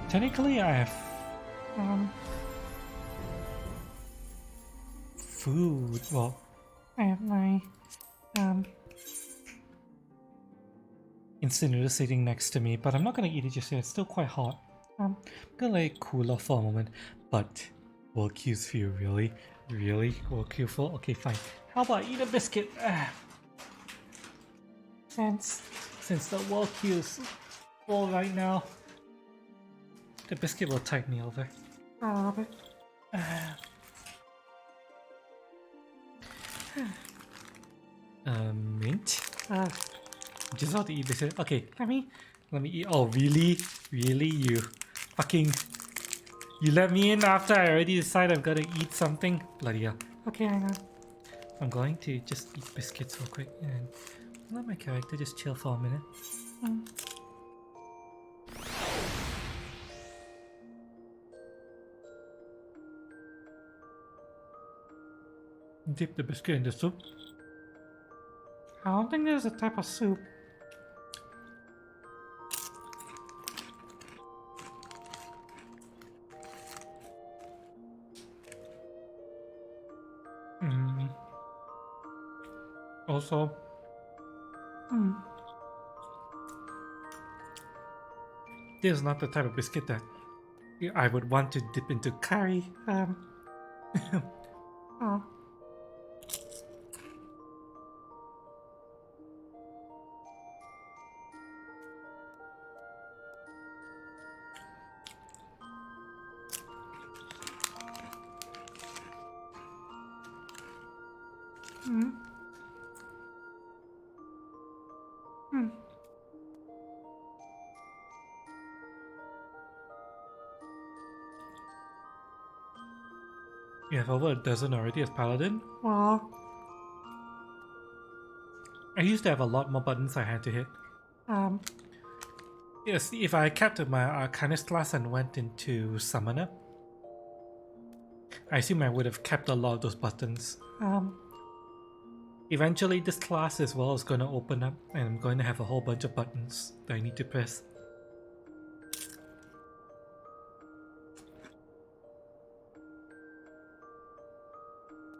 Technically, I have food. Well, I have my instant noodle sitting next to me, but I'm not gonna eat it just yet. It's still quite hot. I'm gonna let it cool off for a moment. But world queues feel really world queue full. Okay, fine. How about I eat a biscuit? Since the world queue is full right now, the biscuit will tide me over. I love it. Mint. Just how to eat this. Okay, let me eat. Oh, really? You fucking. You let me in after I already decide I'm gonna eat something? Bloody hell. Okay, I know. I'm going to just eat biscuits real quick and let my character just chill for a minute. Dip the biscuit in the soup. I don't think there's a type of soup. Also, this is not the type of biscuit that I would want to dip into curry. Oh. You have over a dozen already as Paladin? Well, I used to have a lot more buttons I had to hit. Yes, if I kept my Arcanist class and went into Summoner, I assume I would have kept a lot of those buttons. Eventually this class as well is going to open up and I'm going to have a whole bunch of buttons that I need to press.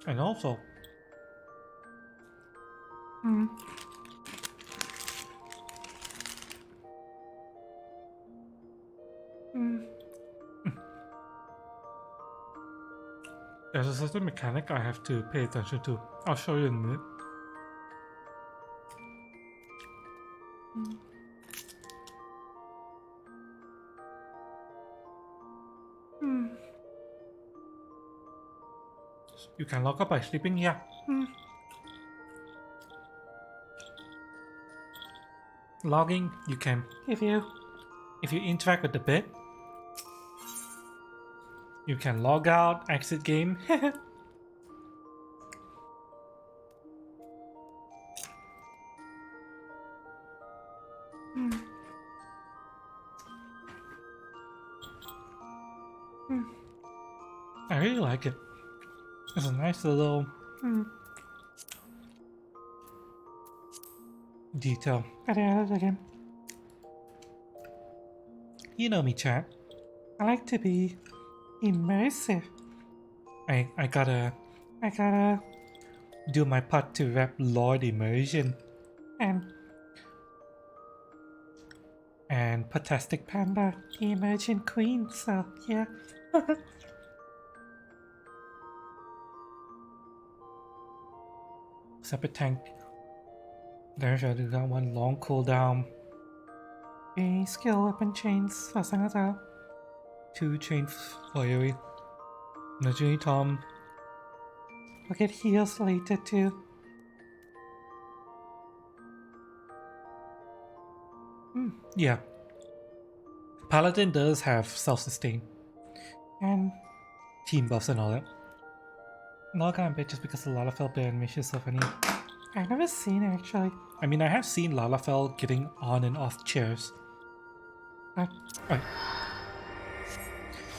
And also, there's a certain mechanic I have to pay attention to. I'll show you in a minute. You can log up by sleeping here. Logging, you can if you interact with the bed, you can log out, exit game. I really like it. It's a nice little detail at the end of the game. You know me, chat. I like to be immersive. I gotta do my part to rep Lord Immersion and Patastic Panda Immersion Queen. So yeah. Separate tank. There's I do that one long cooldown. 3 skill weapon chains for Sangatao. 2 chain for Yui. Energy Tom. I'll get heals later too. Yeah. Paladin does have self-sustain. And team buffs and all that. Not gonna bet just because the Lalafell play animation is so funny. I've never seen it actually. I mean, I have seen Lalafell getting on and off chairs.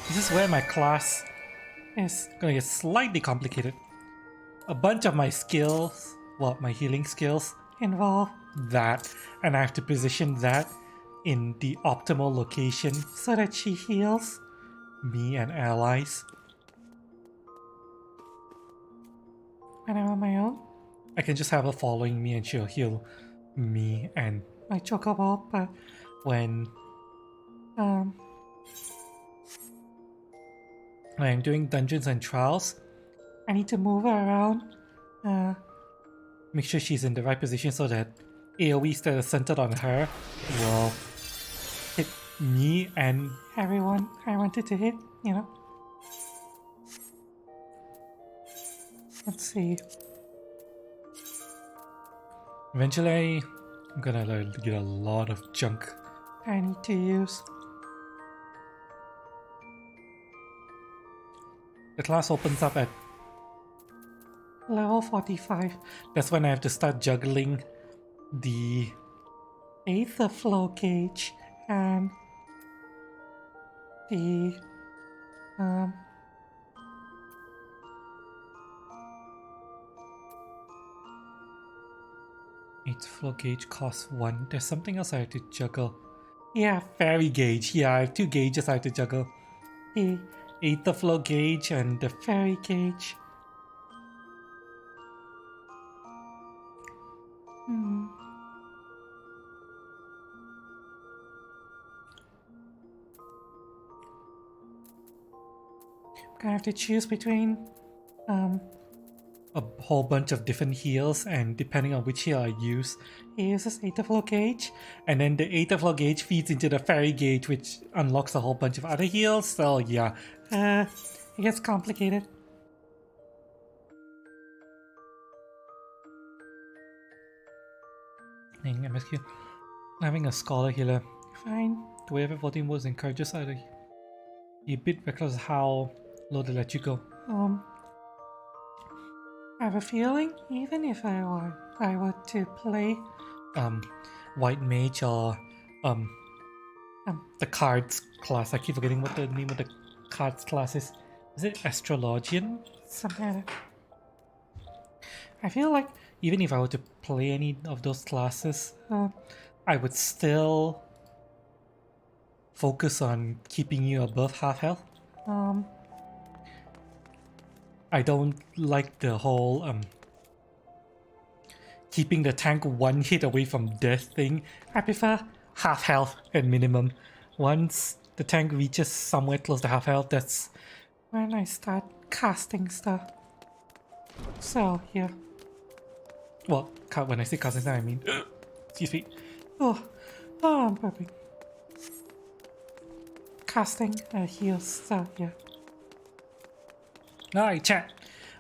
This is where my class is gonna get slightly complicated. A bunch of my skills, well, my healing skills, involve that, and I have to position that in the optimal location so that she heals me and allies. When I'm on my own, I can just have her following me and she'll heal me and my chocobo, but when I'm doing dungeons and trials, I need to move her around. Make sure she's in the right position so that AoEs that are centered on her will hit me and everyone I wanted to hit, you know? Let's see. Eventually, I'm gonna get a lot of junk I need to use. The class opens up at level 45. That's when I have to start juggling the Aether Flow gauge and the Aether Flow gauge costs 1. There's something else I have to juggle. Yeah, Fairy gauge. Yeah, I have 2 gauges I have to juggle. The Aether Flow gauge and the Fairy gauge. I have to choose between a whole bunch of different heals, and depending on which heal I use, it uses Aether Flow gauge, and then the Aether Flow gauge feeds into the Fairy gauge, which unlocks a whole bunch of other heals. So yeah, it gets complicated. MSQ. Having a scholar healer. Fine. The way FF14 was encourages either a bit reckless how low they let you go. I have a feeling even if I were to play White Mage or the cards class. I keep forgetting what the name of the cards class is. Is it Astrologian? Something like that. I feel like even if I were to play any of those classes, I would still focus on keeping you above half health. I don't like the whole keeping the tank 1 hit away from death thing. I prefer half health at minimum. Once the tank reaches somewhere close to half health, that's when I start casting stuff. So yeah. Well, when I say casting stuff, I mean excuse me. Oh, I'm burping. Casting heals, so yeah. Alright, chat.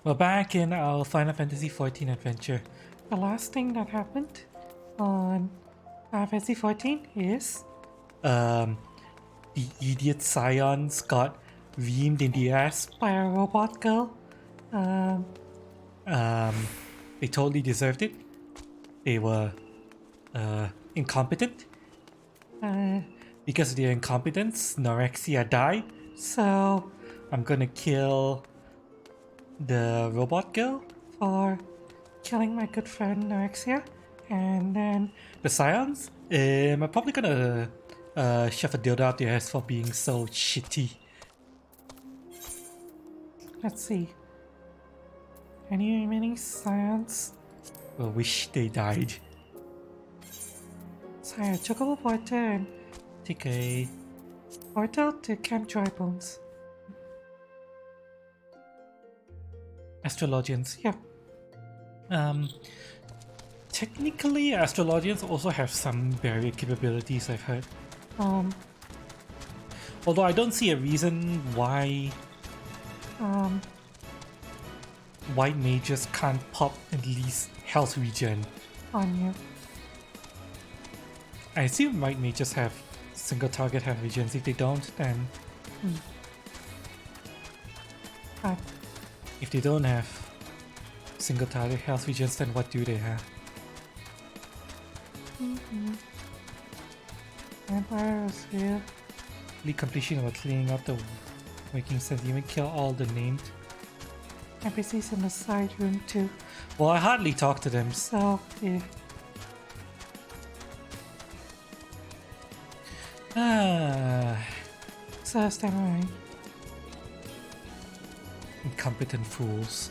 We're back in our Final Fantasy XIV adventure. The last thing that happened on Final Fantasy XIV is the idiot scions got reamed in the ass by a robot girl. They totally deserved it. They were incompetent. Because of their incompetence, Norexia died. So I'm gonna kill the robot girl for killing my good friend Norexia, and then the scions. I'm probably gonna shove a dildo up their ass for being so shitty. Let's see. Any remaining scions? Will wish they died. Sire, Chocobo Porter and take a portal to Camp Drybones. Astrologians, yeah. Technically, Astrologians also have some barrier capabilities, I've heard. Although I don't see a reason why White Mages can't pop at least health regen on you. I assume White Mages have single target health regens. If they don't, then if they don't have single target health regens, then what do they have? Empire is here. Complete completion of cleaning up the waking sense. Even kill all the named NPCs in the side room too. Well, I hardly talk to them, so yeah. Ah, so stand right. Incompetent fools.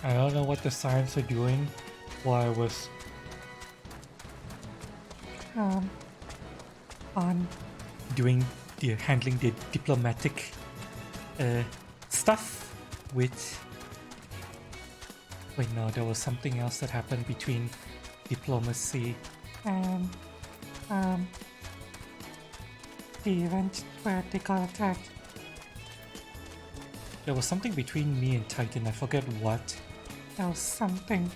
I don't know what the science are doing while I was on doing the handling the diplomatic stuff with. Wait, no, there was something else that happened between diplomacy and the event where they got attacked. There was something between me and Titan, I forget what. There was something.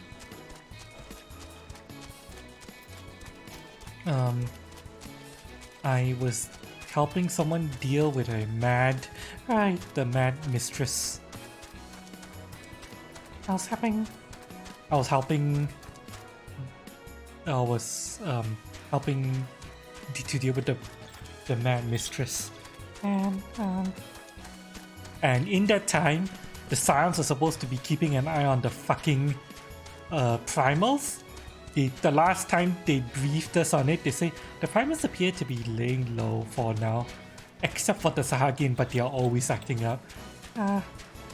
I was helping someone deal with a the mad mistress. I was helping to deal with the mad mistress. And in that time, the Scions are supposed to be keeping an eye on the fucking primals. The last time they briefed us on it, they say the primals appear to be laying low for now, except for the Sahagin, but they are always acting up.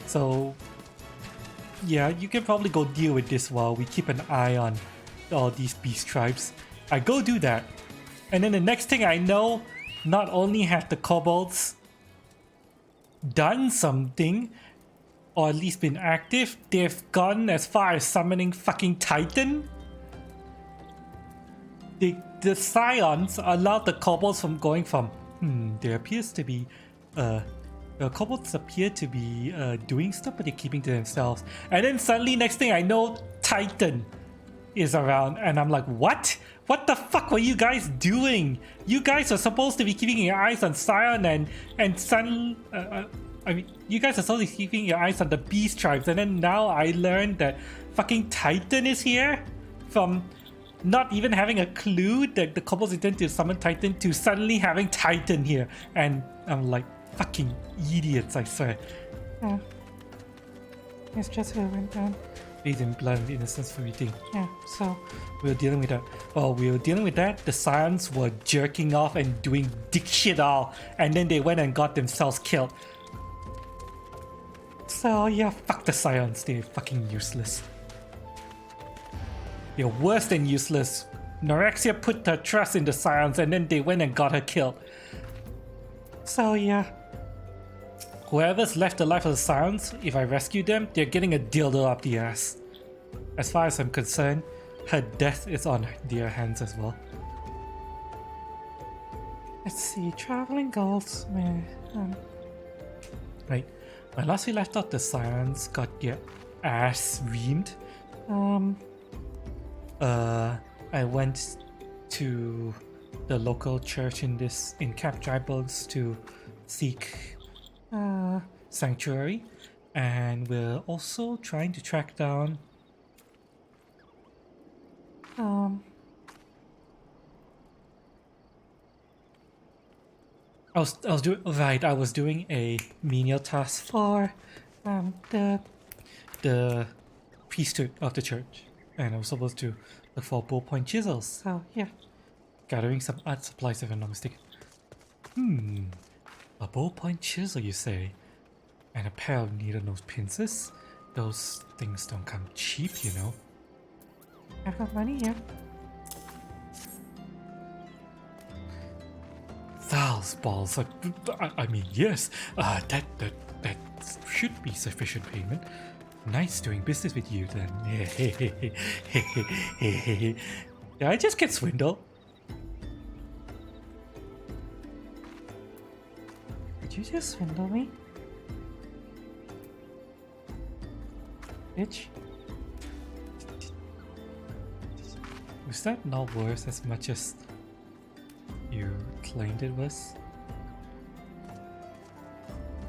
So yeah, you can probably go deal with this while we keep an eye on all these beast tribes. I go do that, and then the next thing I know, not only have the kobolds done something, or at least been active, they've gone as far as summoning fucking Titan. The Scions allowed the kobolds from going from there appears to be the kobolds appear to be doing stuff, but they're keeping to themselves. And then suddenly, next thing I know, Titan is around, and I'm like, what? What the fuck were you guys doing? You guys are supposed to be keeping your eyes on Scion and Sun. I mean, you guys are supposed to be keeping your eyes on the beast tribes, and then now I learned that fucking Titan is here from not even having a clue that the kobolds intend to summon Titan to suddenly having Titan here, and I'm like, fucking idiots, I swear. Yeah. It's just who went down. Faith in blood and innocence for everything. Yeah, so we were dealing with that. While we were dealing with that, the Scions were jerking off and doing dick shit all, and then they went and got themselves killed. So yeah, fuck the Scions, they're fucking useless. They're worse than useless. Norexia put her trust in the Scions and then they went and got her killed. So yeah. Whoever's left alive of the Scions, if I rescue them, they're getting a dildo up the ass. As far as I'm concerned, her death is on their hands as well. Let's see, traveling goals. Right. When last we left out, the Scions got their ass reamed. I went to the local church in Camp Tribals to seek sanctuary, and we're also trying to track down I was doing a menial task for the priesthood of the church, and I was supposed to look for ballpoint chisels. So yeah, gathering some art supplies if I'm not mistaken. A ballpoint chisel, you say? And a pair of needle-nose pincers? Those things don't come cheap, you know. I've got money here. Thals balls. I mean, yes. That should be sufficient payment. Nice doing business with you, then. Did I just get swindled? Did you just swindle me? Bitch. Was that not worth as much as you claimed it was?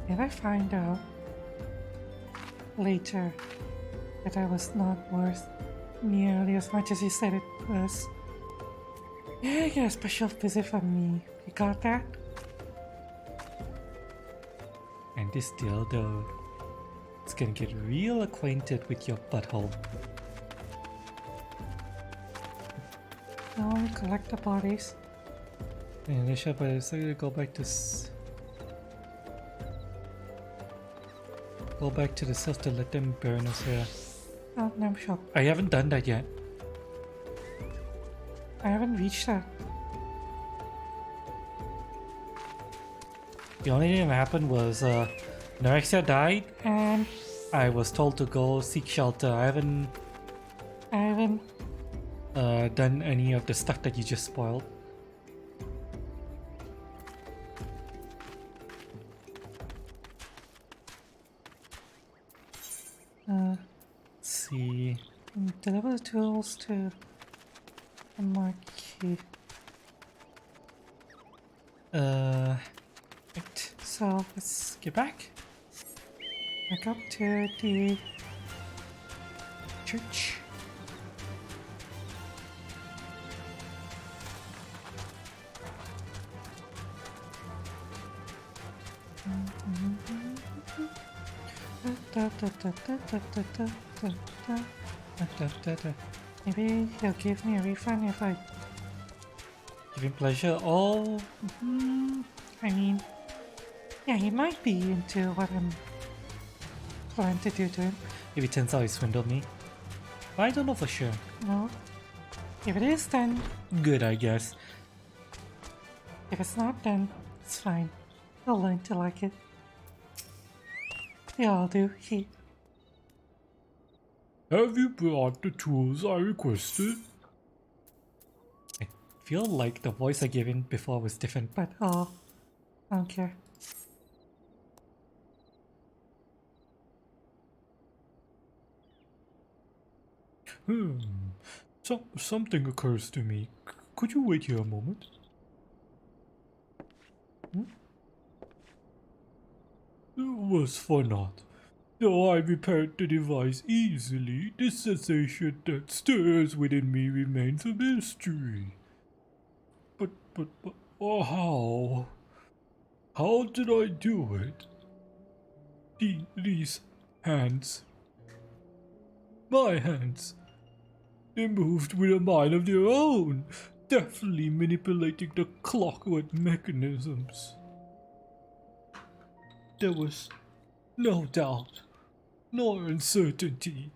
Did I find out later that I was not worth nearly as much as you said it was? Yeah, you get a special visit from me. You got that? And this dildo, it's gonna get real acquainted with your butthole. Now we collect the bodies. And they should go back to go back to the cells to let them burn us here. Oh, no, I'm sure. I haven't done that yet. I haven't reached that. The only thing that happened was Norexia died. And I was told to go seek shelter. I haven't done any of the stuff that you just spoiled. Let's see. Deliver the tools to the marquee. Right. So let's get back up to the church. Maybe he'll give me a refund if I... Giving pleasure. Oh, I mean, yeah, he might be into what I'm planning to do to him. if it turns out he swindled me. I don't know for sure. No. If it is, then... Good, I guess. If it's not, then it's fine. I'll learn to like it. They all do. Have you brought the tools I requested? I feel like the voice I gave in before was different. But I don't care. Something occurs to me. Could you wait here a moment? Was for naught. Though I repaired the device easily, the sensation that stirs within me remains a mystery. But how? How did I do it? These hands. My hands. They moved with a mind of their own, deftly manipulating the clockwork mechanisms. There was no doubt, nor uncertainty.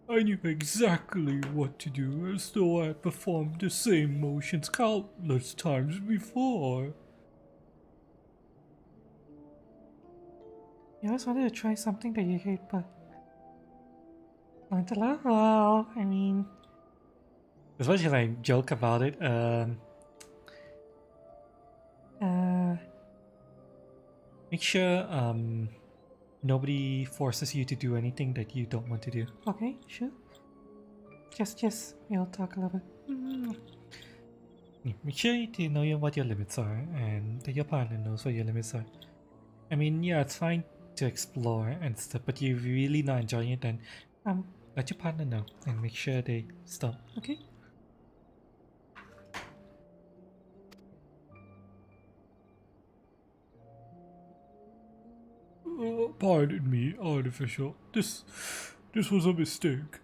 I knew exactly what to do, as though I had performed the same motions countless times before. You always wanted to try something that you hate, but... Not a lot. Well, I mean... As much as I joke about it, make sure nobody forces you to do anything that you don't want to do. Okay, sure. Just, we'll talk a little bit. Make sure you know what your limits are, and that your partner knows what your limits are. I mean, yeah, it's fine to explore and stuff, but you're really not enjoying it, then let your partner know and make sure they stop. Okay. Pardon me, Artificial. This was a mistake.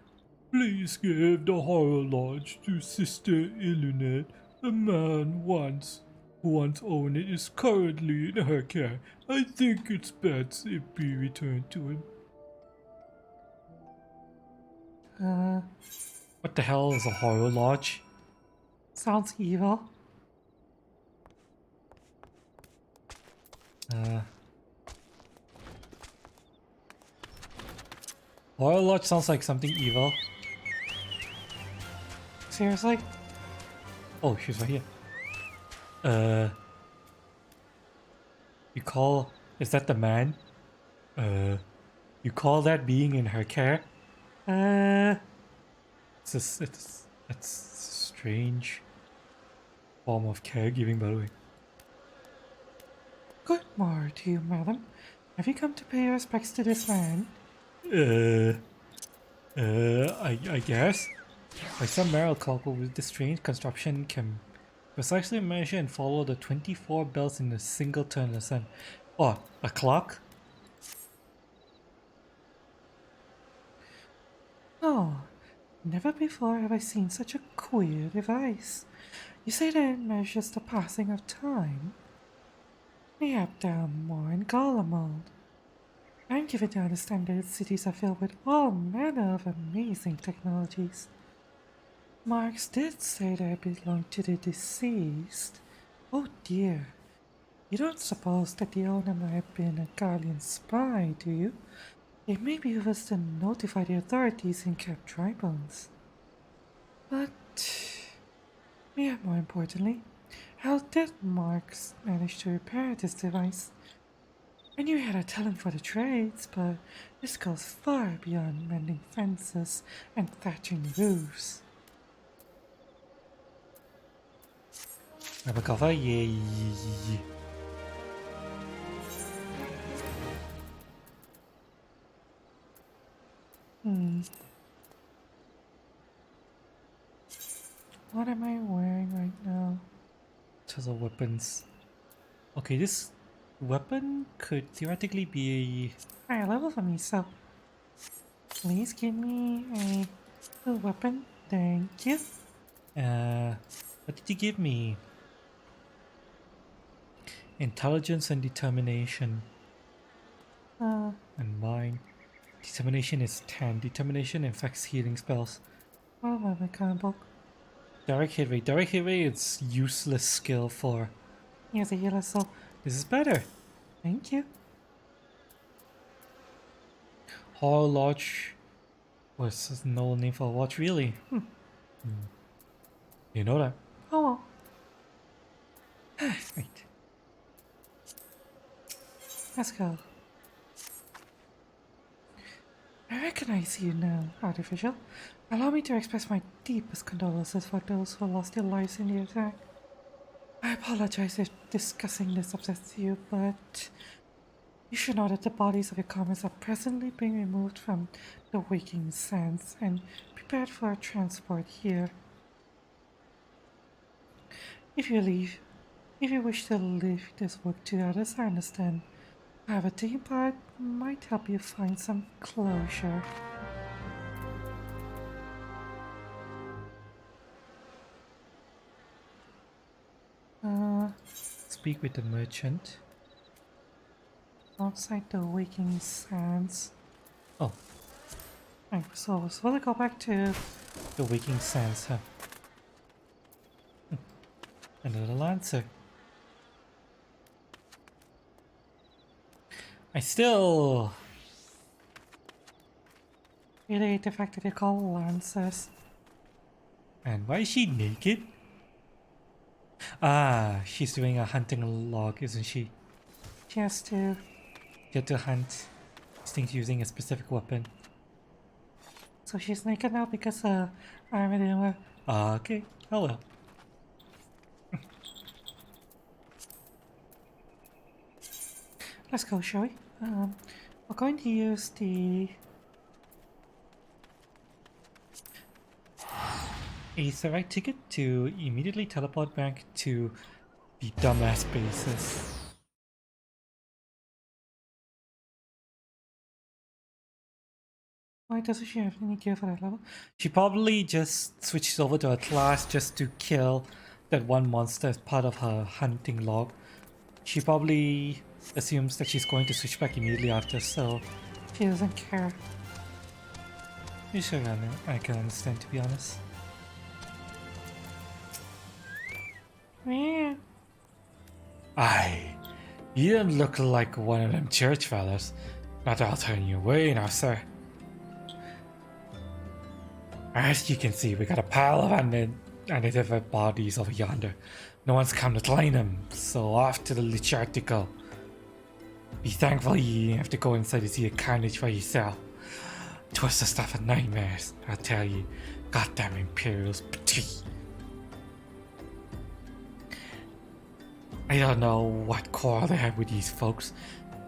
Please give the Horror Lodge to Sister Illunet. The man who once owned it is currently in her care. I think it's best it be returned to him. What the hell is a Horror Lodge? Sounds evil. Horror Lodge sounds like something evil. Seriously? Oh, she's right here. You call... Is that the man? You call that being in her care? It's strange form of caregiving, by the way. Good morning to you, madam. Have you come to pay your respects to this man? I guess. By some miracle with this strange construction can precisely measure and follow the 24 bells in a single turn of the sun. Oh, a clock? Oh, Never before have I seen such a queer device. You say that it measures the passing of time? Yep, there are more in Golem mode. I'm given to understand that its cities are filled with all manner of amazing technologies. Marx did say that it belonged to the deceased. Oh dear. You don't suppose that the owner might have been a Guardian spy, do you? It may be with us to notify the authorities and kept dry bones. But, yeah, more importantly, how did Marx manage to repair this device? I knew he had a talent for the trades, but this goes far beyond mending fences and thatching roofs. Have a cover? Yay. What am I wearing right now? Tons of weapons. Okay, this weapon could theoretically be Higher level for me, so please give me a weapon. Thank you. what did you give me? Intelligence and determination. And mine. Determination is 10. Determination infects healing spells. What about my comic book? Direct hit rate. Direct hit rate is useless skill for. Here's a healer, so This is better. thank you. Hall Lodge was no name for a watch, really. You know that. Oh well. Right. Let's go. I recognize you now, Artificial. Allow me to express my deepest condolences for those who lost their lives in the attack. I apologize if discussing this upsets you, but you should know that the bodies of your comrades are presently being removed from the Waking Sands and prepared for transport here. If you wish to leave this work to others, I understand. However, taking part might help you find some closure. Speak with the merchant. Outside the Waking Sands. Oh, Right, so will I go back to... the Waking Sands, huh? Another Lancer. I still... Really hate the fact that they call Lancers. And why is she naked? Ah, she's doing a hunting log, isn't she? She has to... Get to hunt these things using a specific weapon. So she's naked now because armor didn't work. Okay. Oh well. Let's go, shall we? We're going to use the... A select ticket to immediately teleport back to the dumbass bases. Why doesn't she have any gear for that level? She probably just switches over to a class just to kill that one monster as part of her hunting log. She probably assumes that she's going to switch back immediately after, so She doesn't care. you sure I can understand, to be honest. Yeah. Aye, you don't look like one of them church fellas. Not that I'll turn you away now, sir. As you can see, we got a pile of unidentified bodies over yonder. No one's come to claim them, so off to the Lichard to go. Be thankful you didn't have to go inside to see the carnage for yourself. 'Twas the stuff of nightmares, I tell you. Goddamn Imperials, petite. I don't know what quarrel they had with these folks,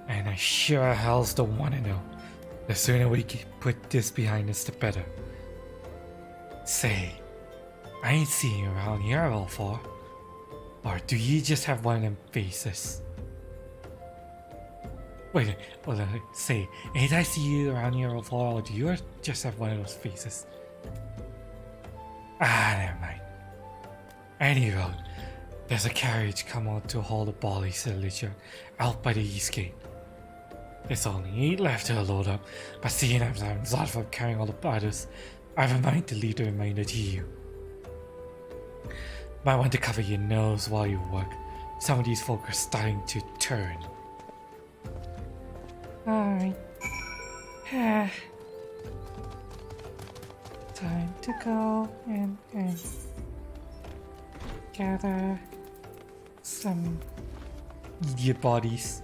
and I sure hells don't want to know. The sooner we can put this behind us, the better. Say, I ain't seen you around here all for. Or do you just have one of them faces? Wait, say, ain't I see you around here all for, or do you just have one of those faces? Never mind. Anyway, there's a carriage come out to haul the bodies to the leisure out by the east gate. There's only 8 left to load up, but seeing as I'm exhausted from carrying all the others, I have a mind to leave the remainder to you. Might want to cover your nose while you work. Some of these folk are starting to turn. Alright. Time to go and gather some Idiot bodies.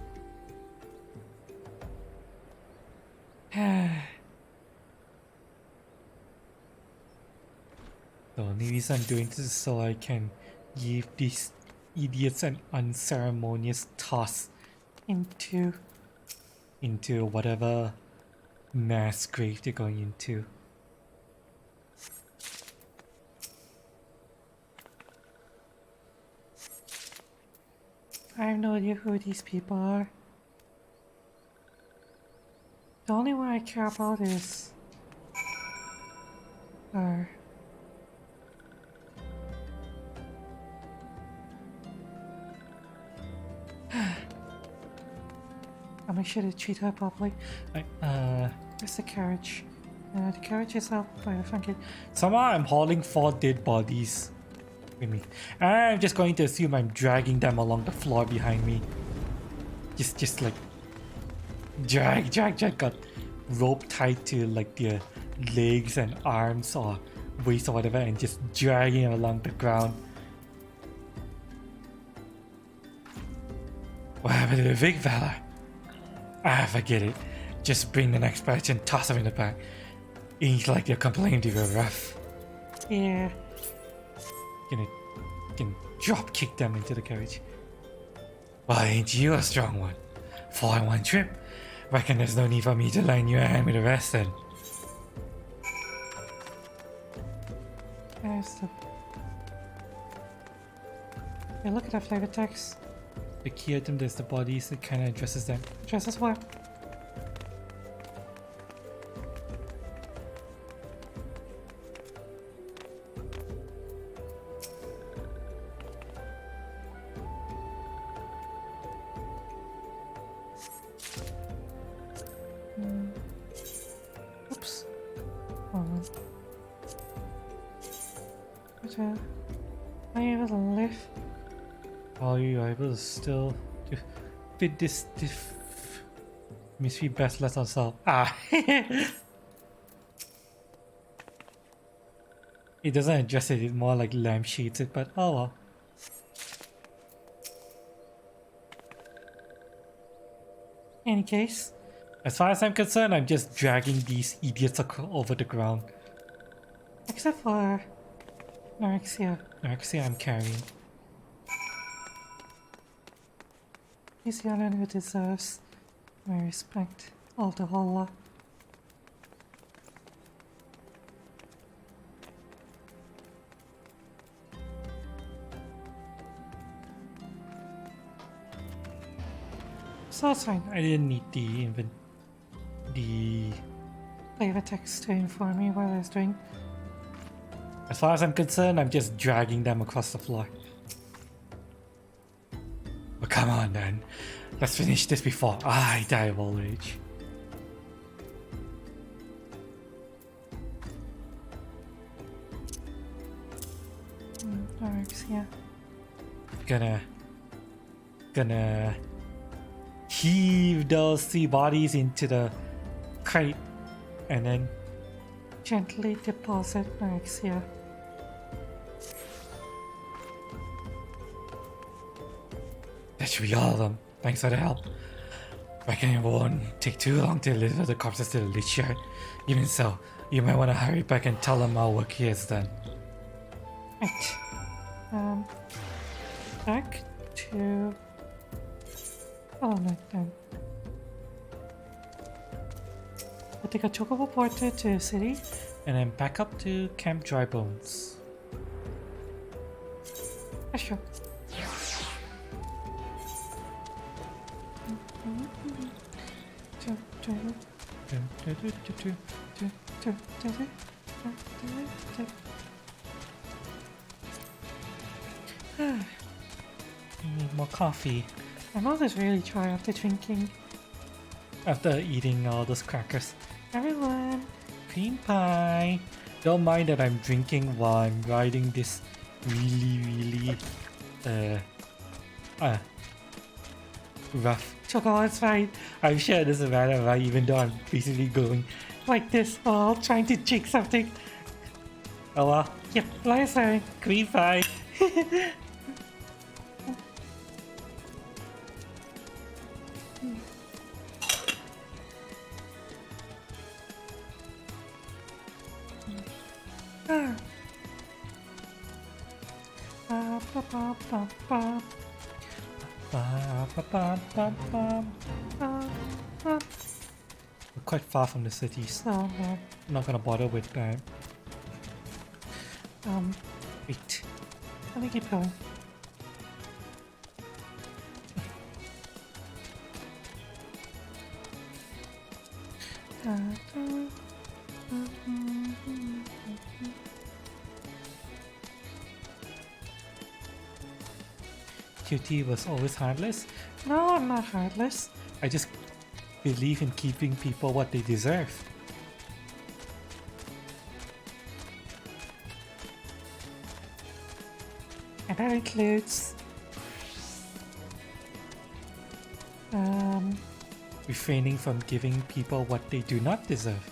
The only reason I'm doing this is so I can give these idiots an unceremonious toss into whatever mass grave they're going into. I have no idea who these people are. The only one I care about is her. I'll make sure to treat her properly. Where's the carriage? The carriage is out by the front gate. Somehow I'm hauling 4 dead bodies with me. I'm just going to assume I'm dragging them along the floor behind me. Just like drag. Got rope tied to like their legs and arms or waist or whatever, and just dragging them along the ground. What happened to the big fella? Forget it. Just bring the next batch and toss them in the back. Ain't like they're complaining to go rough. Yeah. Can drop kick them into the carriage. Well, ain't you a strong one? 4 in 1 trip? Reckon there's no need for me to lend you a hand with the rest then. There's the... Yeah, look at that flavor text. The key item, there's the bodies, it kind of addresses them. Addresses what? Oops. But, are you able to lift? Are you able to still fit this mystery best less ourselves? It doesn't address it, it more like lampshades it, but oh well. Any case, As far as I'm concerned, I'm just dragging these idiots over the ground. except for Norexia. Actually, I'm carrying. He's the only one who deserves my respect all the whole lot. So it's fine. I didn't need the Flavor text to inform me what I was doing. As far as I'm concerned, I'm just dragging them across the floor. Well, come on then. Let's finish this before I die of old age. Norexia. Gonna heave those 3 bodies into the crate and then Gently deposit Norexia. that should be all of them. Thanks for the help. Reckon it won't take too long to deliver the corpses to the leech yard. Even so, you might want to hurry back and tell them our work here is done. Right. Back to... Oh, no, then. We'll take a chocobo porter to the city. And then back up to Camp Dry Bones. Yeah, sure. You need more coffee My mouth is really dry after drinking. after eating all those crackers. Everyone, Cream pie. Don't mind that I'm drinking while I'm riding this really rough. chocolate's fine. I'm sure it doesn't matter, right? Even though I'm basically going, Like this while trying to drink something. oh well, Yep, like I say. cream pie. Ah. Ba, ba, ba, ba, ba. Ba, ba, ba, ba, ba. Ba, ba. We're quite far from the cities. Oh no. I'm not gonna bother with that. Wait. Let me keep going. Da, da. QT was always heartless. No, I'm not heartless. I just believe in keeping people what they deserve. And that includes Refraining from giving people what they do not deserve.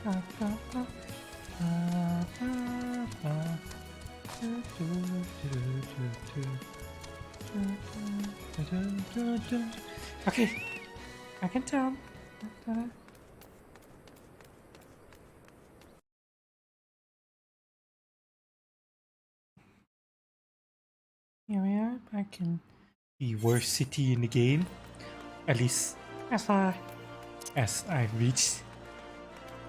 ba, ba, ba. Okay, back in town. Da, da. Here we are, back in The worst city in the game, at least FI. as I've reached.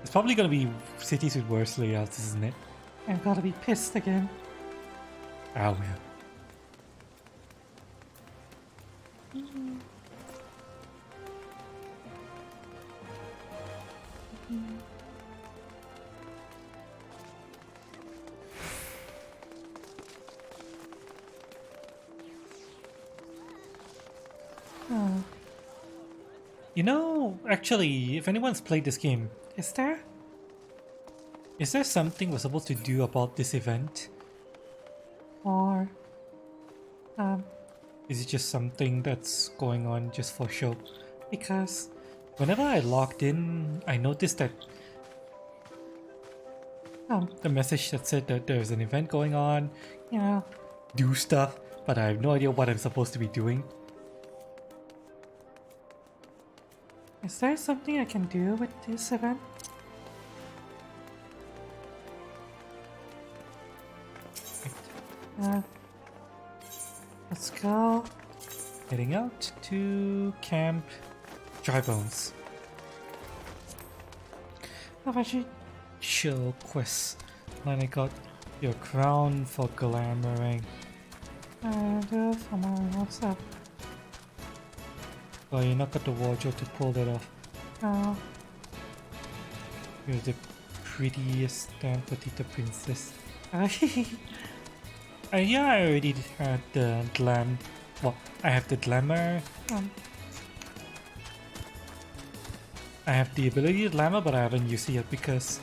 It's probably gonna be cities with worse layouts, isn't it? I'm gotta be pissed again. Ah well. Oh, You know, actually, if anyone's played this game, is there? is there something we're supposed to do about this event? Or Is it just something that's going on just for show? because Whenever I logged in, I noticed that the message that said that there's an event going on, you know, do stuff, but I have no idea what I'm supposed to be doing. is there something I can do with this event? Let's go. Heading out to Camp Dry Bones. How about you? Show quest. Then I got your crown for glamoring. Do for my what's up? Well, you not got the wardrobe to pull that off. Oh, You're the prettiest damn petite princess. Yeah, I already had the glam. Well, I have the glamour. I have the ability to glamour, but I haven't used it yet because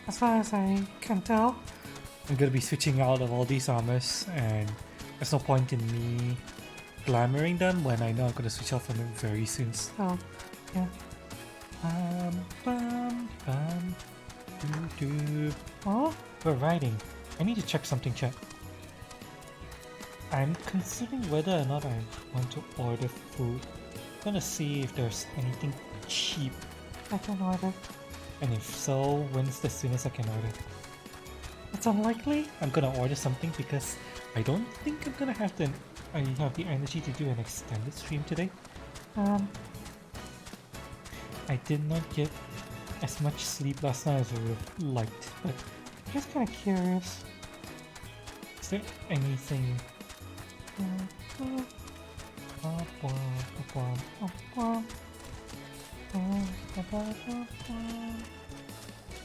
as far as I can tell, I'm gonna be switching out of all these armors, and there's no point in me glamoring them when I know I'm gonna switch out from them very soon. oh, yeah. Bum, bum, doo, doo. Oh, We're riding. I need to check something, chat. I'm considering whether or not I want to order food. I'm gonna see if there's anything cheap, I can order. and if so, when's the soonest I can order? It's unlikely. I'm gonna order something because I don't think I'm gonna have the energy to do an extended stream today. I did not get as much sleep last night as I would have liked, but I'm just kind of curious. is there anything?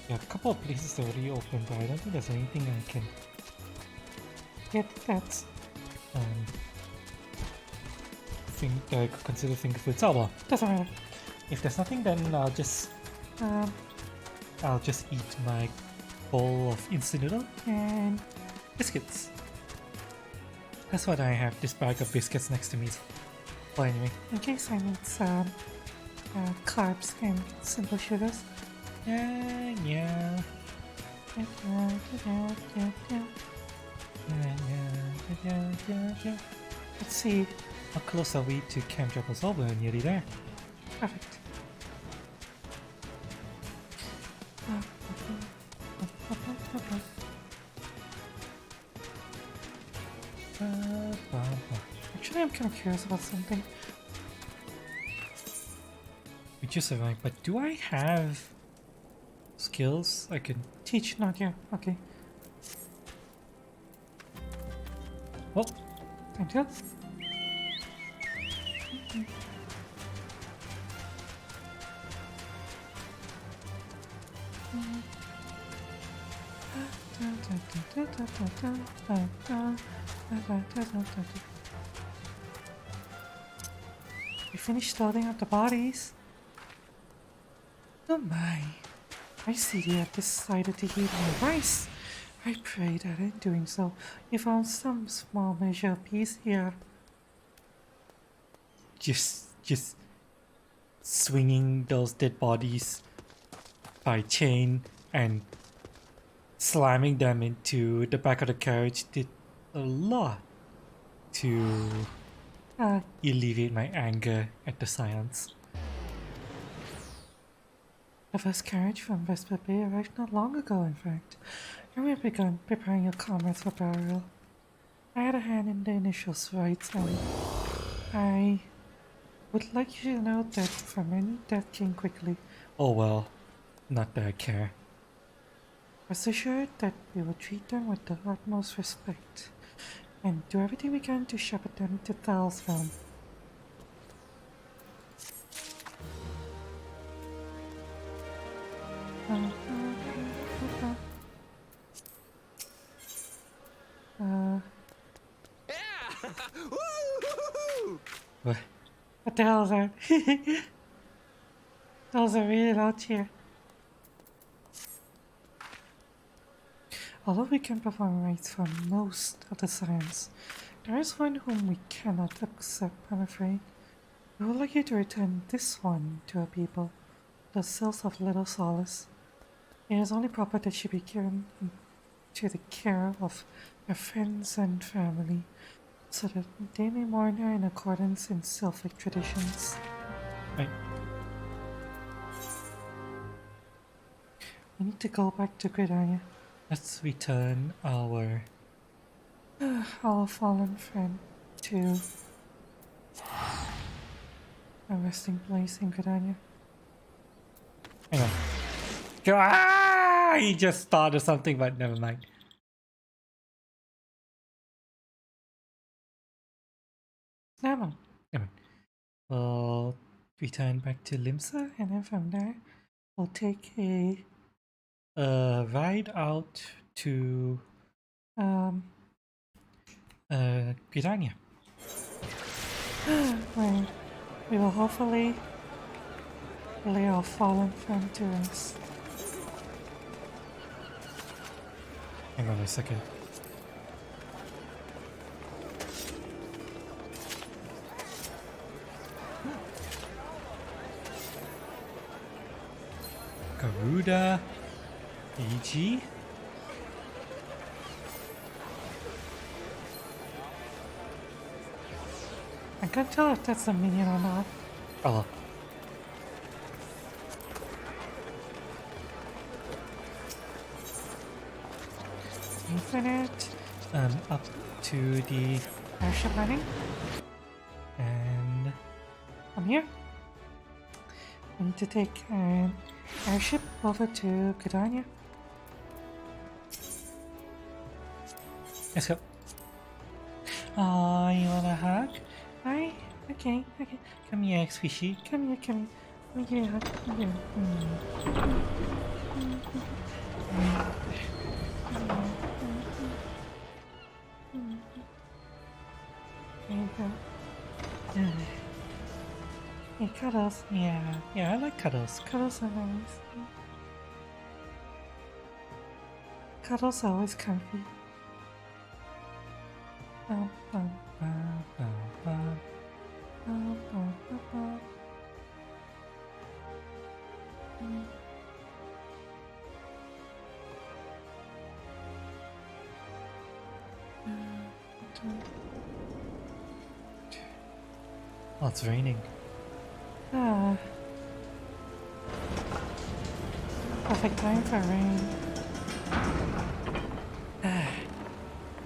Yeah, a couple of places are already open, but I don't think there's anything I can get that. Think that I could consider finger foods. Oh well, Doesn't matter. if there's nothing, then I'll just eat my bowl of instant noodle and biscuits. That's what I have. This bag of biscuits next to me. Well, anyway, in case I need some carbs and simple sugars. Yeah. Let's see. How close are we to Camp Jackal? We're nearly there. Perfect. Actually, I'm kind of curious about something. We just survived, but do I have skills I can Teach, not you. Okay. Oh, Thank you. We finished loading up the bodies. Oh my. I see you have decided to eat my rice. I pray that in doing so, you found some small measure of peace here. just swinging those dead bodies by chain and slamming them into the back of the carriage did a lot to alleviate my anger at the science. The first carriage from Vesper Bay arrived not long ago, in fact, and we have begun preparing your comrades for burial. I had a hand in the initial rites, and I would like you to know that from any death came quickly. Oh well, not that I care. Rest assured that we will treat them with the utmost respect, and do everything we can to shepherd them to Thal's realm. What? What the hell is that? That was a really loud cheer. Although we can perform rites for most of the science, there is one whom we cannot accept, I'm afraid. We would like you to return this one to our people, the cells of little solace. It is only proper that she be given to the care of her friends and family, so that they may mourn her in accordance in Sylphic traditions. Right. We need to go back to Gridania. Let's return our fallen friend to a resting place in Gridania. hang on. Ah! He just thought of something, but never mind. Never mind. We'll return back to Limsa And then from there, we'll take a ride out to Gridania. where we will hopefully lay our fallen friend to rest. Hang on a second. Garuda, AG. I can't tell if that's a minion or not. Oh, Infinite up to the airship landing. and From here, we need to take an airship over to Gridania. let's go. Oh, you want a hug? Hi. Okay. Come here, squishy. Come here. Let me give you a hug. Come here. There you go. Hey, cuddles. Yeah, I like cuddles. Cuddles are nice. Cuddles are always comfy. Bum, bum, bum, bum, bum. Bum, bum, bum, bum. Oh, it's raining. Ah. Perfect time for rain.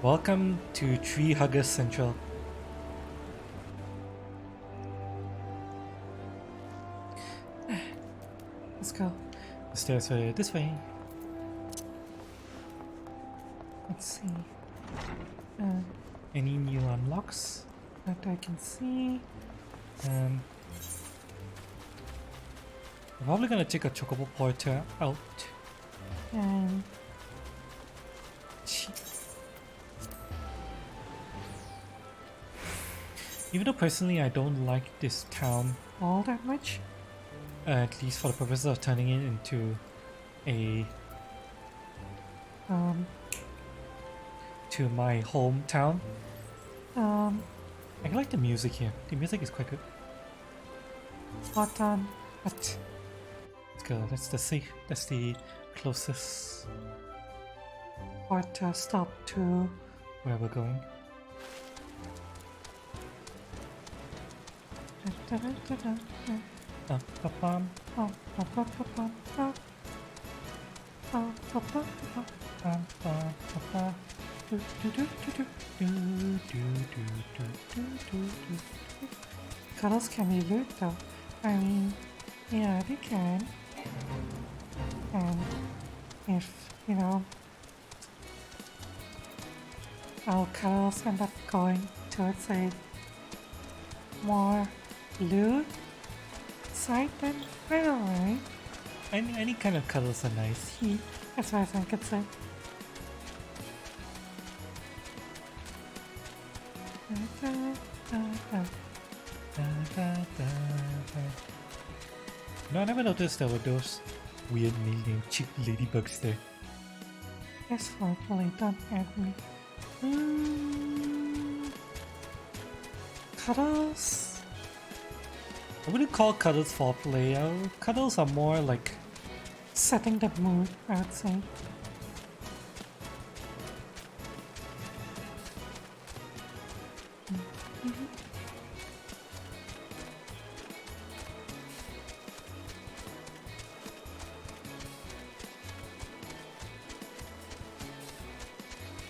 Welcome to Tree Hugger Central. Let's go. The stairs are this way. Let's see. Any new unlocks? That I can see. I'm probably gonna take a chocobo porter out. And Even though personally I don't like this town, all that much? at least for the purposes of turning it into a to my hometown. I like the music here. The music is quite good. Spot on. But Let's go. That's the safe. That's the closest what stop to where we're going. Ba-bam. Ba-ba-ba-ba. Cuddles can be loot though. I mean, yeah, they can. And if, you know, our cuddles end up going towards a more loot side, then I don't worry. Any kind of colors are nice. As far as I'm concerned. No, I never noticed there were those weird named chick ladybugs there. Yes, hopefully don't add me. Cuddles? I wouldn't call cuddles foreplay. Cuddles are more like Setting the mood, I would say.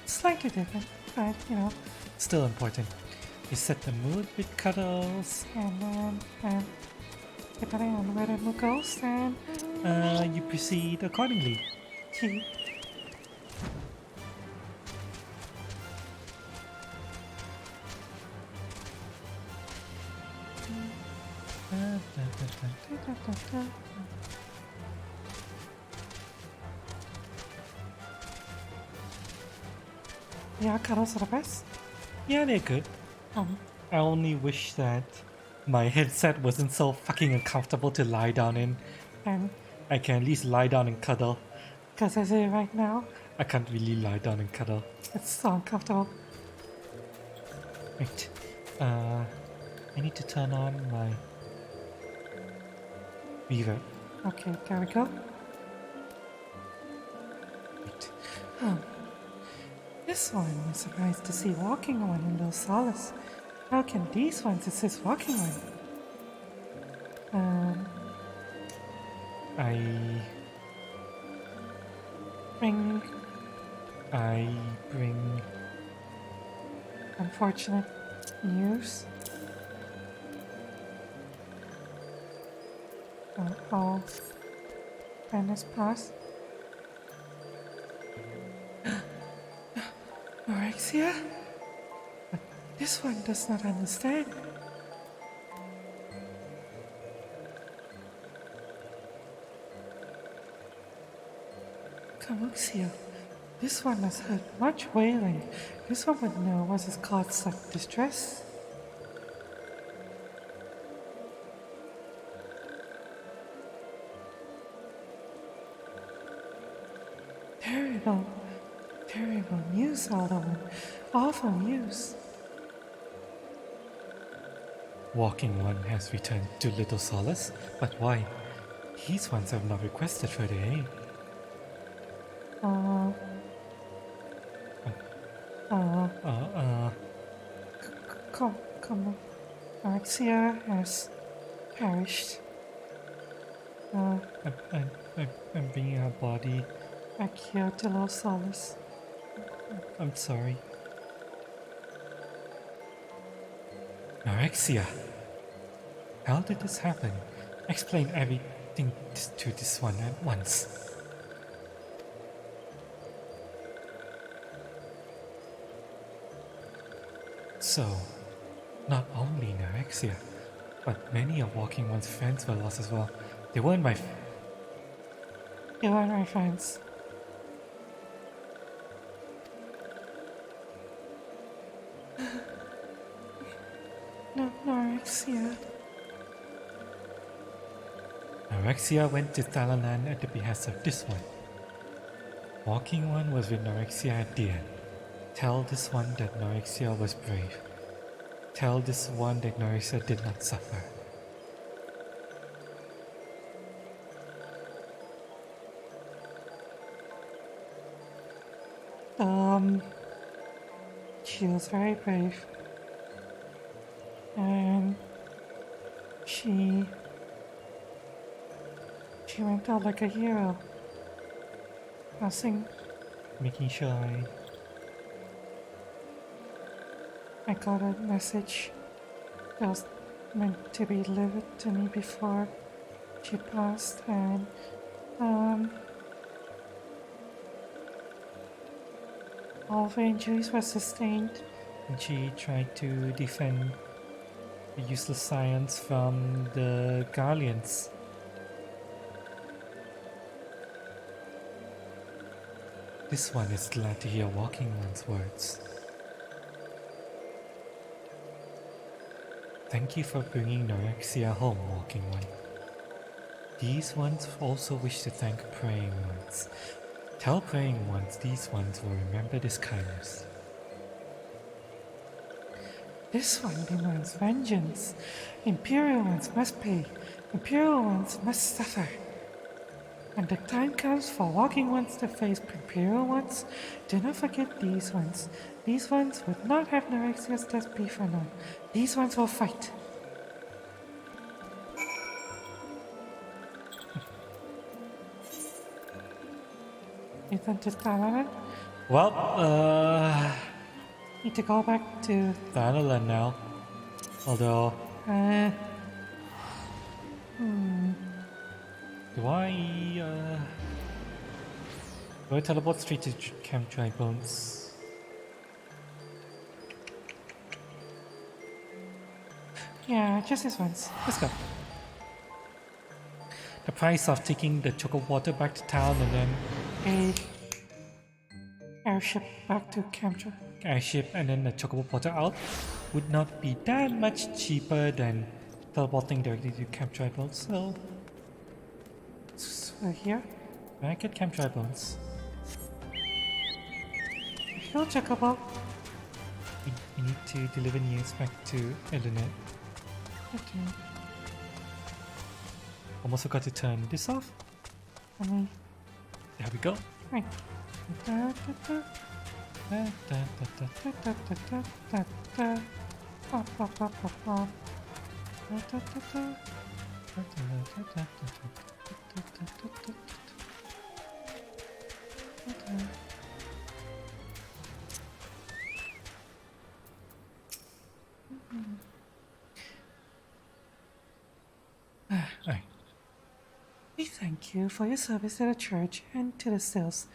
Slightly different, but you know, still important. You set the mood with cuddles. and then depending on where the mood goes, then You proceed accordingly. he yeah, cuddles are the best. Yeah, they're good. I only wish that my headset wasn't so fucking uncomfortable to lie down in. And I can at least lie down and cuddle. because I say right now, I can't really lie down and cuddle. it's so uncomfortable. Right. I need to turn on my reverb. Okay, there we go. Right. This one I'm surprised to see walking one in those solace. How can these ones assist walking one? I Bring bring unfortunate news. All fairness past. Orexia? But this one does not understand. Amuxia, this one has heard much wailing. This one would know what has caused such distress. Terrible, terrible news, Elder One. Awful news. Walking One has returned to Little Solace, but why? These ones have not requested further aid. Come on. Alexia has perished. I'm bringing her body. Back here to Little Solace. I'm sorry. Norexia! How did this happen? Explain everything to this one at once. So, not only Norexia, but many of Walking One's friends were lost as well. They weren't my friends. No, Norexia. Norexia went to Thalanan at the behest of this one. Walking One was with Norexia at the end. Tell this one that Norexia was brave. Tell this one that Norexia did not suffer. She was very brave. And she went out like a hero. Making sure I got a message that was meant to be delivered to me before she passed, and all of her injuries were sustained. and she tried to defend the useless science from the Garleans. This one is glad to hear Walking One's words. Thank you for bringing Norexia home, Walking One. These ones also wish to thank Praying Ones. Tell Praying Ones these ones will remember this kindness. This one demands vengeance. Imperial ones must pay. Imperial ones must suffer. When the time comes for Walking Ones to face Imperial ones, do not forget these ones. These ones would not have Norexia's death be for known. These ones will fight. You think to Thalanan? Well, Need to go back to Thanalan now. Although, do I teleport straight to Camp Dry Bones? yeah, just this once. Let's go. The price of taking the choco water back to town and then A airship back to Camp airship and then the chocobo water out would not be that much cheaper than teleporting directly to Camp Dry Bones. So here. I get Camp Dry Bones. Go Chocobo. We need to deliver news back to Eleanor. Okay. Almost forgot to turn this off. There we go. Right. Right. We thank you for your service to the church and to the stills.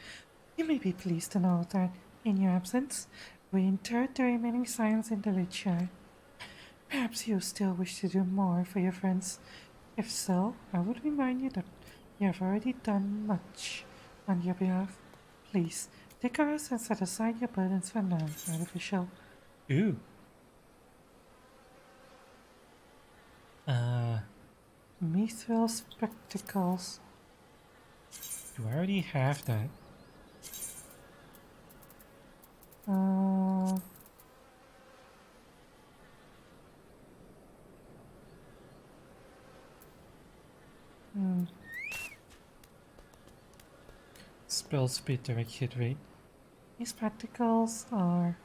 You may be pleased to know that, in your absence, we interred the remaining science in the Lichai. Perhaps you still wish to do more for your friends. If so, I would remind you that you have already done much on your behalf. Please, take a rest and set aside your burdens for now, artificial. Ooh. Mithril spectacles. Do I already have that? Spell speed, direct hit rate. These spectacles are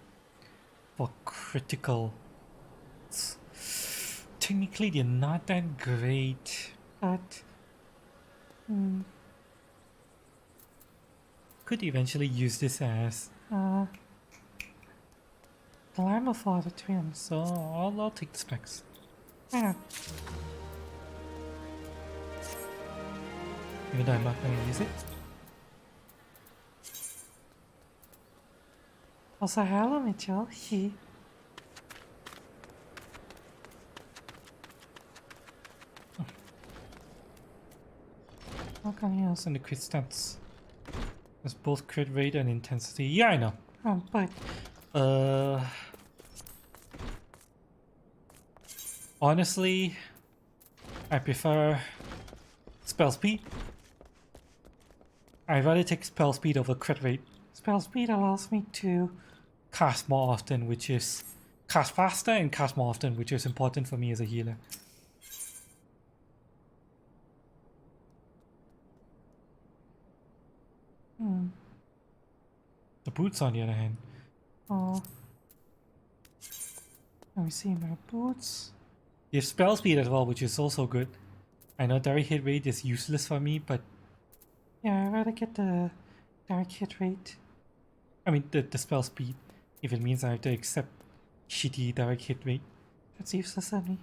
For critical. Technically, they're not that great. but Could eventually use this as. glamour for the twins. So I'll take the specs. Yeah. Even though I'm not going to use it. Also, hello, Mitchell. He. What can you else? And the crit stats. There's both crit rate and intensity. Yeah, I know. But Honestly, I prefer spell speed. I'd rather take spell speed over crit rate. spell speed allows me to Cast more often, which is cast faster and cast more often, which is important for me as a healer. The boots, on the other hand. Oh. Let me see my boots. You have spell speed as well, which is also good. I know direct hit rate is useless for me, but Yeah, I'd rather get the direct hit rate. I mean the spell speed, if it means I have to accept shitty direct hit rate. That's useless on me.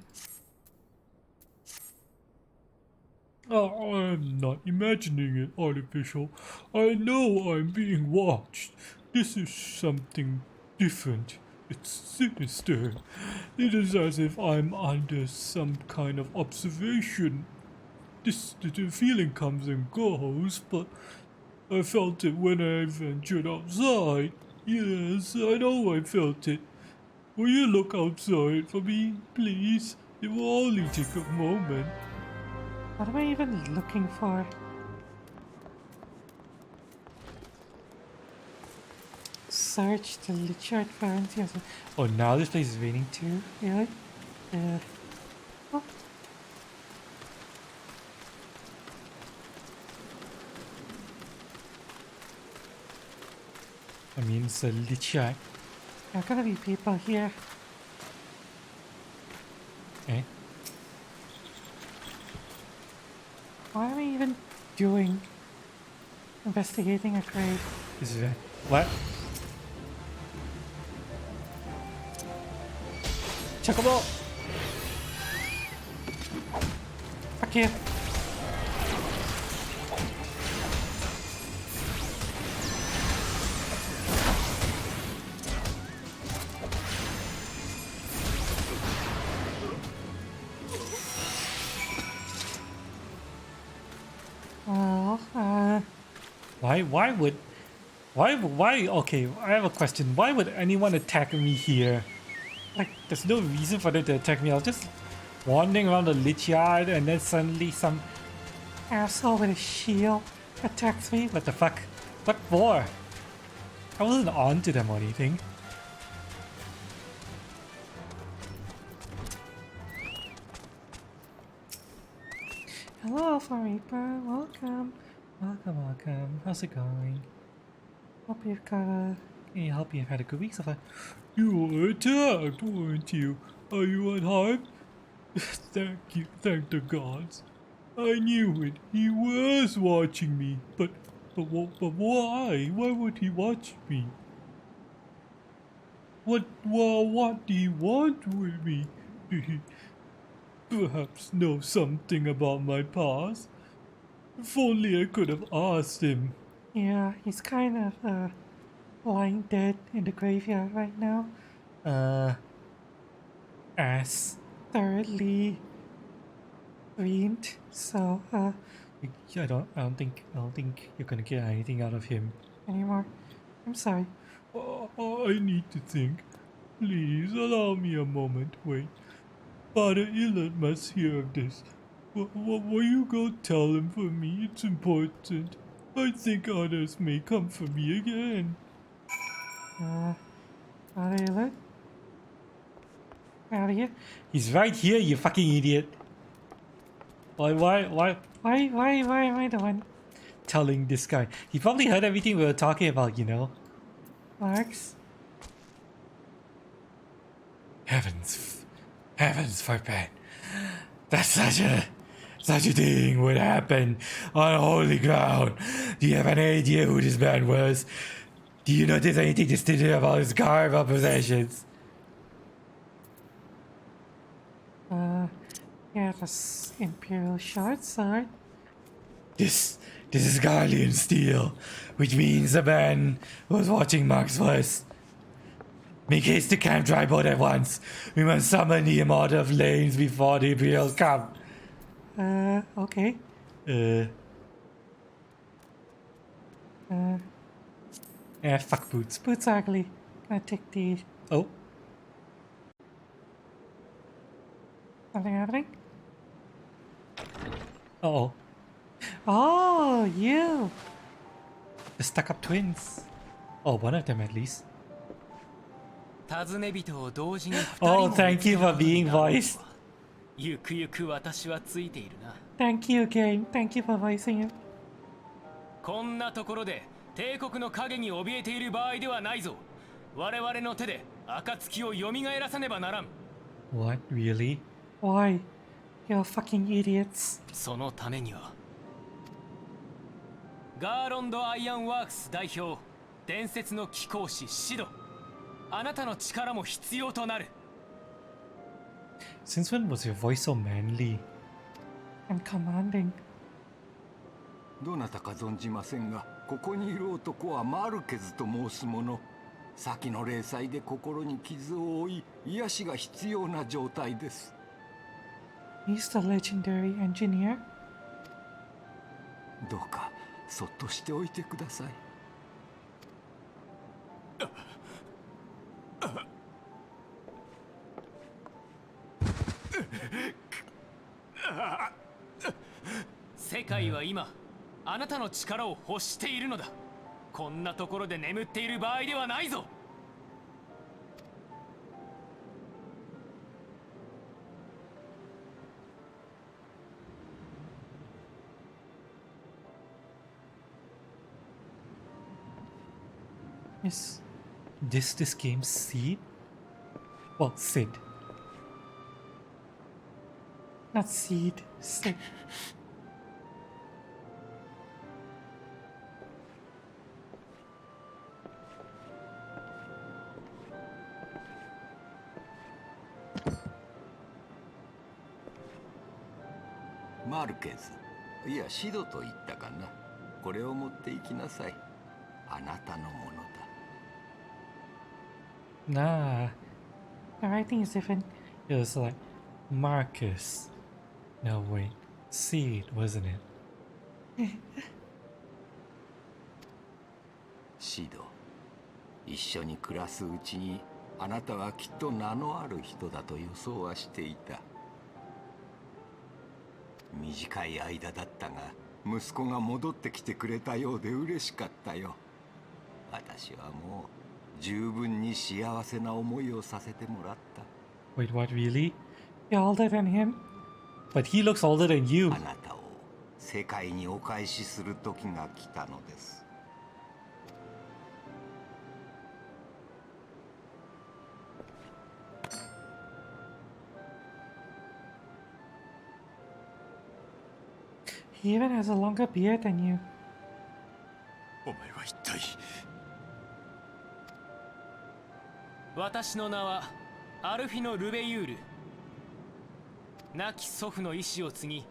Oh, I'm not imagining it, artificial. I know I'm being watched. This is something different. It's sinister. It is as if I'm under some kind of observation. The feeling comes and goes, but I felt it when I ventured outside. Yes, I know I felt it. Will you look outside for me, please? It will only take a moment. What am I even looking for? Search the Lichard Forensics. Oh, now this place is raining too? Really? Oh. I mean, it's a Lichard. There are gonna be people here. Eh? Why am I even doing investigating a grave? Is it? What? Chocobo! Fuck you. Well, Okay, I have a question. Why would anyone attack me here? Like, there's no reason for them to attack me. I was just wandering around the lich yard and then suddenly some... asshole with a shield attacks me. What the fuck? What for? I wasn't on to them or anything. Hello, Alpha Reaper. Welcome. Welcome. How's it going? Hope you've got a... Hey, I hope you've had a good week so far. You were attacked, weren't you? Are you unharmed? Thank you, thank the gods. I knew it. He was watching me, but why? Why would he watch me? What do he want with me? Did he perhaps know something about my past? If only I could have asked him. Yeah, he's kind of lying dead in the graveyard right now. Ass. Thoroughly dreamed. So, I don't think you're gonna get anything out of him. anymore. I'm sorry. I need to think. Please allow me a moment. Wait. Father Illet must hear of this. Will you go tell him for me? It's important. I think others may come for me again. Are you look? Out of here. He's right here, you fucking idiot. Why? Why am I the one? Telling this guy. He probably heard everything we were talking about, you know? Marks? Heavens forbid. That such a thing would happen on holy ground. Do you have any idea who this man was? Do you notice anything distinctive about his garb or possessions? Yeah, this Imperial short sword. This is Guardian steel, which means the man was watching Mark's first. Make haste to camp Dryboat at once. We must summon the Immortal Flames before the Imperials come. Okay. Fuck boots. Boots ugly. Gonna take the... Oh, Something happening? uh-oh. Oh, you! The stuck-up twins. Oh, one of them at least. 尋ね人を同時に2人 Oh, も thank you for 見 being つけたのだ voiced. ゆくゆく私はついているな。 Thank you, game. Thank you for voicing it. こんなところで帝国の影に怯えている場合ではないぞ。我々の手で暁を蘇らさねばならん。 What? Really? Why? You're fucking idiots. そのためにはガーロンド・アイアンワークス代表、伝説の貴公子シド、あなたの力も必要となる。 Since when was your voice so manly? And commanding. どなたか存じませんが、ここにいる男はマルケズと申す者。先の霊祭で心に傷を負い、癒しが必要な状態です。He's the legendary engineer. どうかそっとしておいてください。世界は今あなたの力を欲しているのだ。こんなところで眠っている場合ではないぞ。 Is this game's seed? Well, Sid. Not seed. Stick.「マルケズ、いやシドと言ったかな。これを持って行きなさい。あなたのものだ。 Nah, The writing is different. it was like Marcus. No, wait. Seed, wasn't it? シド、一緒に暮らすうちにあなたはきっと名のある人だと予想はしていた。短い間だったが息子が戻ってきてくれたようで嬉しかったよ。私はもう十分に幸せな思いをさせてもらった。 Wait, what, really? You're older than him. But he looks older than you. あなたを世界にお返しする時が来たのです。 He even has a longer beard than you. お前は一体。私の名はアルフィノ・ルベユール。亡き祖父の意志を継ぎ、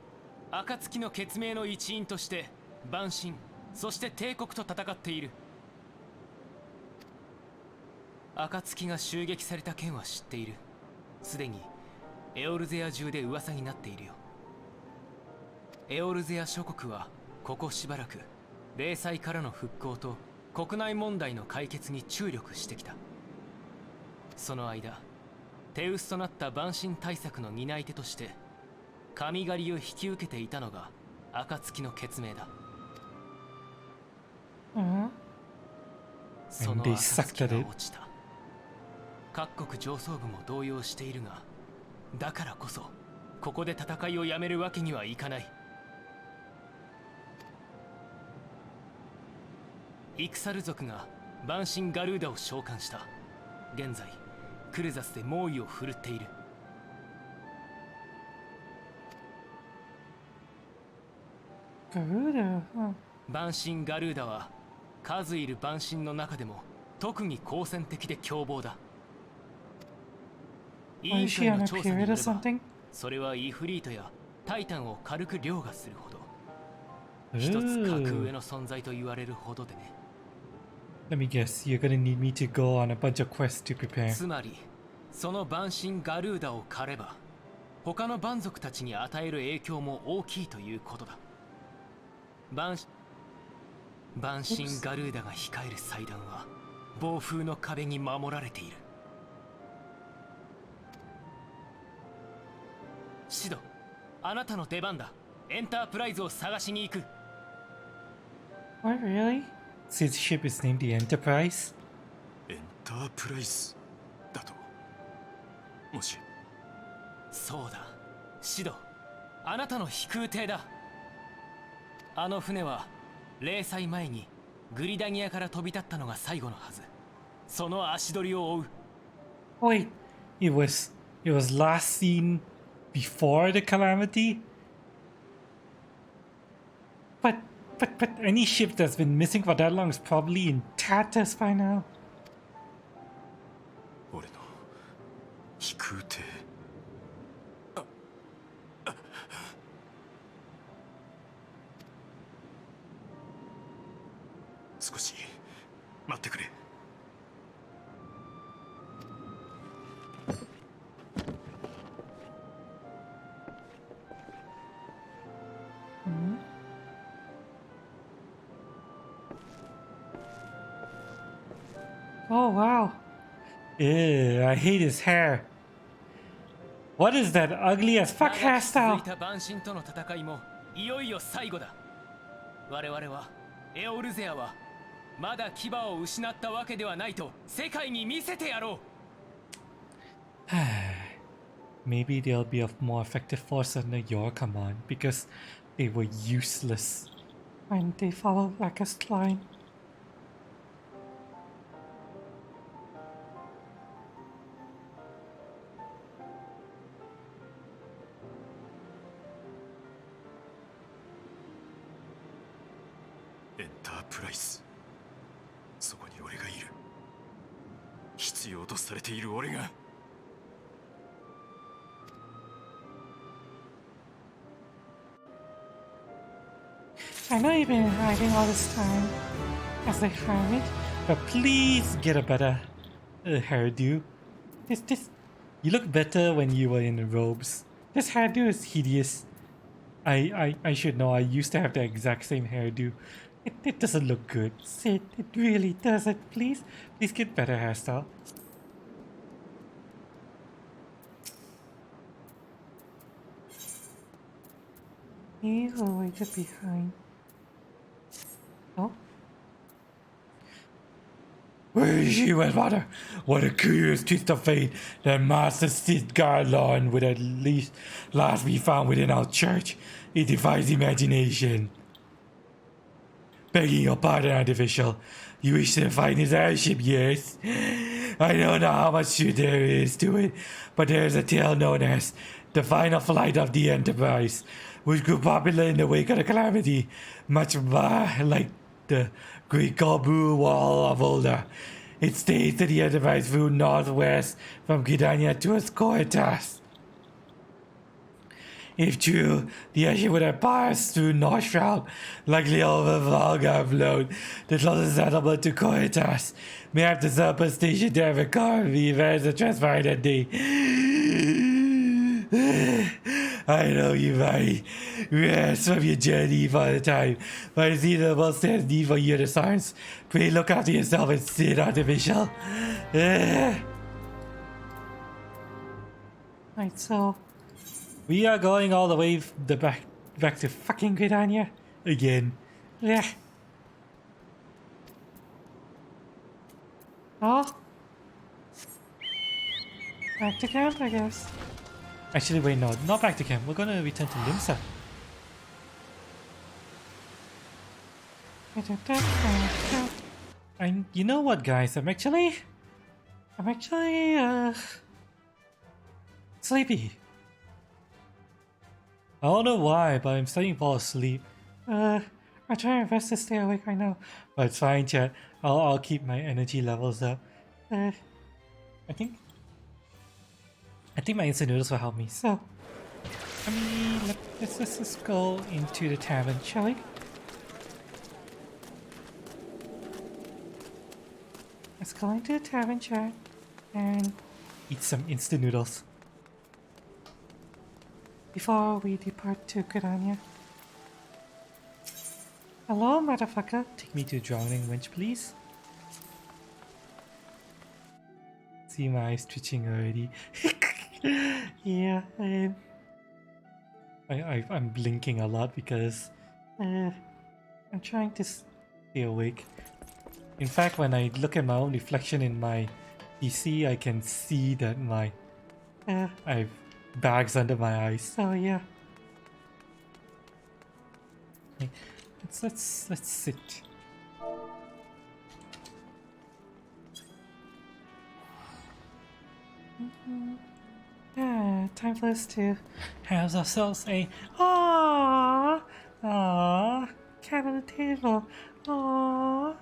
暁の血盟の一員として蛮神、そして帝国と戦っている。暁が襲撃された件は知っている。すでにエオルゼア中で噂になっているよ。エオルゼア諸国はここしばらく霊祭からの復興と国内問題の解決に注力してきた。その間手薄となった蛮神対策の担い手として神狩りを引き受けていたのが暁の血命だ。その暁が落ちた。各国上層部も動揺しているが、だからこそここで戦いをやめるわけにはいかない。イクサル族が蛮神ガルーダを召喚した。現在クルザスで猛威を振るっている。ガルーダ、蛮神ガルーダは数いる蛮神の中でも特に好戦的で凶暴だ。委員 Is 会 she の on a 調査によ period れ or ば、 something? それはイフリートやタイタンを軽く凌駕するほど、一つ格上の存在と言われるほどでね。Let me guess, you're gonna need me to go on a bunch of quests to prepare. つまりその蛮神ガルーダを狩れば他の蛮族たちに与える影響も大きいということだ。蛮神ガルーダが控える祭壇は暴風の壁に守られている。シド、あなたの出番だ。エンタープライズを探しに行く。 What, really? So his ship is named the Enterprise? エンタープライズだと。もしそうだ、シド、あなたの飛空艇だ。あの船は0歳前にグリダニアから飛び立ったのが最後のはず。その足取りを追う。 Wait, it was last seen before the calamity? But any ship that's been missing for that long is probably in Tatters by now. 俺の飛空艇。少し待ってくれ。Oh wow. Ew, I hate his hair. What is that ugly as fuck 続い hairstyle? た蛮神との戦いもいよいよ最後だ。我々はエオルゼアはまだ牙を失ったわけではないと世界に見せてやろう。Maybe they'll be a more effective force under your command because they were useless. And they follow like a line. Enterprise。そこに俺がいる。必要とされている俺が。I know you've been hiding all this time as they hide. But please get a better hairdo. You look better when you were in the robes. This hairdo is hideous. I should know. I used to have the exact same hairdo. It doesn't look good. Sid, it really doesn't. Please. Please get better hairstyle. He's always behind. Oh? Where is she, Westwater? What a curious twist of fate that Master Sid Garlon would at least last be found within our church. It defies imagination. Begging your pardon, Artificial. You wish to find his airship, yes? I don't know how much truth there is to it, but there is a tale known as the final flight of the Enterprise, which grew popular in the wake of the calamity, much like the Great Galbu Wall of Ulda. It states that the Enterprise flew northwest from Gridania towards Koitas. If true, the airship would have passed through North Shroud, likely over Volga Float, the closest settlement to Koitas. May have the surplus station there recover the events that transpired that day. I know you might rest from your journey for the time, but it's either most stands need for you to stars. Please look after yourself and sit artificial. Right, so We are going all the way back to fucking Gridania again. yeah. Oh. Back to camp, I guess. Actually, wait, no, not back to camp. We're gonna return to Limsa. And you know what, guys? I'm actually sleepy. I don't know why, but I'm starting to fall asleep. I try my best to stay awake right now. But it's fine, chat. I'll keep my energy levels up. Uh, I think my instant noodles will help me. so, I mean, let's just go into the tavern, shall we? let's go into the tavern chat and Eat some instant noodles. before we depart to Gridania. Hello, motherfucker. Take me to drowning wench, please. See my eyes twitching already. Yeah, I'm blinking a lot because I'm trying to stay awake. In fact, when I look at my own reflection in my PC, I can see that I have bags under my eyes. so yeah. Let's sit. Time for us to Have ourselves a aww, cat on the table. Aww,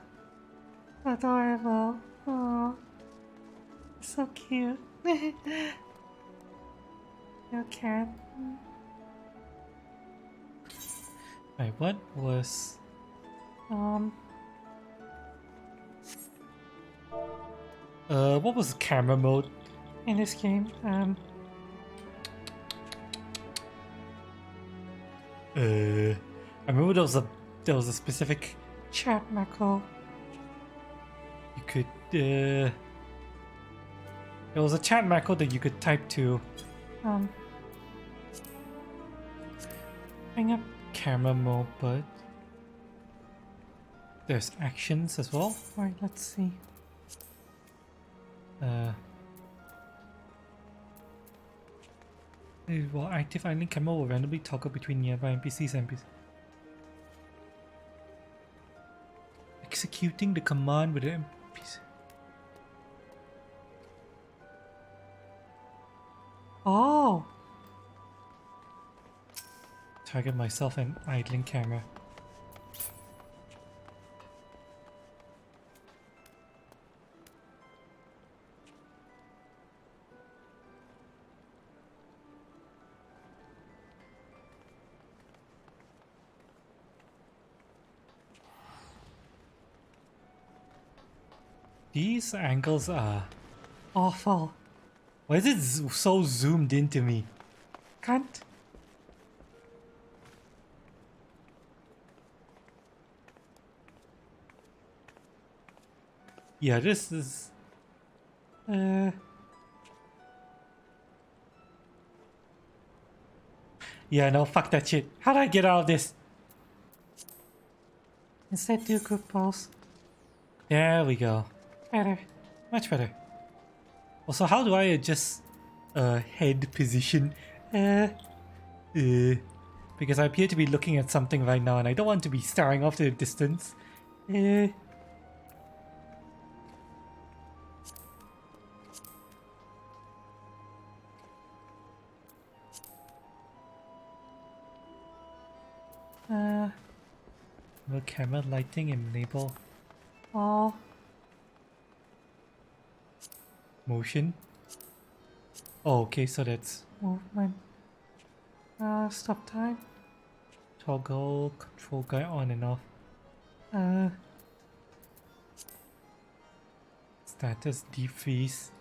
adorable. Aww, so cute. Your cat. Wait, what was what was camera mode? In this game, I remember there was a specific chat macro. you could there was a chat macro that you could type to Bring up. camera mode, but there's actions as well. Alright, let's see. While active, idling camera will randomly toggle between nearby NPCs and NPCs. Executing the command with an NPC. Oh, Target myself and idling camera. These angles are... awful. Why is it so zoomed into me? Cunt. Yeah, this is... Yeah, no, fuck that shit. How do I get out of this? Instead, do group pose. There we go. Better. Much better. Also, how do I adjust head position? Because I appear to be looking at something right now and I don't want to be staring off to the distance. Will camera lighting enable Oh, motion? Oh, okay, so that's movement. Stop time. toggle control guy on and off. Status defreeze.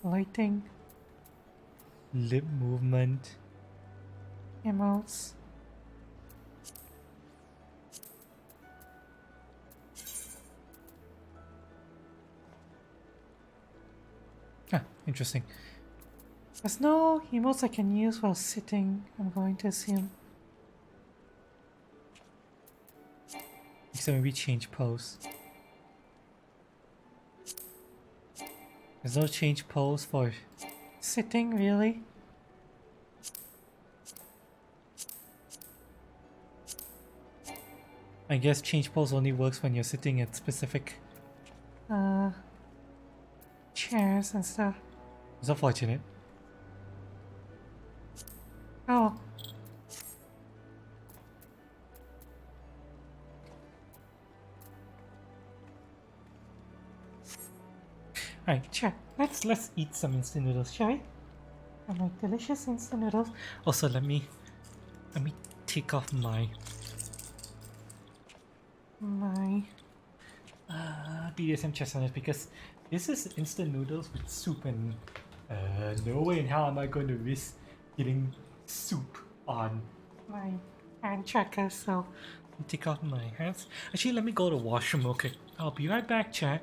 lighting, Lip movement. emotes. Huh, interesting. There's no emotes I can use while sitting, I'm going to assume. So maybe change pose. There's no change pose for... Sitting, really? I guess change pose only works when you're sitting at specific... Chairs and stuff. It's unfortunate. Oh. Alright, chat. Let's eat some instant noodles, shall we? I make delicious instant noodles. Also, let me take off my BDSM chest on it because this is instant noodles with soup and no way in hell am I going to risk getting soup on. my hand tracker, so Take off my hands. Actually, let me go to the washroom. Okay, I'll be right back, chat.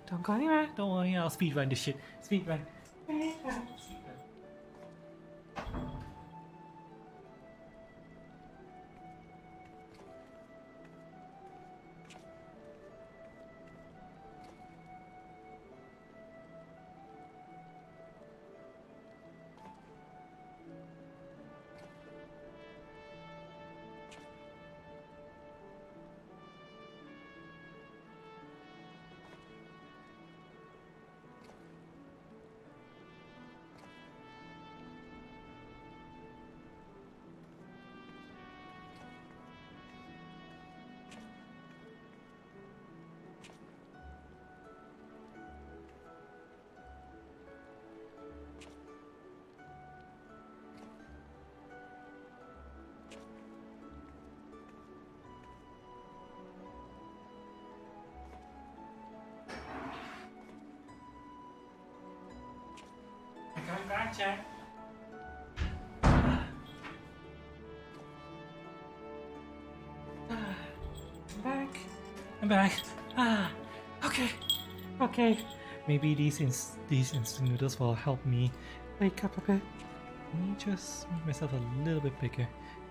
don't go anywhere. Don't worry, I'll speedrun this shit. Speedrun. I'm coming back, chat. I'm back. Okay. Okay, Maybe these instant noodles will help me. wake up a bit. Let me just make myself a little bit bigger.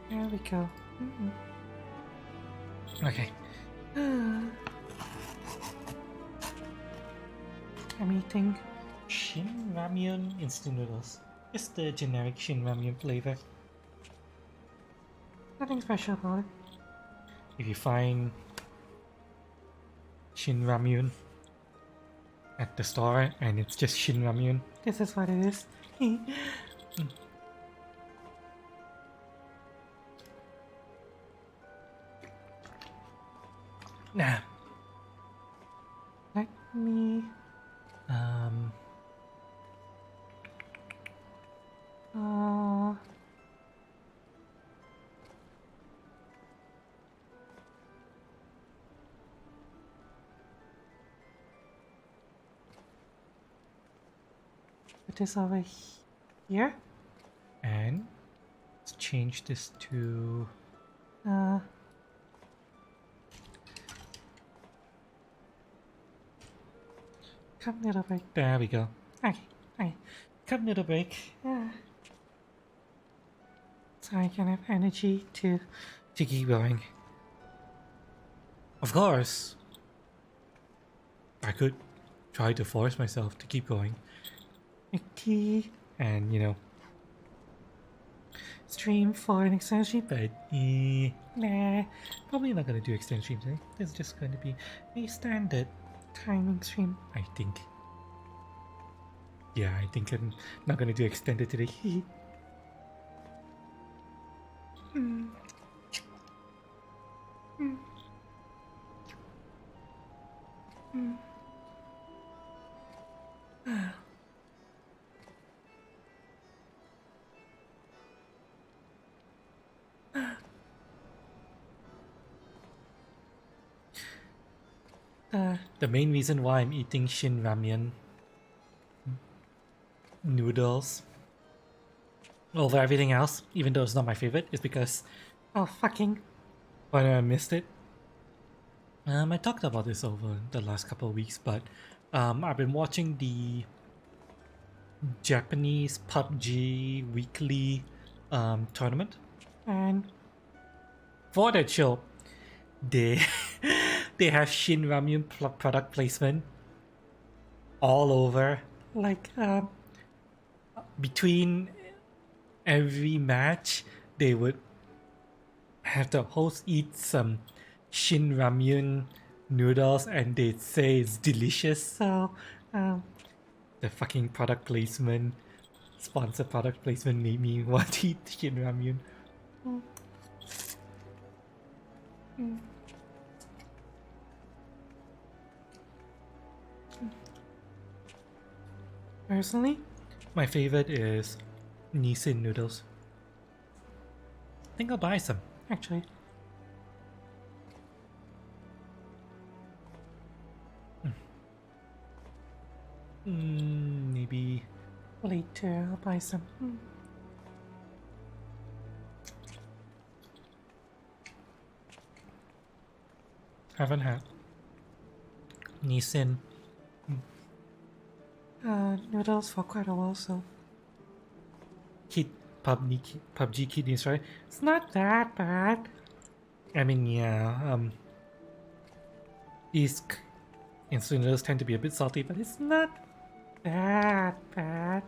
There we go. Okay. I'm eating. Shin Ramyun instant noodles. Just the generic Shin Ramyun flavor. Nothing special about it. If you find Shin Ramyun at the store and it's just Shin Ramyun, This is what it is. nah. Let me. Uh, put this over here. And let's change this to Come little break. there we go. Okay, okay. Cut little break. So I can have energy to. To keep going. Of course, I could try to force myself to keep going Make tea. and, you know, Stream for an extension. but Nah. probably not going to do extended streams today. It's just going to be a standard, Timing stream. I think. Yeah, I think I'm not going to do extended today. The main reason why I'm eating Shin Ramyun noodles over everything else, even though it's not my favorite, is because Oh, fucking. I missed it. I talked about this over the last couple of weeks, but I've been watching the Japanese PUBG weekly tournament. And For that show, they they have Shin Ramyun product placement all over. like, Between every match, they would have the host eat some Shin Ramyun noodles, and they'd say it's delicious. so, The fucking product placement, sponsored product placement, made me want to eat Shin Ramyun. personally, My favorite is Nissin noodles. I think I'll buy some. actually, Maybe. later I'll buy some. Haven't had Nissin. Noodles for quite a while, so Kid PUBG Kid News, right? it's not that bad. I mean, yeah. These instant noodles tend to be a bit salty, but it's not that bad.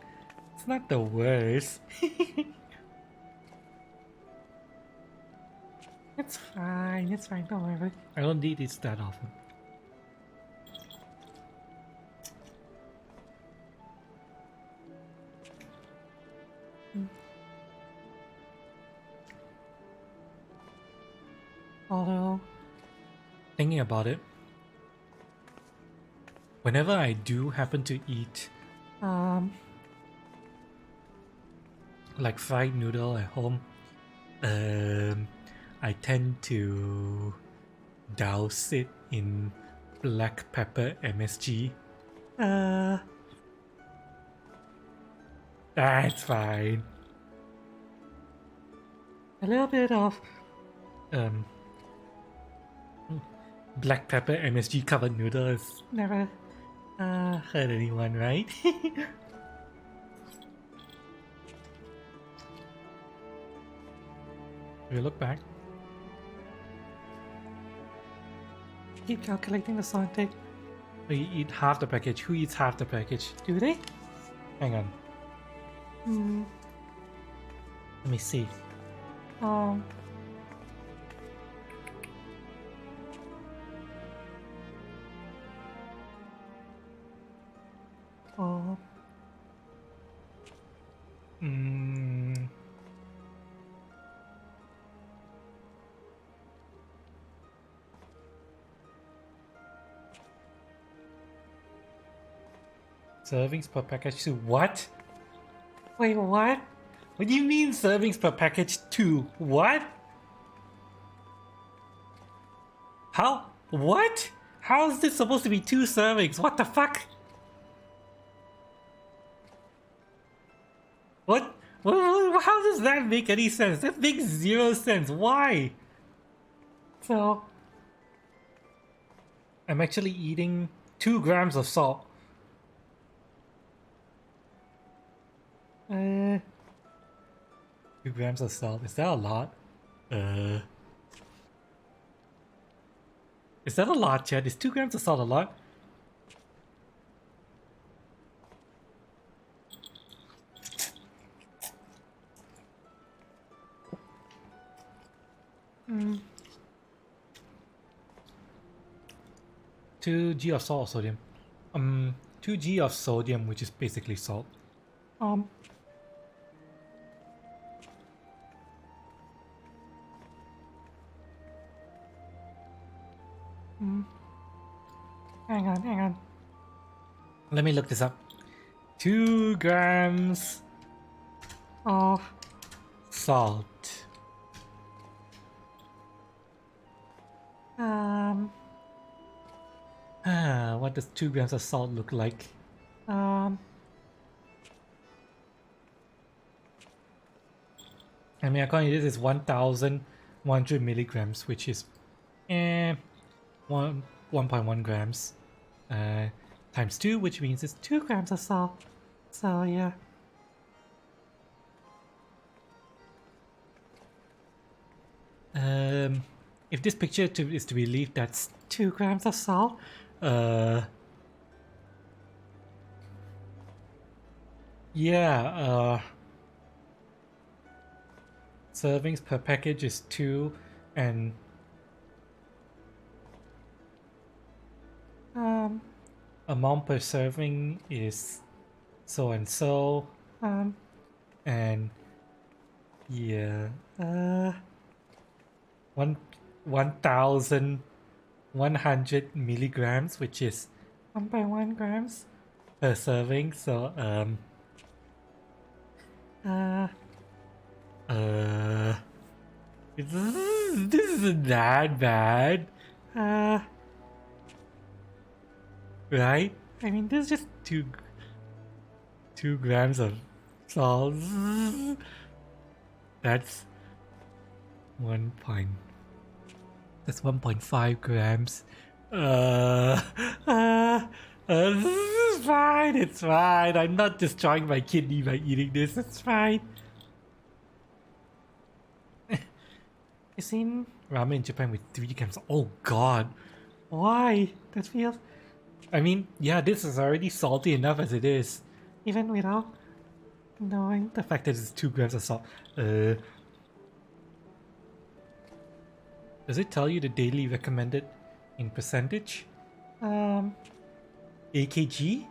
It's not the worst. It's fine, don't worry. I don't eat it that often. Although, Thinking about it, whenever I do happen to eat like fried noodle at home, I tend to douse it in black pepper MSG. That's fine. a little bit of Um, black pepper MSG covered noodles never, hurt anyone, right? We look back. keep calculating the song take. We eat half the package. Who eats half the package? Do they? Hang on. Let me see. Um, oh, Mm, servings per package two. What? wait, what? What do you mean servings per package two? What? How? What? How is this supposed to be two servings? What the fuck? What? How does that make any sense? That makes zero sense. Why? So, I'm actually eating 2 grams of salt. 2 grams of salt. Is that a lot? Is that a lot, Chad? Is 2 grams of salt a lot? mm, 2 g of salt or sodium? 2 g of sodium, which is basically salt. hang on. Let me look this up. 2 grams Of salt. What does 2 grams of salt look like? I mean, according to this, is 1,100 milligrams, which is 1.1 grams times 2, which means it's 2 grams of salt. So, yeah. If this picture is to be believed, that's 2 grams of salt. Yeah, servings per package is 2, and amount per serving is so and so, and yeah, 1,100 milligrams, which is 1.1 grams. per serving. So this isn't that bad, right? I mean, this is just 2 grams of salt. That's 1.5 grams. This is fine. It's fine. I'm not destroying my kidney by eating this. It's fine. You seen Ramen in Japan with 3 grams. Oh God. why? That feels I mean, yeah, this is already salty enough as it is. even without knowing. The fact that it's 2 grams of salt. Does it tell you the daily recommended in percentage? AKG?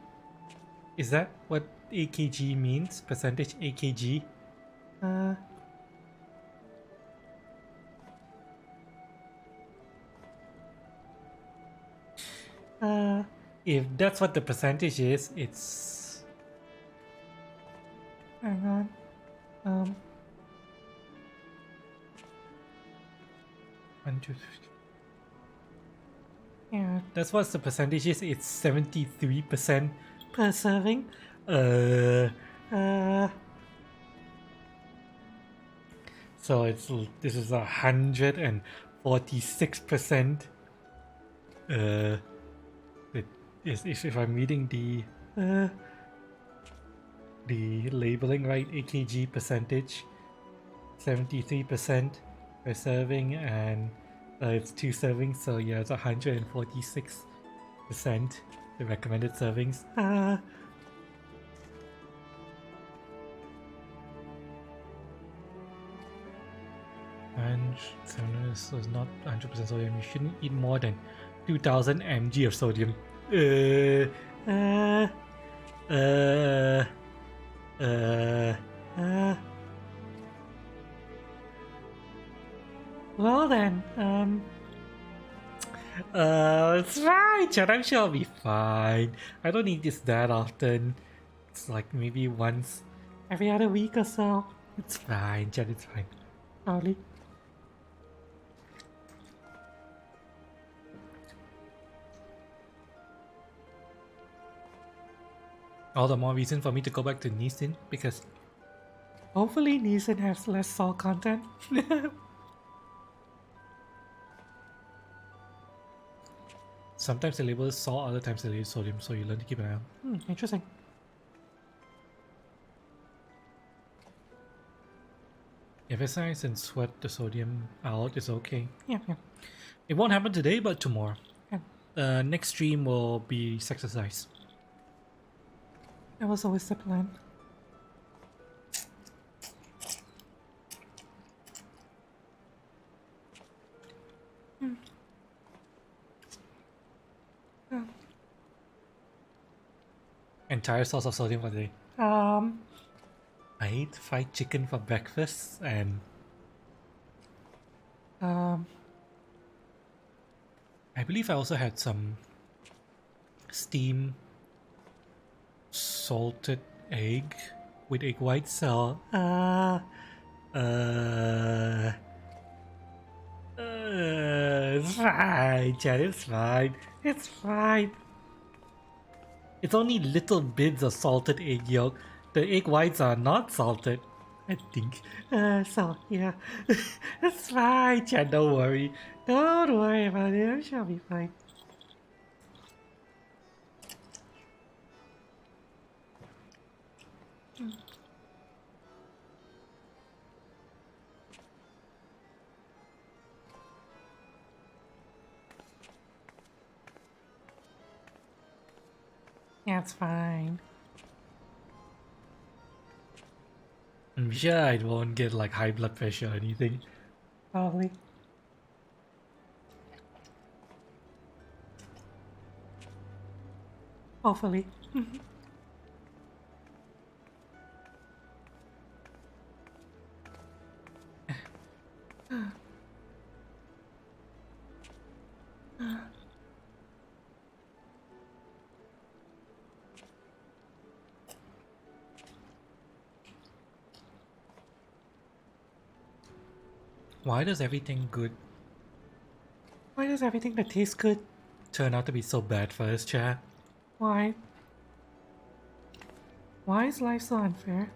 Is that what AKG means? Percentage AKG? If that's what the percentage is, it's Hang on. 150. Yeah, That's what the percentage is. It's 73%. per serving. So this is 146%. If I'm reading the labeling right, AKG percentage, 73% per serving, and it's 2 servings, so yeah, it's 146%, the recommended servings. And 700 is not 100% sodium. You shouldn't eat more than 2,000 mg of sodium. Well then, it's fine, Chad. I'm sure I'll be fine. I don't eat this that often. It's like maybe once. every other week or so. It's fine, Chad. It's fine. Probably. All the more reason for me to go back to Nissin because Hopefully Nissan has less salt content. sometimes the label is salt, other times the label is sodium, so you learn to keep an eye on. Interesting. If exercise and sweat the sodium out, it's okay. Yeah. It won't happen today, but tomorrow. Yeah. Next stream will be exercise. That was always the plan. Entire source of sodium for the day. I ate fried chicken for breakfast and I believe I also had some steamed salted egg with egg whites. So it's fine, Chad. It's fine. It's fine. It's only little bits of salted egg yolk. The egg whites are not salted. I think. So yeah, it's fine, Chad. Don't worry. Don't worry about it. I shall be fine. Yeah, it's fine. I'm sure I won't get like high blood pressure or anything. Probably. Hopefully. Why does everything good? Why does everything that tastes good turn out to be so bad for us, chat? Why? Why is life so unfair?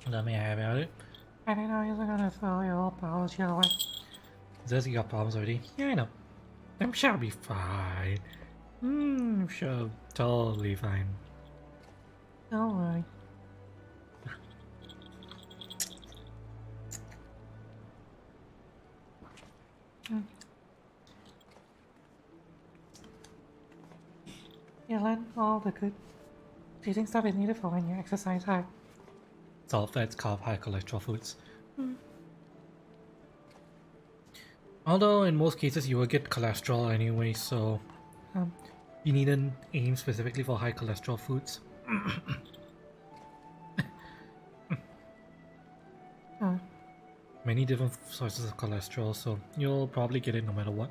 Let me have about it. I didn't know you were gonna throw your apology away. Does you got problems already? Yeah, I know. I'm sure I'll be fine. I'm sure totally fine. Don't worry. You learn all the good eating stuff is needed for when you exercise hard. Salt, fats, carb, high cholesterol foods. Although in most cases you will get cholesterol anyway, so you needn't aim specifically for high cholesterol foods. Many different sources of cholesterol, so you'll probably get it no matter what.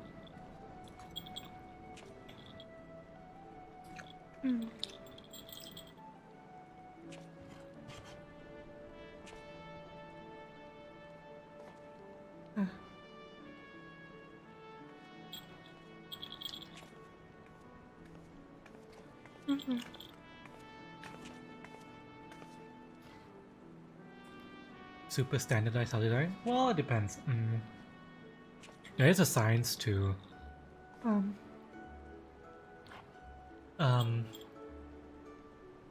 Super standardized holiday? Well, it depends. There is a science to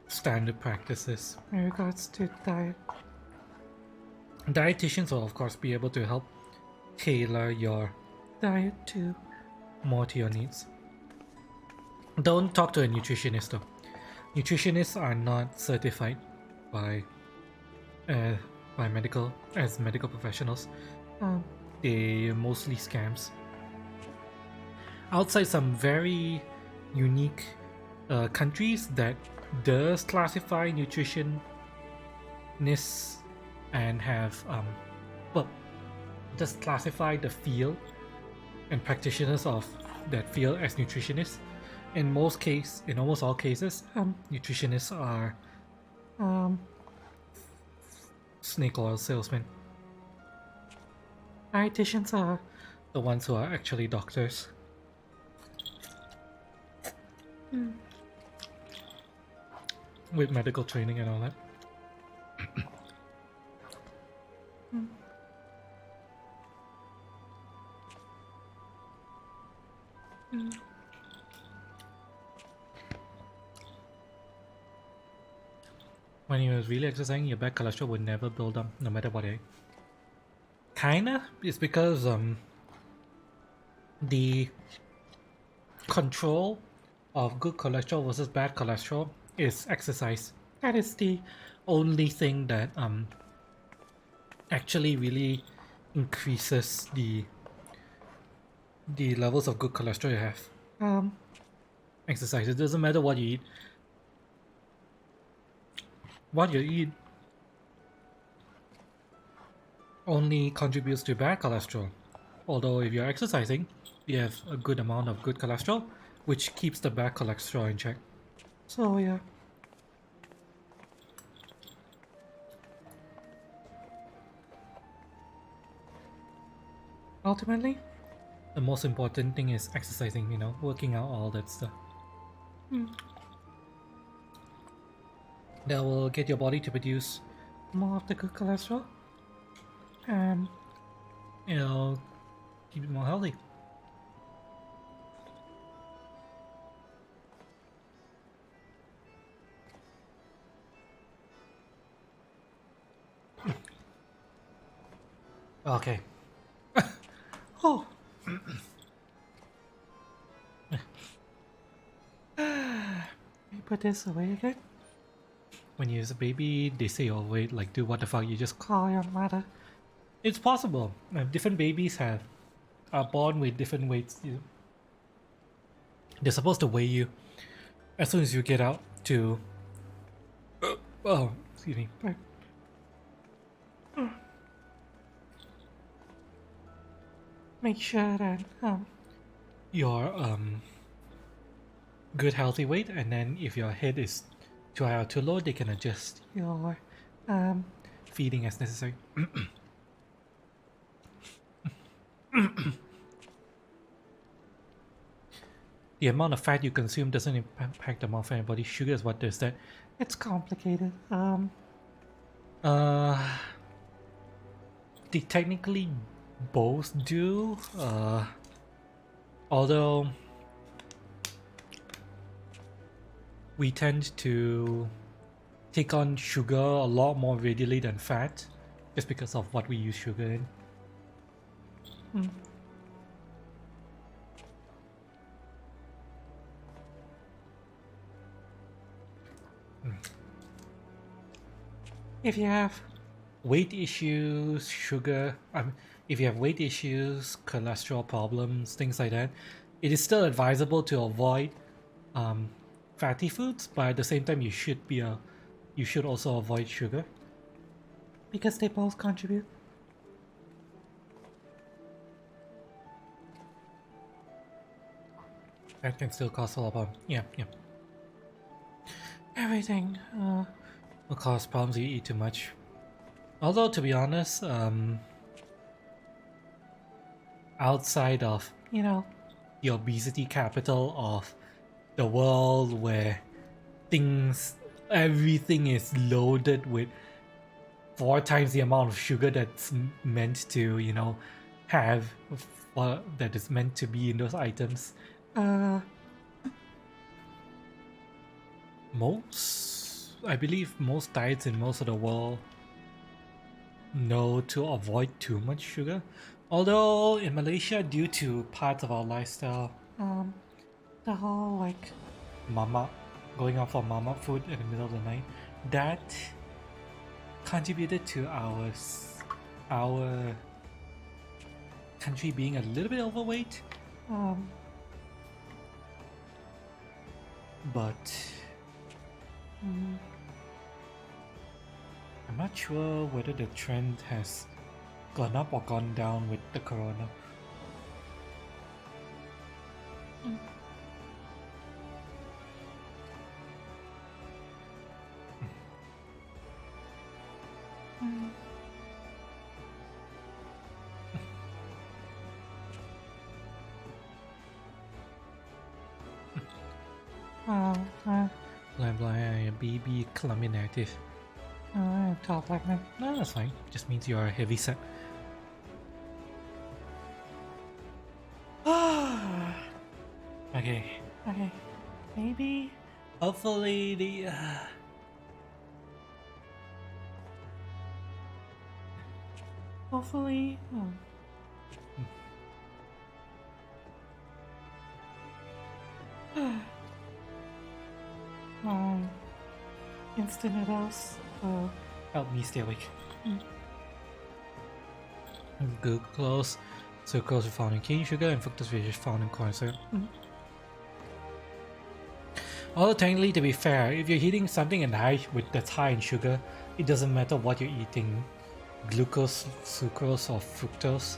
standard practices in regards to diet. Dietitians will of course be able to help tailor your diet to more to your needs. Don't talk to a nutritionist though. Nutritionists are not certified by medical professionals. They're mostly scams. Outside some very unique countries that does classify nutritionists and have just classify the field and practitioners of that field as nutritionists. In almost all cases, nutritionists are snake oil salesmen. Dietitians are the ones who are actually doctors. With medical training and all that. When you was really exercising, your bad cholesterol would never build up, no matter what. Kinda, it's because the control of good cholesterol versus bad cholesterol is exercise. That is the only thing that actually really increases the levels of good cholesterol you have. Exercise. It doesn't matter what you eat. What you eat only contributes to bad cholesterol. Although if you're exercising, you have a good amount of good cholesterol, which keeps the bad cholesterol in check. So yeah. Ultimately, The most important thing is exercising, you know, working out, all that stuff. That will get your body to produce More of the good cholesterol. And you know, keep it more healthy. Okay. oh, you put this away again. When you're a baby, they say, oh wait, like, dude, what the fuck, you just... Call your mother. It's possible. Different babies are born with different weights. They're supposed to weigh you as soon as you get out to... oh, excuse me. But make sure that Your good healthy weight, and then if your head is too high or too low, they can adjust your feeding as necessary. The amount of fat you consume doesn't impact the amount of fat in your body. Sugar is what does that. it's complicated. They technically both do, although we tend to take on sugar a lot more readily than fat, just because of what we use sugar in. If you have Weight issues, sugar, if you have weight issues, cholesterol problems, things like that, it is still advisable to avoid fatty foods, but at the same time you should also avoid sugar. because they both contribute. That can still cause a lot of problems. Yeah. Everything. Will cause problems if you eat too much. Although, to be honest, outside of You know, the obesity capital of the world, where everything is loaded with 4 times the amount of sugar that's meant to, you know, have, that is meant to be in those items. I believe most diets in most of the world know to avoid too much sugar. Although in Malaysia, due to parts of our lifestyle, the whole like going out for mama food in the middle of the night, that contributed to our country being a little bit overweight. But I'm not sure whether the trend has gone up or gone down with the corona. Blah, BB clummy active. talk like that. No, that's fine. Just means you are a heavy set. Okay. Okay, maybe. Hopefully the Hopefully. My instant noodles. help me stay awake. Glucose, sucrose are found in cane sugar, and fructose which is found in corn syrup. Although technically, to be fair, if you're eating something that's high in sugar, it doesn't matter what you're eating, glucose, sucrose, or fructose.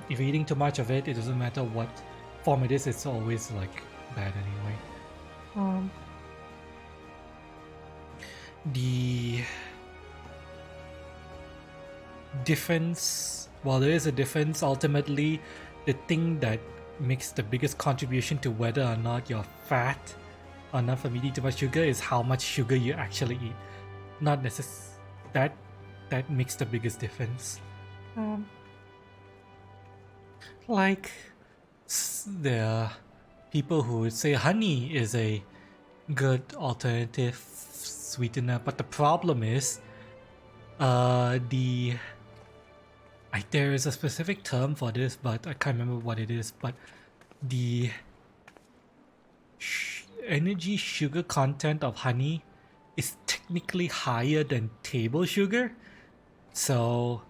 If you're eating too much of it, it doesn't matter what form it is. It's always like bad anyway. The difference, while there is a difference, ultimately the thing that makes the biggest contribution to whether or not you're fat or not from eating too much sugar is how much sugar you actually eat. Not necessarily that makes the biggest difference. Like there are people who would say honey is a good alternative sweetener, but the problem is there is a specific term for this, but I can't remember what it is, but the energy sugar content of honey is technically higher than table sugar. So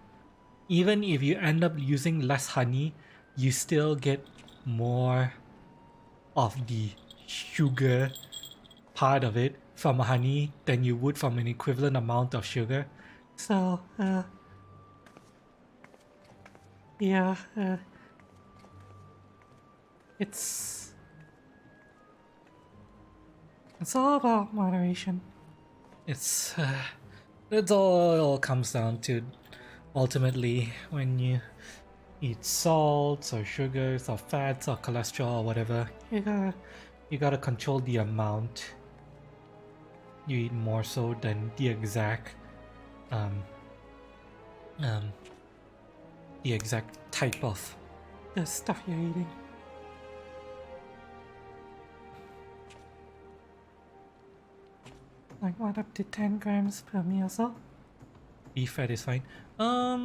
even if you end up using less honey, you still get more of the sugar part of it from honey than you would from an equivalent amount of sugar. So, yeah, it's all about moderation. It's that's all it all comes down to. Ultimately, when you eat salts or sugars or fats or cholesterol or whatever, you gotta control the amount you eat more so than the exact type of the stuff you're eating. Like what, up to 10 grams per meal, so? Beef fat is fine. I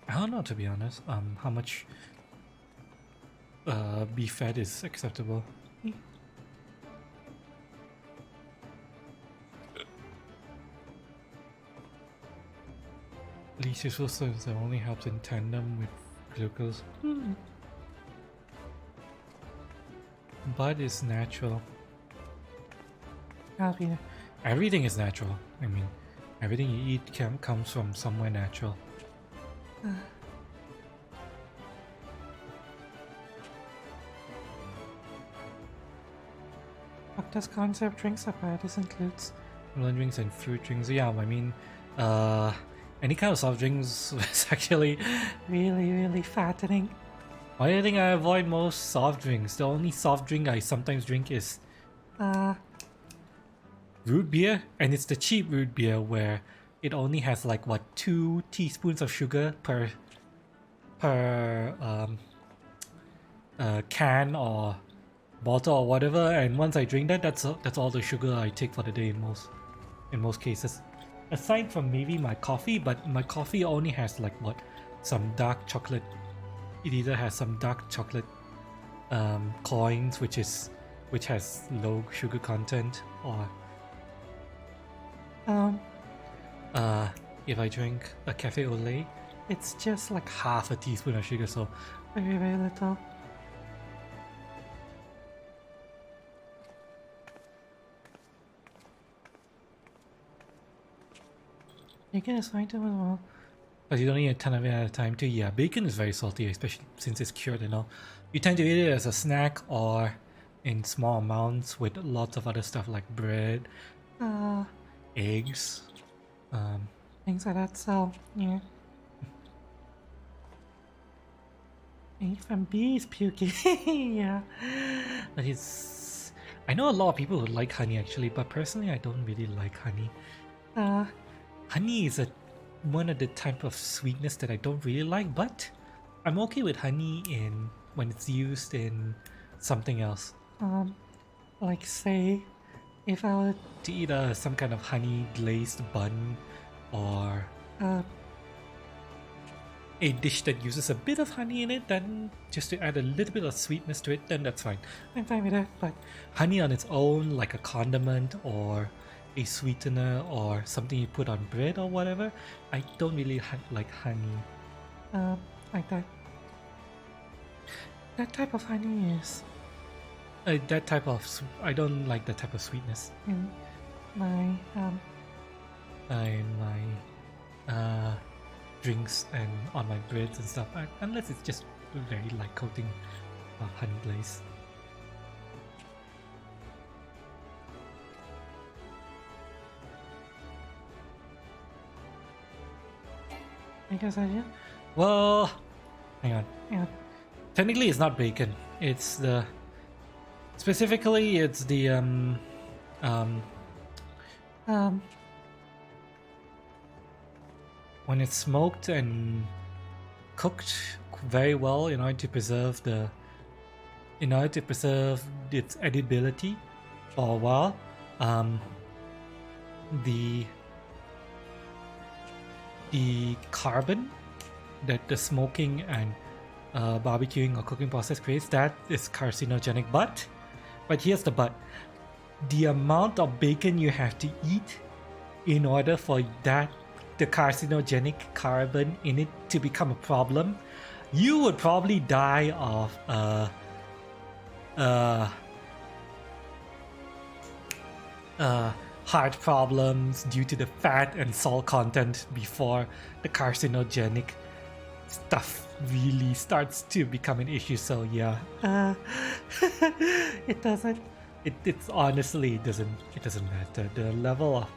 don't know, to be honest. How much beef fat is acceptable? Least useful since it only helps in tandem with glucose. But it's natural. Everything is natural. I mean, everything you eat comes from somewhere natural. Doctor's concept drinks apparatus includes drinks and fruit drinks. Yeah, I mean, any kind of soft drinks is actually really fattening. I think I avoid most soft drinks. The only soft drink I sometimes drink is root beer, and it's the cheap root beer where it only has like what 2 teaspoons of sugar per can or bottle or whatever, and once I drink that, that's all the sugar I take for the day in most cases. Aside from maybe my coffee, but my coffee only has like what, some dark chocolate. It either has some dark chocolate coins, which has low sugar content, or if I drink a cafe au lait, it's just like half a teaspoon of sugar, so very little. Bacon is fine too as well. But you don't eat a ton of it at a time too. Yeah, bacon is very salty, especially since it's cured and all. You tend to eat it as a snack or in small amounts with lots of other stuff like bread, eggs, things like that. So yeah. From bees puking. Yeah. But it's, I know a lot of people who like honey actually, but personally I don't really like honey. Honey is one of the type of sweetness that I don't really like, but I'm okay with honey when it's used in something else. Like say, if I were to eat some kind of honey glazed bun, or a dish that uses a bit of honey in it, then just to add a little bit of sweetness to it, then that's fine. I'm fine with that. But honey on its own, like a condiment or a sweetener or something you put on bread or whatever, I don't really like honey like that. That type of honey is I don't like that type of sweetness in my drinks and on my breads and stuff, unless it's just a very light coating of honey glaze. I guess I do. Well, Hang on. Yeah. Technically, it's not bacon. It's the specifically it's the um when it's smoked and cooked very well in order to preserve its edibility for a while. The carbon that the smoking and barbecuing or cooking process creates, that is carcinogenic. But here's the but: the amount of bacon you have to eat in order for the carcinogenic carbon in it to become a problem, you would probably die of heart problems due to the fat and salt content before the carcinogenic stuff really starts to become an issue. So yeah, It doesn't. it's honestly it doesn't matter. The level of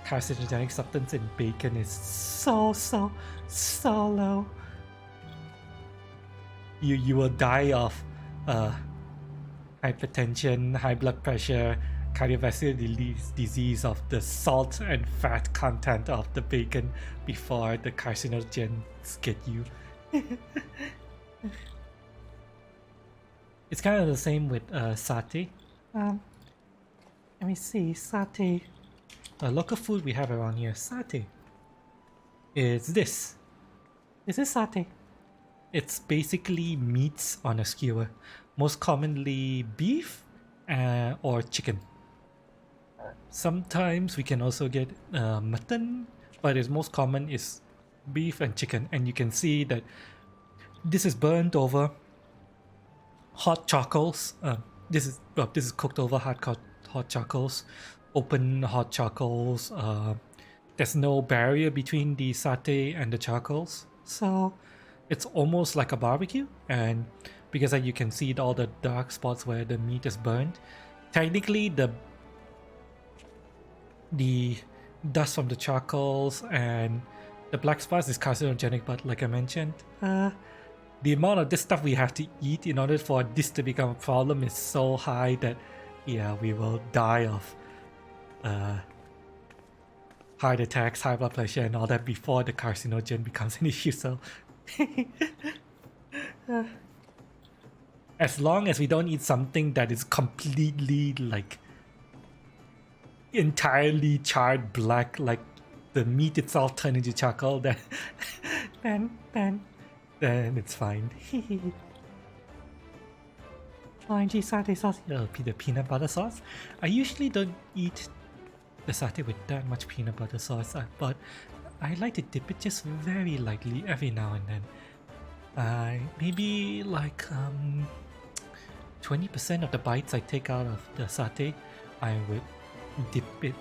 carcinogenic substance in bacon is So low. you will die of hypertension, high blood pressure, cardiovascular disease of the salt and fat content of the bacon before the carcinogens get you. It's kind of the same with satay. Let me see. Satay. A local food we have around here, satay. It's this. Is this satay? It's basically meats on a skewer, most commonly beef or chicken. Sometimes we can also get mutton, but its most common is beef and chicken. And you can see that this is burnt over hot charcoals. This is cooked over hot charcoals, open hot charcoals. There's no barrier between the satay and the charcoals, so it's almost like a barbecue. And because you can see all the dark spots where the meat is burned, technically the dust from the charcoals and the black spots is carcinogenic, but like I mentioned, the amount of this stuff we have to eat in order for this to become a problem is so high that yeah, we will die of heart attacks, high blood pressure and all that before the carcinogen becomes an issue. So as long as we don't eat something that is completely like entirely charred black, like the meat itself turned into charcoal, then it's fine. Orangey satay sauce. The peanut butter sauce. I usually don't eat the satay with that much peanut butter sauce, but I like to dip it just very lightly every now and then. Maybe like 20% of the bites I take out of the satay, I would dip it,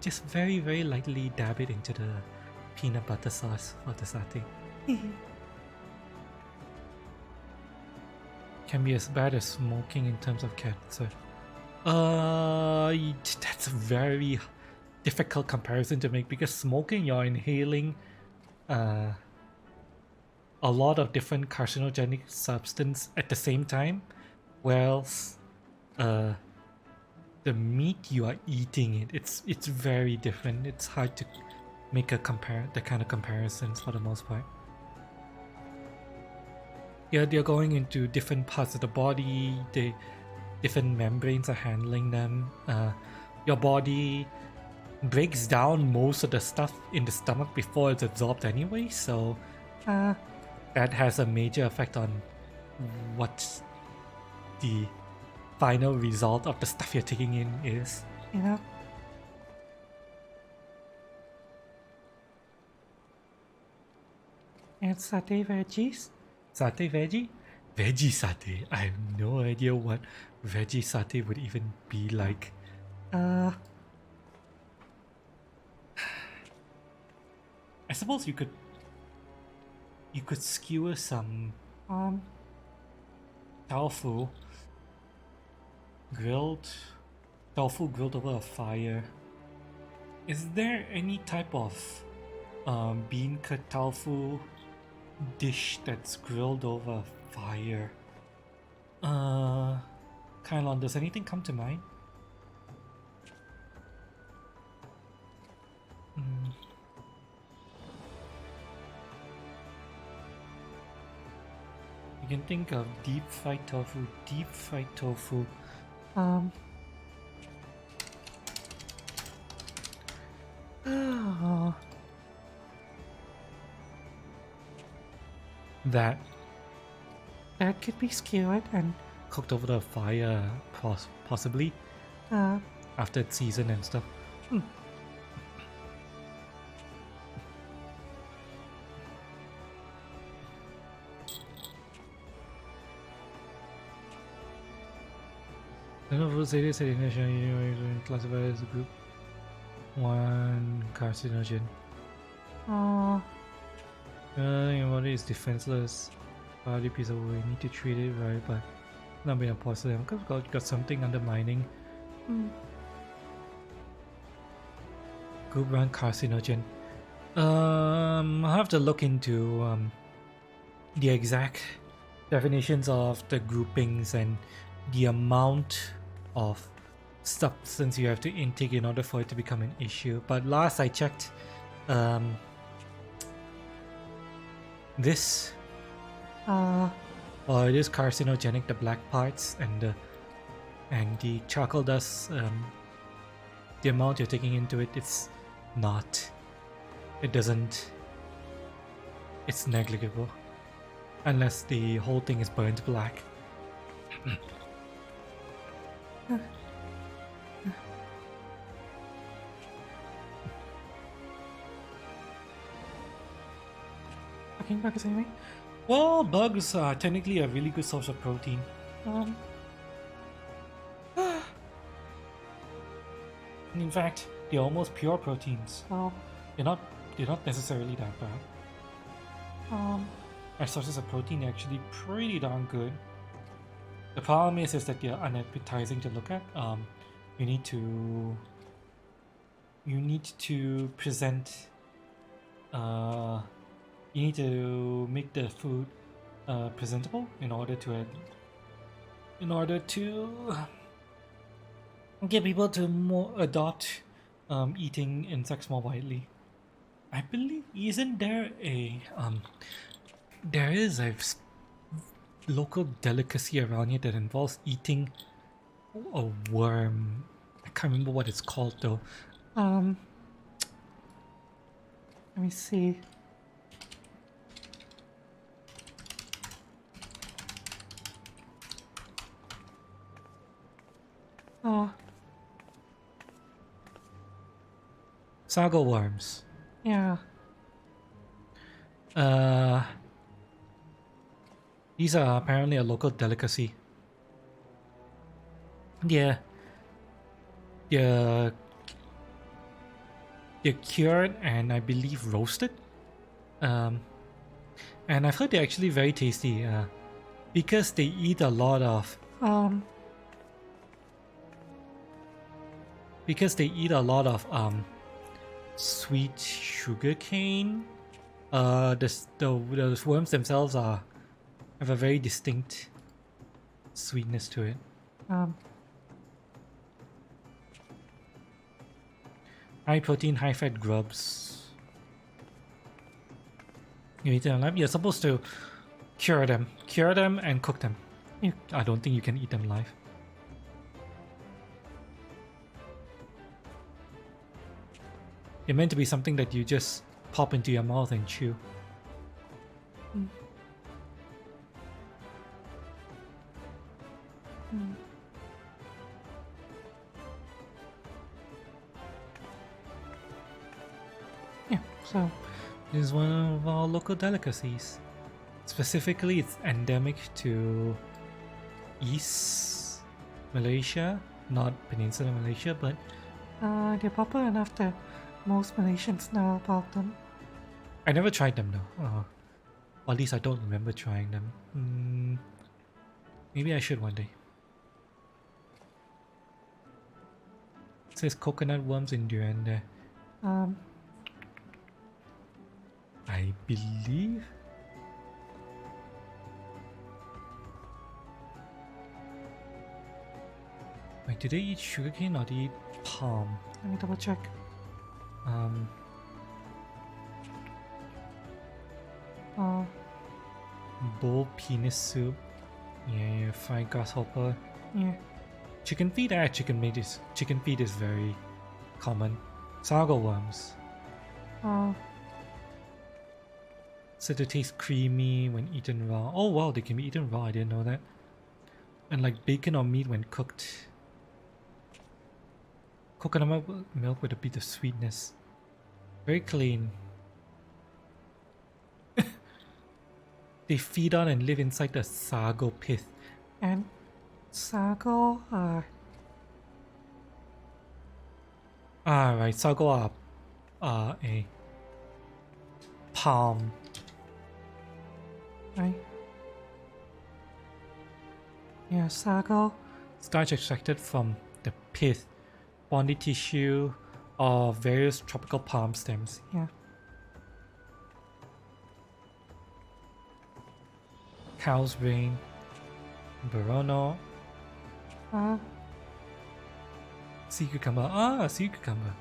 just very very lightly dab it into the peanut butter sauce for the satay. Can be as bad as smoking in terms of cancer. That's a very difficult comparison to make, because smoking, you're inhaling a lot of different carcinogenic substance at the same time, whereas the meat you are eating, it's very different. It's hard to make the kind of comparisons for the most part. Yeah, they're going into different parts of the body. Different membranes are handling them. Your body breaks down most of the stuff in the stomach before it's absorbed anyway, so that has a major effect on what the final result of the stuff you're taking in is. You know? And satay veggies. Satay veggie? Veggie satay. I have no idea what veggie satay would even be like. I suppose you could skewer some tofu grilled over a fire. Is there any type of bean cut tofu dish that's grilled over fire. Kylon, does anything come to mind? You can think of deep fried tofu. Deep fried tofu. Oh, That that could be skewered and cooked over the fire, possibly uh, after it's seasoned and stuff. The novel series said initially classified as a group 1 carcinogen. Your body is defenseless. Body piece of wood. You need to treat it right, but not being a porcelain. Because got something undermining. Group 1 carcinogen. I'll have to look into the exact definitions of the groupings and the amount of substance you have to intake in order for it to become an issue. But last I checked, this it is carcinogenic, the black parts and the charcoal dust. The amount you're taking into it, it's not. It doesn't. It's negligible, unless the whole thing is burnt black. fucking bugs anyway. Well, bugs are technically a really good source of protein. In fact, they're almost pure proteins. Well, They're not necessarily that bad. As sources of protein, are actually pretty darn good. The problem is that they're unappetizing to look at. You need to present. You need to make the food presentable in order to get people to more adopt eating insects more widely. I believe isn't there a there is a local delicacy around here that involves eating a worm. I can't remember what it's called though. let me see. Sago worms. Yeah. These are apparently a local delicacy. Yeah. They're cured and I believe roasted. And I've heard they're actually very tasty. Because they eat a lot of sweet sugar cane. The worms themselves have a very distinct sweetness to it. High protein, high fat grubs. You eat them alive. You're supposed to cure them and cook them. I don't think you can eat them live. They're meant to be something that you just pop into your mouth and chew. Yeah, so This is one of our local delicacies. Specifically, it's endemic to East Malaysia, not Peninsular Malaysia, but they're popular enough that most Malaysians know about them. I never tried them though. Or at least I don't remember trying them. Maybe I should one day. It says coconut worms in durian there. I believe do they eat sugarcane or do they eat palm? Let me double check. Bull penis soup. Yeah, fried grasshopper. Yeah. Chicken feet? Chicken feet is very common. Sago worms. Said to taste creamy when eaten raw. Oh wow, they can be eaten raw, I didn't know that. And like bacon or meat when cooked. Coconut milk with a bit of sweetness. Very clean. They feed on and live inside the sago pith. And sago Right, sago are a palm. right? Yeah, sago. Starch extracted from the pith, body tissue, of various tropical palm stems. Yeah. Cow's brain, Barono, sea cucumber. Sea cucumber.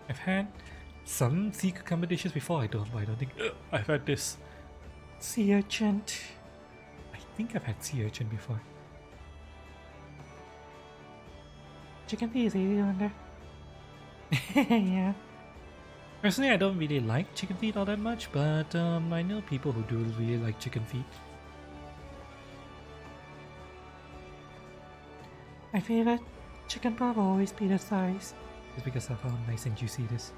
I've had some sea cucumber dishes before. I don't think I've had this. Sea urchin. I think I've had sea urchin before. Chicken feet is easy one there. Yeah. Personally, I don't really like chicken feet all that much, but I know people who do really like chicken feet. My favorite chicken broth will always be the thighs. Just because of how nice and juicy it is.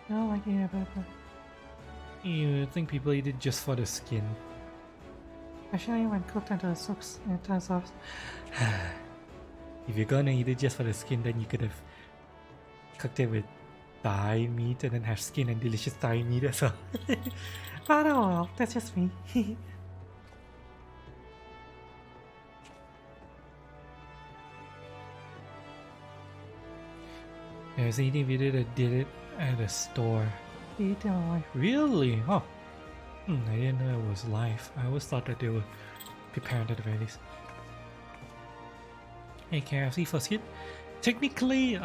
No idea about that. You think people eat it just for the skin. Especially when cooked into the soups and it turns off. If you're gonna eat it just for the skin, then you could have cooked it with thigh meat and then have skin and delicious thigh meat as well. But oh well, that's just me. There's an eating video that did it at a store. Eat them life. Really? Oh. I didn't know it was live. I always thought that they were prepared at the very least. Hey, KFC first hit. Technically,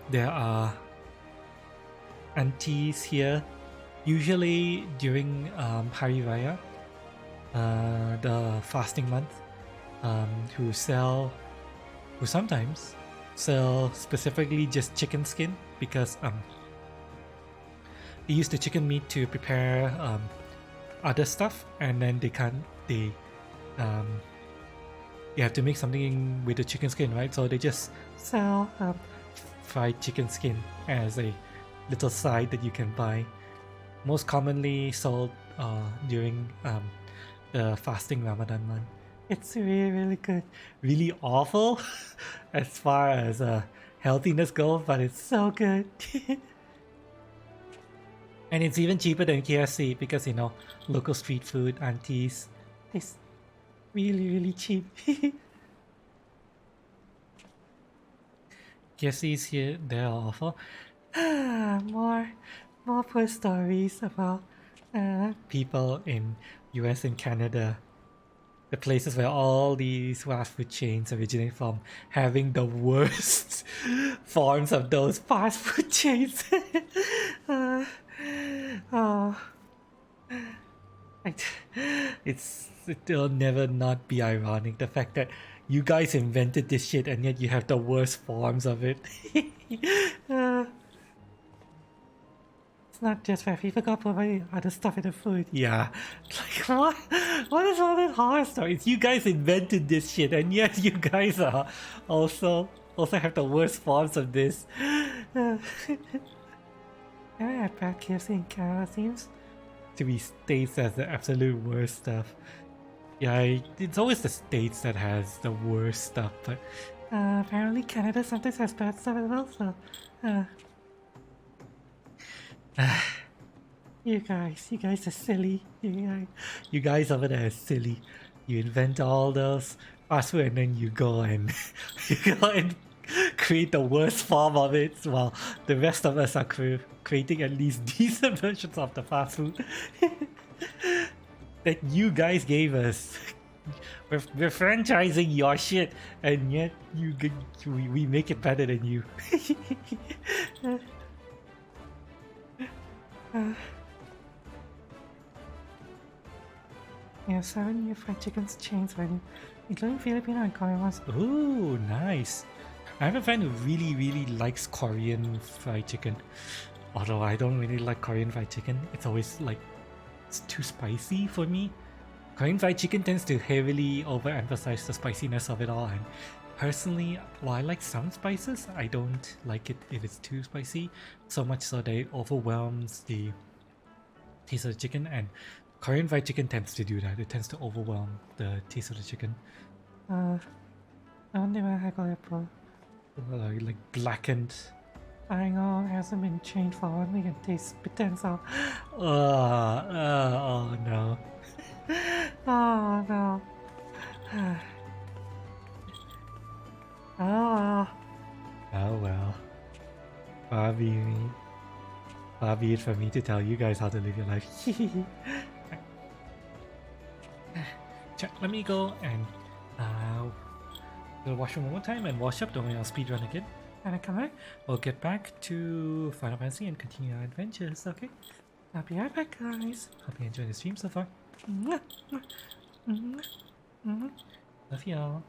there are aunties here, usually during Hari Raya, the fasting month, who sometimes sell specifically just chicken skin because they use the chicken meat to prepare other stuff, and then they have to make something with the chicken skin, right? So they just sell fried chicken skin as a little side that you can buy. Most commonly sold during the fasting Ramadan month. It's really, really good. Really awful as far as healthiness goes, but it's So good. and it's even cheaper than KFC because local street food aunties. It's really, really cheap. KFC's here, they're awful. More poor stories about People in US and Canada, the places where all these fast food chains originate from, having the worst forms of those fast food chains. It'll never not be ironic, the fact that you guys invented this shit and yet you have the worst forms of it. It's not just that people got provide other stuff in the food. Yeah, like what? What is all this horror stories? You guys invented this shit, and yet you guys are also have the worst forms of this. I had bad KFC in Canada, seems. To be states as the absolute worst stuff. Yeah, it's always the states that has the worst stuff, but Apparently Canada sometimes has bad stuff as well, so you guys are silly. you guys over there are silly. You invent all those fast food and then you go and create the worst form of it while the rest of us are creating at least decent versions of the fast food that you guys gave us. We're franchising your shit, and yet we make it better than you. Yeah, 7 new fried chickens chains ready, including Filipino and Korean ones. Ooh, nice. I have a friend who really likes Korean fried chicken. Although I don't really like Korean fried chicken. It's always like, it's too spicy for me. Korean fried chicken tends to heavily overemphasize the spiciness of it all, and personally, while I like some spices, I don't like it if it's too spicy, so much so that it overwhelms the taste of the chicken, and Korean fried chicken tends to do that. It tends to overwhelm the taste of the chicken. 언제 할 거야, bro? Like blackened. Iron hasn't been changed for only can taste bitter so. Oh no. Oh no. Oh. Oh well. Far be it for me to tell you guys how to live your life. Let me go and go to the washroom one more time and wash up. Don't worry, I'll speedrun again. And I come back. We'll get back to Final Fantasy and continue our adventures, okay? I'll be right back, guys. Hope you enjoyed the stream so far. Love y'all.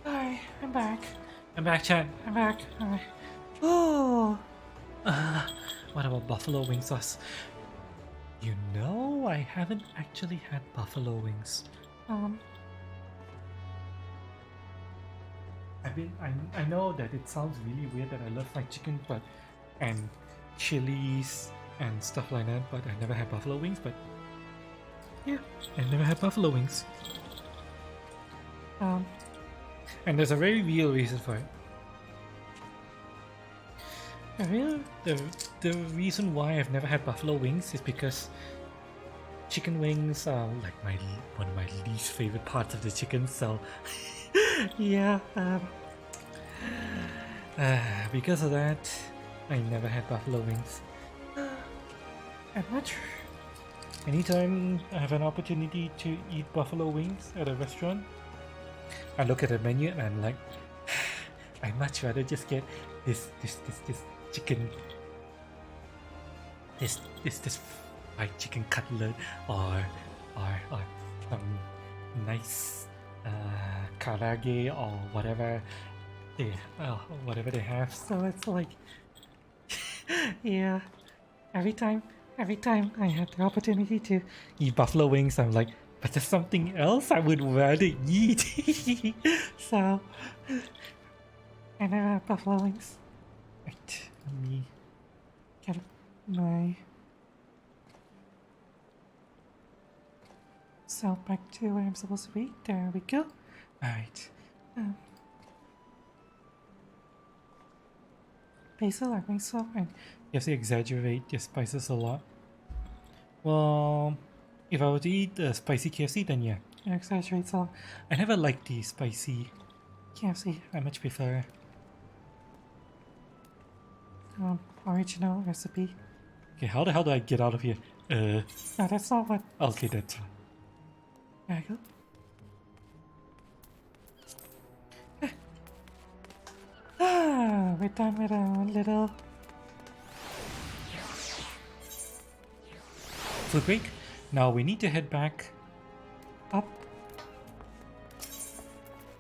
Hi, I'm back. I'm back, chat. I'm back. Hi. Oh. What about buffalo wing sauce? You know, I haven't actually had buffalo wings. I know that it sounds really weird that I love fried chicken, and chilies and stuff like that, but I never had buffalo wings. But yeah, I never had buffalo wings. And there's a very real reason for it. The reason why I've never had buffalo wings is because chicken wings are like one of my least favorite parts of the chicken. So yeah, because of that, I never had buffalo wings. And much. Anytime I have an opportunity to eat buffalo wings at a restaurant, I look at the menu and I'm like, I'd much rather just get this chicken, this fried chicken cutlet, or some nice karage or whatever they have. So it's like, yeah. Every time I had the opportunity to Eat buffalo wings, I'm like, but there's something else I would rather eat. so I never had buffalo wings. Right, let me Get my self back to where I'm supposed to be. There we go. Alright. basil and miso, and You have to exaggerate your spices a lot. Well, if I were to eat spicy KFC, then yeah. you exaggerate so I never liked the spicy. KFC I much prefer. original recipe. Okay, how the hell do I get out of here? No, that's not what. Okay, that's fine. There you go. We're done with our little Food break. Now we need to head back. up.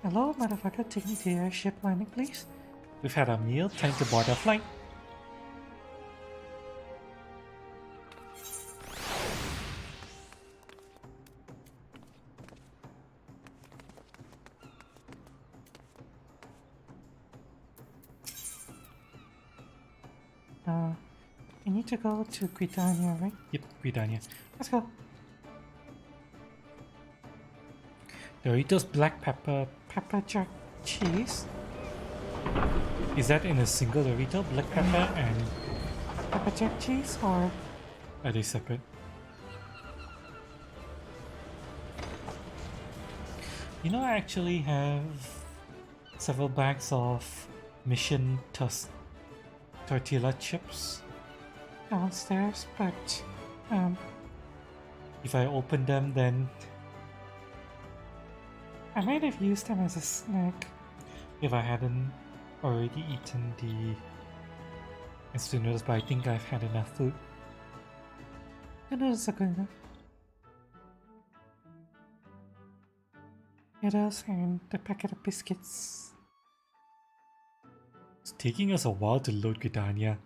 Hello, motherfucker, take me to your ship landing, please. We've had our meal. Time to board our flight. We need to go to Gridania, right? Yep, we're done here. Let's go. Doritos black pepper. Pepper jack cheese. Is that in a single Dorito? Black pepper and Pepper jack cheese, or are they separate? You know, I actually have several bags of Mission tortilla chips. downstairs, but If I open them, then I might have used them as a snack. if I hadn't already eaten the instant noodles, but I think I've had enough food. The noodles are good enough. Noodles and the packet of biscuits. It's taking us a while to load Gridania.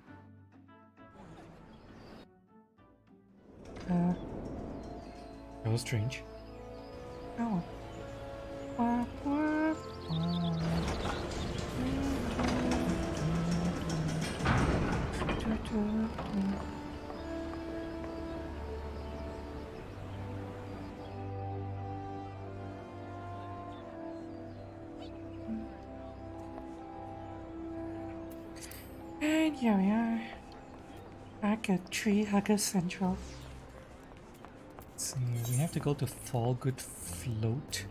That was strange. Oh. Wah, wah, wah. And here we are, back at Tree Hugger Central. Let's see, we have to go to Fallgood Float.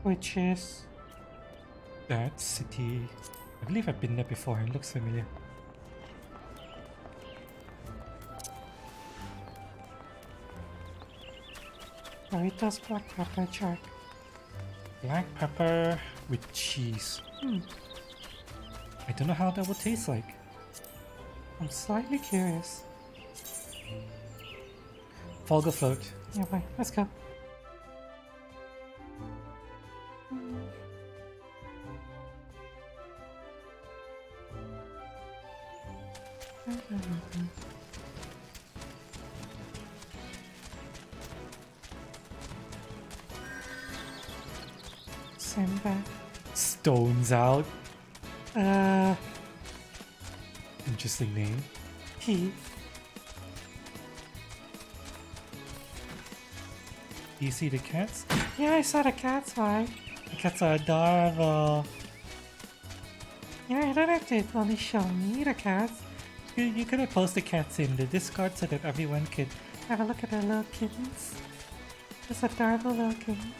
Which is That city. I believe I've been there before. It looks familiar. Doritos Black Pepper Jack. Black pepper with cheese. I don't know how that would taste like. I'm slightly curious. Fallgood Float. Yeah, bye. Let's go. Simba. Stones out. Uh, Interesting name. he. Do you see the cats? Yeah, I saw the cats, right? The cats are adorable. Yeah, you don't have to only show me the cats. You could have posted cats in the Discord so that everyone could. Have a look at their little kittens. Those adorable little kittens.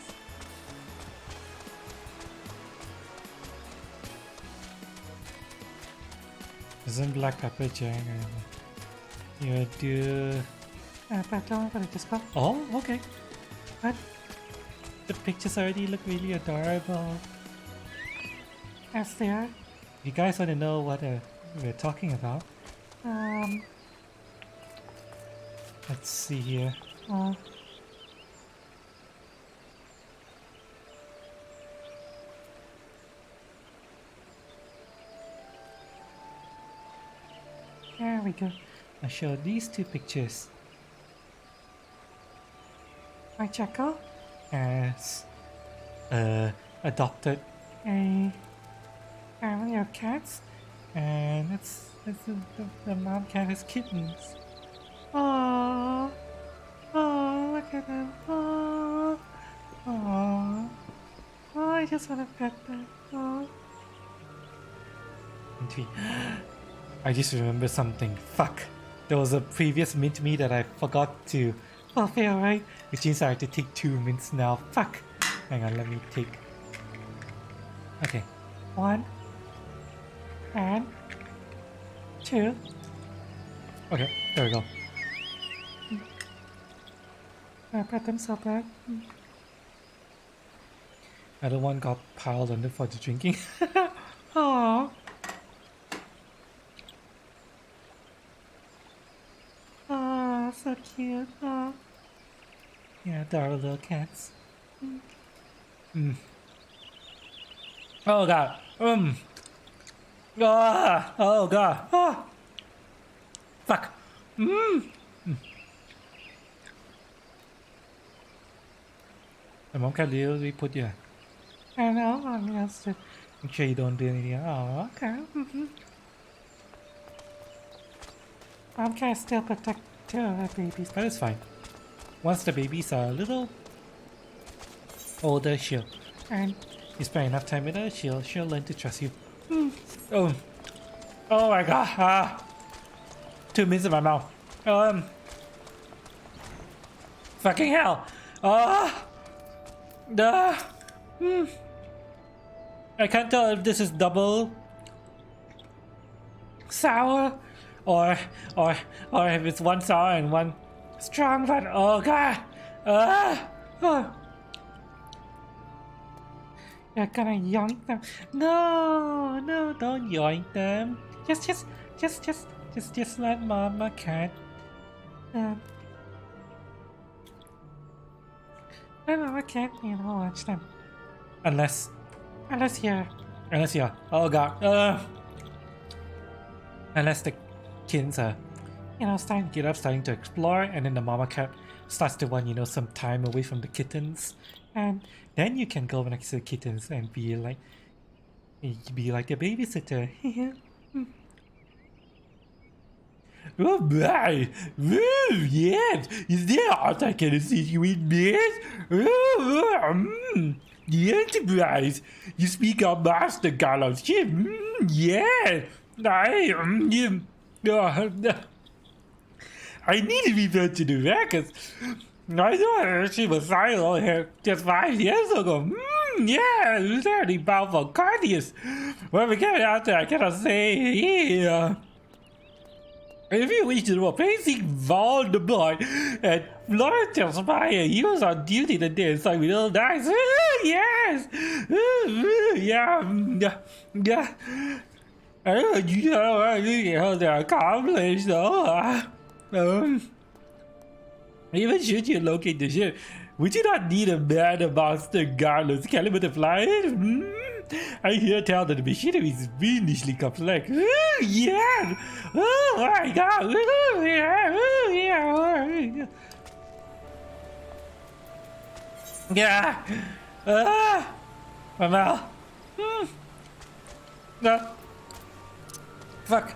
Isn't black pepper Jack? You do. But don't worry, just go. Oh, okay. What? The pictures already look really adorable. As they are. You guys want to know what we're talking about? Let's see here. There we go. I show these two pictures My Jackal, as adopted, a family of cats. and it's the mom cat has kittens. Aww. Aww, look at them. Aww. Aww. Oh, I just want to pet them. Aww. And we, I just remember something. Fuck. There was a previous mint me that I forgot to fulfill, right? Which means I have to take 2 mints now. Fuck. Hang on, let me take. Okay. 1 and 2. Okay, there we go. I pat themselves back. Another one got piled under for the drinking. Aww. Oh, so cute. Oh. Yeah, there are little cats. Oh god. Oh god. Ah. Fuck. The mom can literally put you. I know, I'm just to Make sure you don't do anything. Oh, okay. Mom can still protect 2 of the babies. That is fine. Once the babies are a little older, And you spend enough time with her, she'll learn to trust you. Oh, oh my god! 2 minutes in my mouth. Fucking hell! I can't tell if this is double sour or if it's 1 sour and 1 strong. But oh god! you're gonna yoink them. No, no, don't yoink them. Just let Mama cat. No, I can't, watch them. Unless Unless you're. Oh god. Unless the kids are starting to explore, and then the mama cat starts to want some time away from the kittens, and then you can go next to the kittens and be like the babysitter. Oh my! Oh, yes! Is there art I can assist you with this? The Enterprise! You speak our master Carlos ship? Yeah! I need to be back to the records. I thought she was silent here just 5 years ago. Yeah, very powerful courteous. When we get out there, I cannot say here. If you wish to know a basic Voldemort and Florence Fire, he was on duty today, so we will nice. Yes! Yeah. I heard you know they're accomplished, though. Even should you locate the ship, would you not need a man, a monster, garlands, caliber to fly it? I hear tell that the machinery is fiendishly complex. Yeah! Oh my god! Yeah! My mouth. No. Fuck.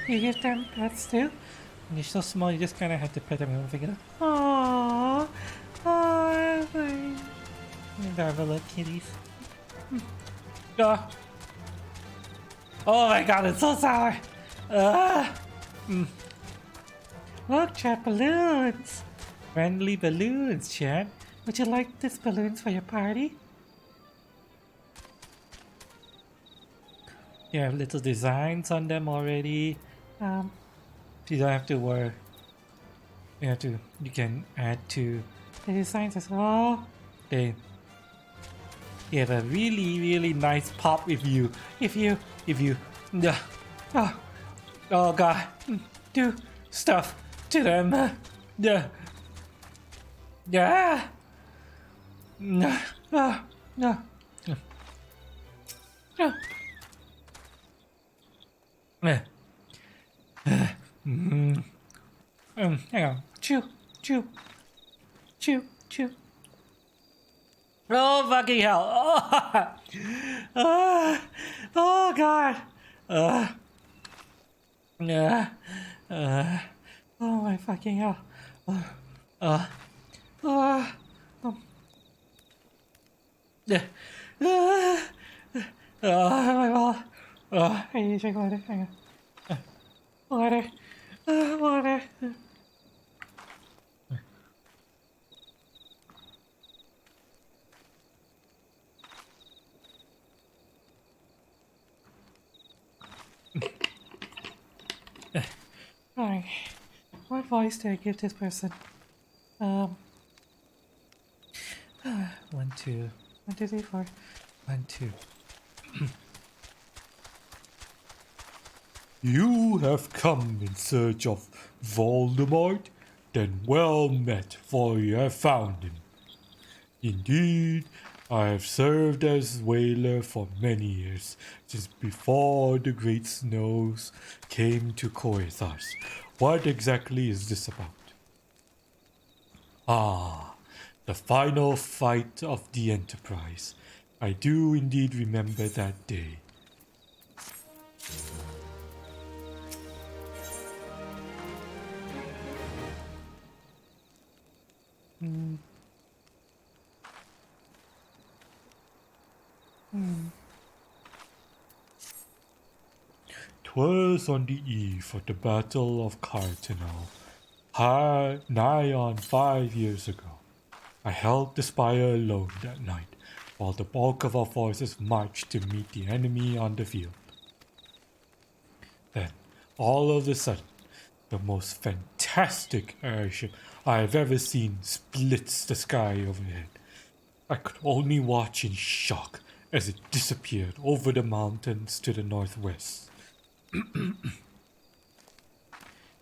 you give them pets too. You're so small, you just kind of have to pet them and figure it out. Aww. Adorable little kitties. Oh my god, it's so sour. Look, chat balloons. Friendly balloons, chat. Would you like these balloons for your party? You have little designs on them already. You don't have to worry. You can add to The designs as well. you have a really nice pop if you oh god, do stuff to them. Yeah. No. Hang on. Chew. Oh fucking hell! Oh god! Oh my fucking hell. My ball. I need to drink water. Hang on. Water. Water. Alright. What voice do I give this person? 1, 2, 1, 2, 3, 4. 1, 2. You have come in search of Voldemort? Then well met, for you have found him. Indeed, I have served as whaler for many years, since before the great snows came to Coethas. What exactly is this about? Ah, the final fight of the Enterprise. I do indeed remember that day. Twas on the eve of the Battle of Cartinal, nigh on 5 years ago. I held the spire alone that night, while the bulk of our forces marched to meet the enemy on the field. Then, all of a sudden, the most fantastic airship I have ever seen splits the sky overhead. I could only watch in shock as it disappeared over the mountains to the northwest.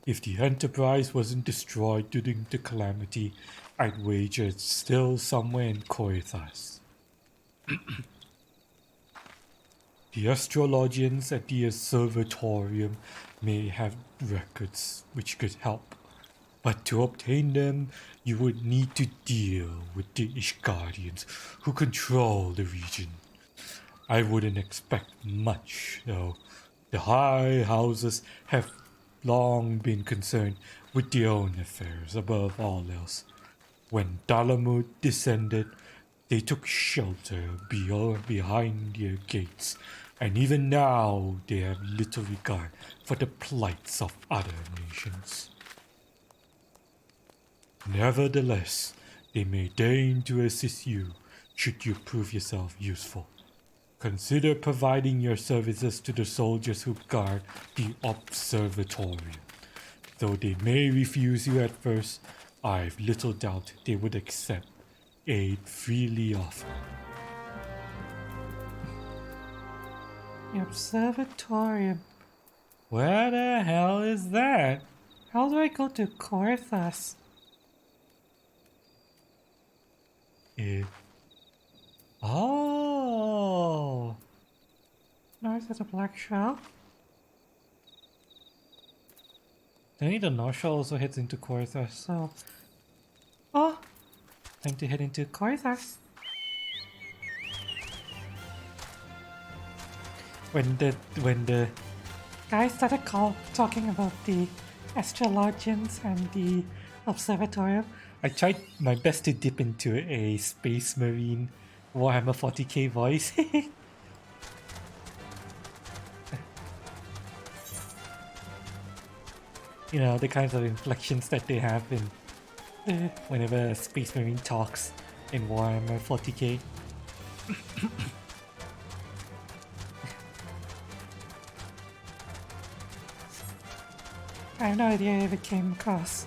If the Enterprise wasn't destroyed during the calamity, I'd wager it's still somewhere in Coethas. The astrologians at the observatorium may have records which could help, but to obtain them, you would need to deal with the Ishgardians who control the region. I wouldn't expect much, though. The high houses have long been concerned with their own affairs above all else. When Dalamud descended, they took shelter behind their gates, and even now they have little regard for the plights of other nations. Nevertheless, they may deign to assist you should you prove yourself useful. Consider providing your services to the soldiers who guard the observatorium. Though they may refuse you at first, I've little doubt they would accept aid freely offered. The observatorium. Where the hell is that? How do I go to Coethas? Oh, North of the Black Shell? I think the North Shore also heads into Coethas. So. Oh! Time to head into Coethas. when the Guys started talking about the astrologians and the observatorium. I tried my best to dip into a Space Marine Warhammer 40k voice. You know, the kinds of inflections that they have in whenever a Space Marine talks in Warhammer 40k. I have no idea if it came across.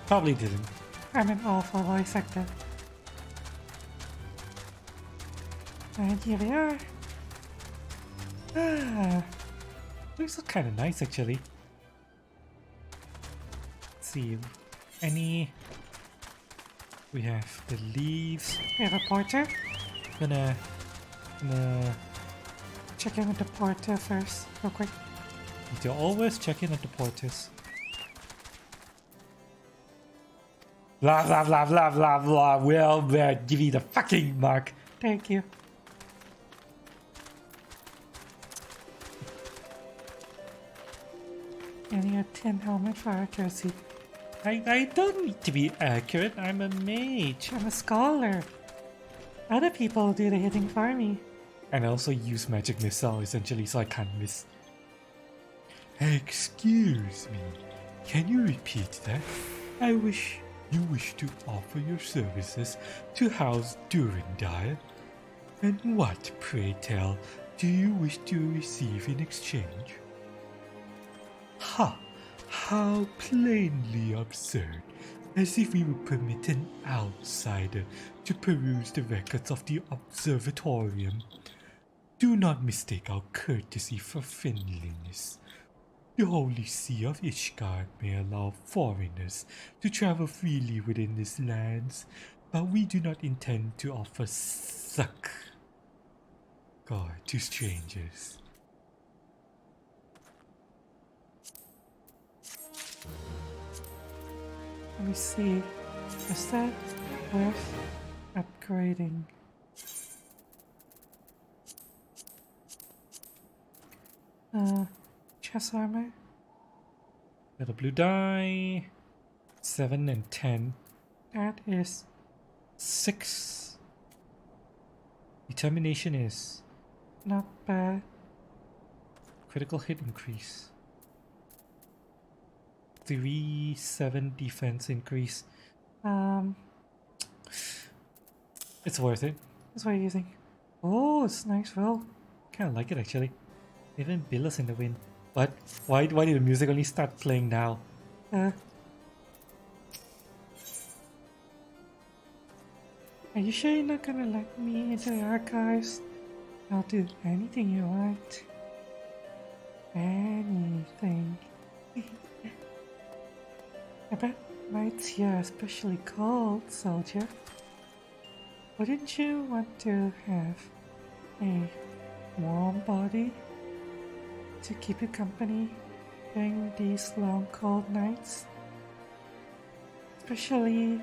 Probably didn't. I'm an awful voice actor. And here we are. Ah, looks kind of nice actually. Let's see, any? We have the leaves. We have a porter. Gonna Check in with the porter first, real quick. need to always check in at the porters. Blah blah blah blah blah blah. Well, give me the fucking mark. Thank you. I need a tin helmet for accuracy. I don't need to be accurate. I'm a mage. I'm a scholar. Other people do the hitting for me. And I also use magic missile essentially, so I can't miss. Excuse me, can you repeat that? I wish you wish to offer your services to House Durandire. And what, pray tell, do you wish to receive in exchange? Ha! How plainly absurd, as if we would permit an outsider to peruse the records of the observatorium. Do not mistake our courtesy for friendliness. The Holy See of Ishgard may allow foreigners to travel freely within these lands, but we do not intend to offer suck to strangers. Let me see. Is that worth upgrading? Chest armor? Got a blue die. 7 and 10. That is 6. Determination is not bad. critical hit increase. 3-7 defense increase. It's worth it. That's what you're using. Oh, it's a nice roll. Kind of like it actually. Even billows in the wind. What? Why did the music only start playing now? Are you sure you're not gonna let me into the archives? I'll do anything you want. Anything. I bet nights here are especially cold, soldier. Wouldn't you want to have a warm body to keep you company during these long cold nights? Especially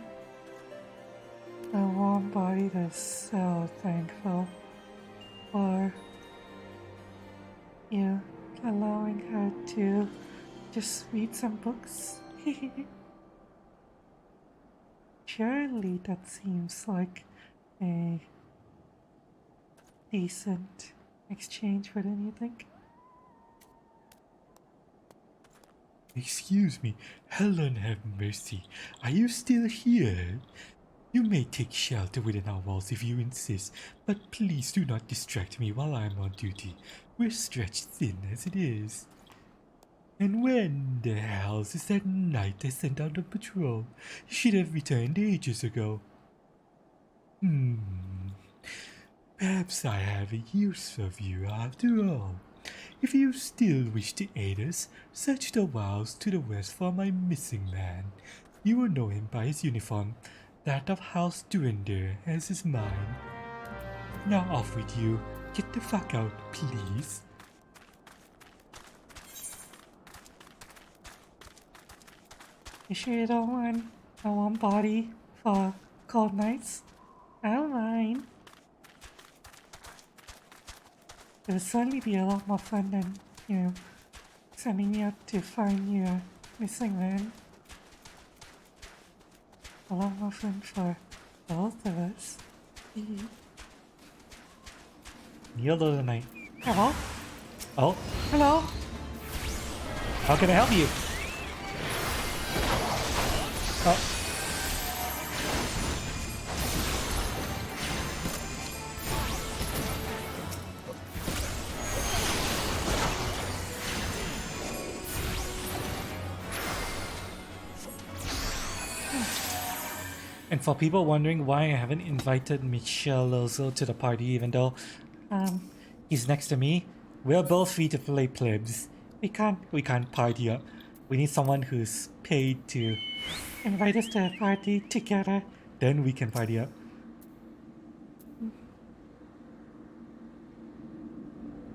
a warm body that's so thankful for you allowing her to just read some books. Surely that seems like a decent exchange, wouldn't you think? Excuse me, Helen have mercy. Are you still here? You may take shelter within our walls if you insist, but please do not distract me while I'm on duty. We're stretched thin as it is. And when the hells is that knight I sent out on patrol? You should have returned ages ago. Perhaps I have a use for you after all. If you still wish to aid us, search the wilds to the west for my missing man. You will know him by his uniform. That of House Durandire as is mine. Now off with you. Get the fuck out, please. You sure you don't want a warm body for cold nights? I don't mind. It would certainly be a lot more fun than, you know, sending me out to find your missing man. A lot more fun for both of us. Kneel to the night. Hello? Oh, Hello? how can I help you? Oh. And for people wondering why I haven't invited Michelle Lozo to the party, even though he's next to me, we're both free to play plebs. We can't party up. We need someone who's paid to Invite us to a party together. then we can party up.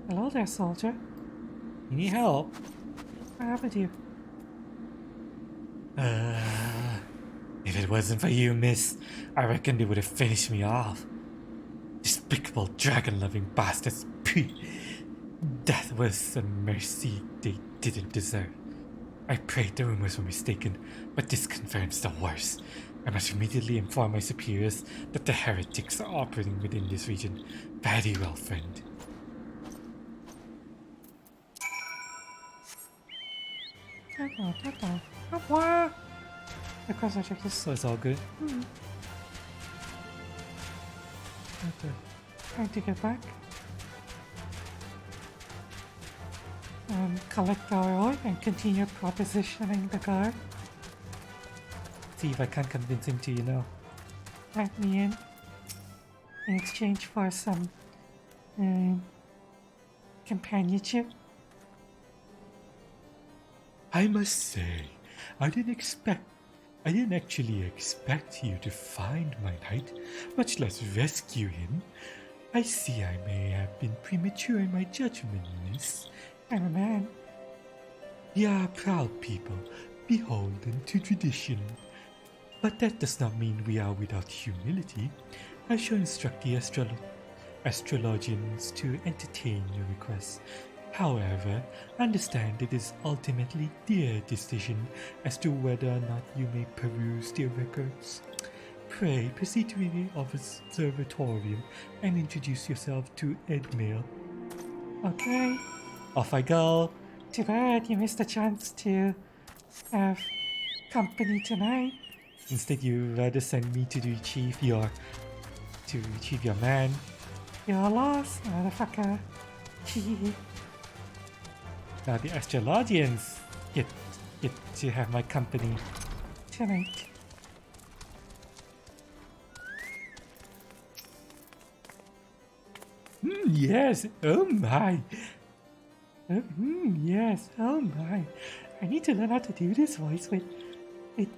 Hello there, soldier. You need help? What happened to you? If it wasn't for you, miss, I reckon they would have finished me off. Despicable dragon-loving bastards. Death was a mercy they didn't deserve. I prayed the rumors were mistaken, but this confirms the worst. I must immediately inform my superiors that the heretics are operating within this region. Very well, friend. What? Of course, I check this. So it's all good. Trying to get back. Collect our oil and continue propositioning the guard. See if I can't convince him to, Let me in exchange for some companionship. I must say, I didn't actually expect you to find my knight, much less rescue him. I see I may have been premature in my judgment, miss. I'm a man. We are proud people, beholden to tradition. But that does not mean we are without humility. I shall instruct the astrologians to entertain your requests. However, understand it is ultimately their decision as to whether or not you may peruse their records. Pray proceed to the observatorium and introduce yourself to Edmail. Okay. Off I go. Too bad you missed a chance to have company tonight. Instead, you rather send me to retrieve your man. You're lost, motherfucker. Now the astrologians get to have my company. Tonight. Yes, oh my. Yes, oh my. I need to learn how to do this voice with it.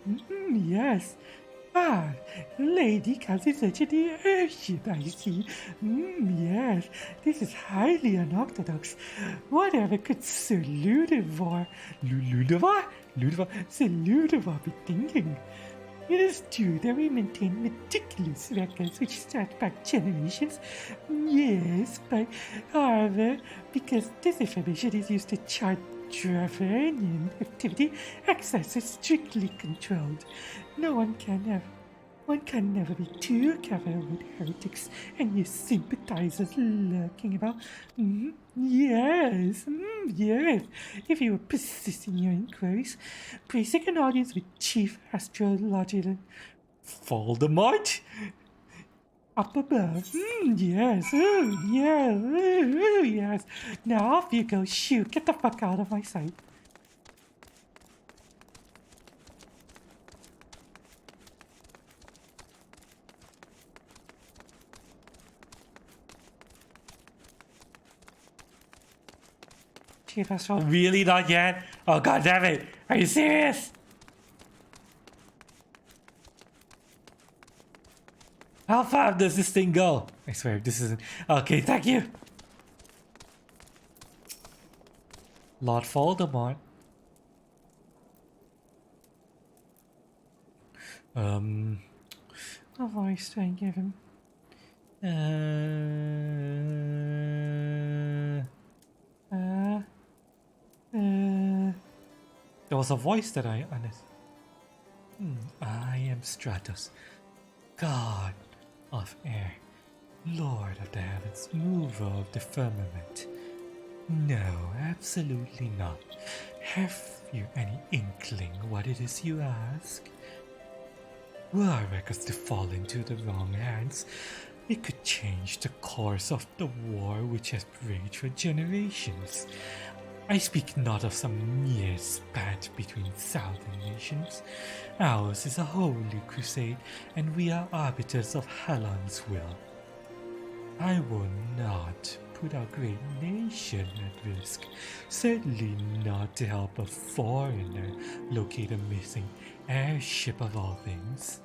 Yes. Ah, Lady comes in search of the airship, I see. Yes, this is highly unorthodox. Whatever could Sir Ludovar be thinking? It is true that we maintain meticulous records which stretch back generations. Yes, but however, because this information is used to chart Dravanian activity, access is strictly controlled. One can never be too careful with heretics and your sympathizers lurking about. Yes. If you were persisting in your inquiries, please take an audience with Chief Astrologian Voldemort? up above. Yes. Yes. Now off you go. Shoot. Get the fuck out of my sight. Chief Astrologian. Really not yet? Oh god damn it! Are you serious? How far does this thing go? I swear this isn't. Okay, thank you. Lord Voldemort. What voice do I give him? There was a voice that I understood. I am Stratos, god of air, lord of the heavens, mover of the firmament. No, absolutely not. Have you any inkling what it is you ask? Were our records to fall into the wrong hands, it could change the course of the war which has raged for generations. I speak not of some mere spat between southern nations. Ours is a holy crusade, and we are arbiters of hellhounds' will. I will not put our great nation at risk, certainly not to help a foreigner locate a missing airship of all things.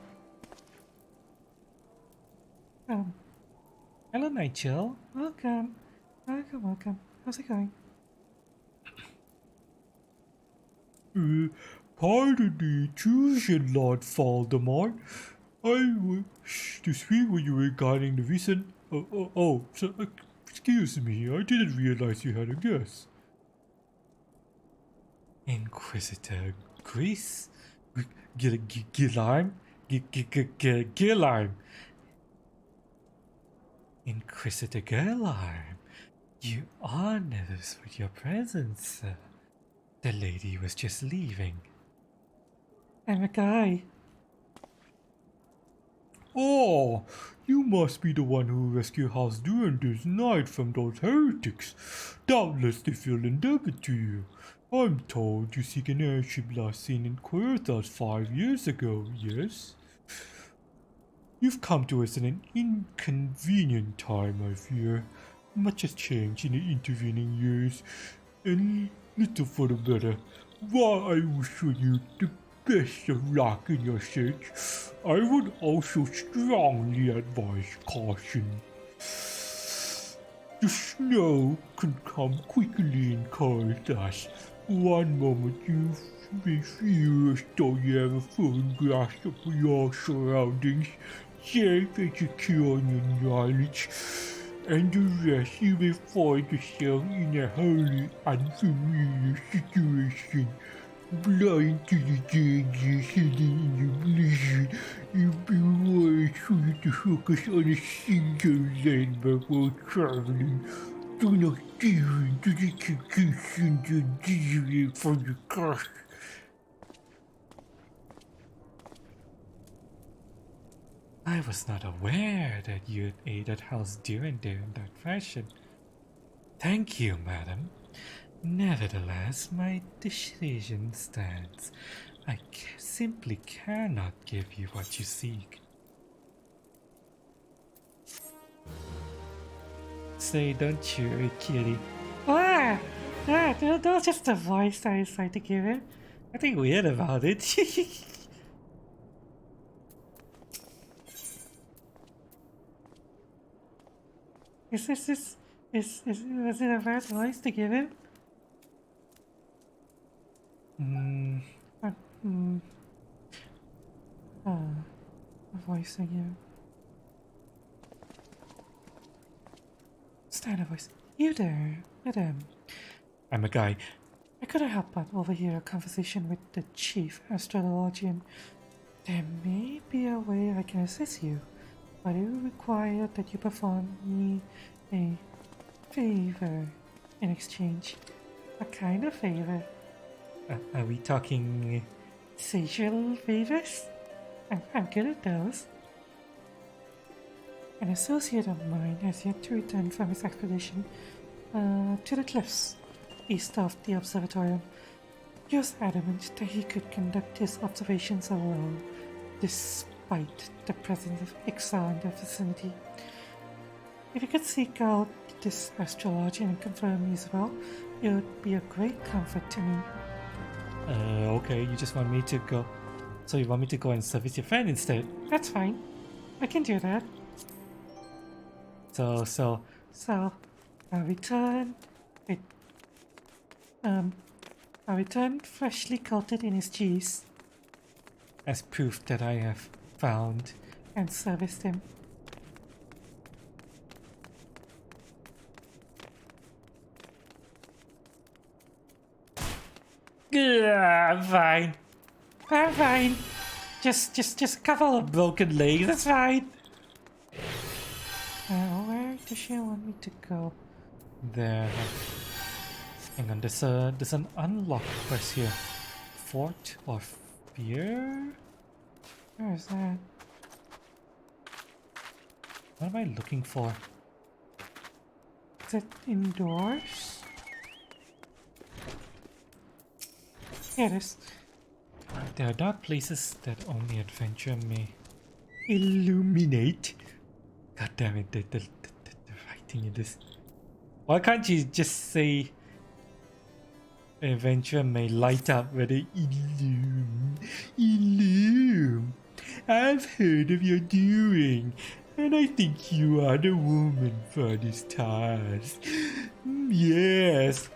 Hello, Nigel. Welcome. How's it going? Pardon the intrusion, Lord Voldemort. I wish to speak with you regarding the recent... excuse me, I didn't realize you had a guest. Inquisitor Grease? Gillarn? Gillarm. Inquisitor Gillarm, you honor us with your presence, sir. The lady was just leaving. I'm a guy. Oh, you must be the one who rescued House during this night from those heretics. Doubtless they feel indebted to you. I'm told you seek an airship last seen in Querthas 5 years ago, yes? You've come to us in an inconvenient time, I fear. Much has changed in the intervening years, and little for the better. While I wish you the best of luck in your search, I would also strongly advise caution. The snow can come quickly in Querthas. One moment you may feel as though you have a full grasp of your surroundings, safe and secure in your knowledge, and the rest you may find yourself in a wholly unfamiliar situation. Blind to the dangers hidden in the blizzard, it'd be wise for you to focus on a single landmark while traveling. Do not give in to the temptations and deviate from the course. I was not aware that you had aided House Duran in that fashion. Thank you, madam. Nevertheless, my decision stands. I simply cannot give you what you seek. Say, don't you, kitty? Ah! Ah, that was just the voice I decided to give it. Nothing weird about it. Was it a bad voice to give him? A voice I give. Stand a voice. You there, madam. I'm a guy. I couldn't help but overhear a conversation with the chief astrologian. There may be a way I can assist you, but it will require that you perform me a favor in exchange. A kind of favor. Are we talking... Sexual favors? I'm good at those. An associate of mine has yet to return from his expedition to the cliffs east of the observatorium. He was adamant that he could conduct his observations alone, despite the presence of Ixar in the vicinity. If you could seek out this astrologian and confirm me as well, it would be a great comfort to me. Okay, you just want me to go... So you want me to go and service your friend instead? That's fine. I can do that. So, I'll return with I'll return freshly coated in his cheese as proof that I have found... and serviced him. Yeah, I'm fine. I'm fine. Just a couple of Broken legs, that's fine. where does she want me to go? There. Hang on, there's an unlock quest here. Fort of Fear? Where is that? What am I looking for? Is it indoors? Here it is. There are dark places that only adventure may illuminate. God damn it, the writing in this. Why can't you just say adventure may light up where they illume? I've heard of your doing, and I think you are the woman for this task. Yes.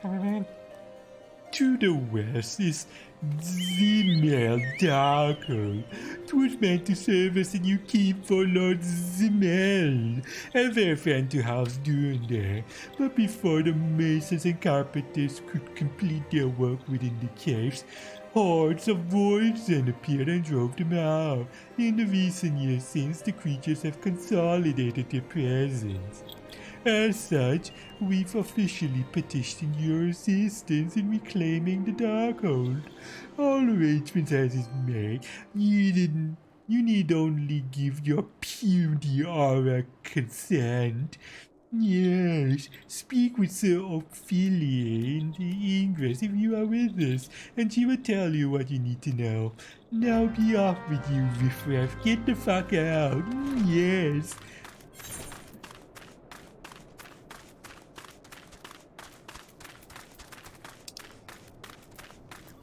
To the west is Zimmel Darkle. 'Twas meant to serve as a new keep for Lord Zimmel, a fair friend to House Duran there. But before the masons and carpenters could complete their work within the caves, Hordes of voids then appeared and drove them out. In the recent years since, the creatures have consolidated their presence. As such, we've officially petitioned your assistance in reclaiming the Darkhold. All arrangements as is made. You need only give your puny aura consent. Yes, speak with Sir Ophelia in the ingress if you are with us, and she will tell you what you need to know. Now be off with you, riffraff. Get the fuck out. Yes.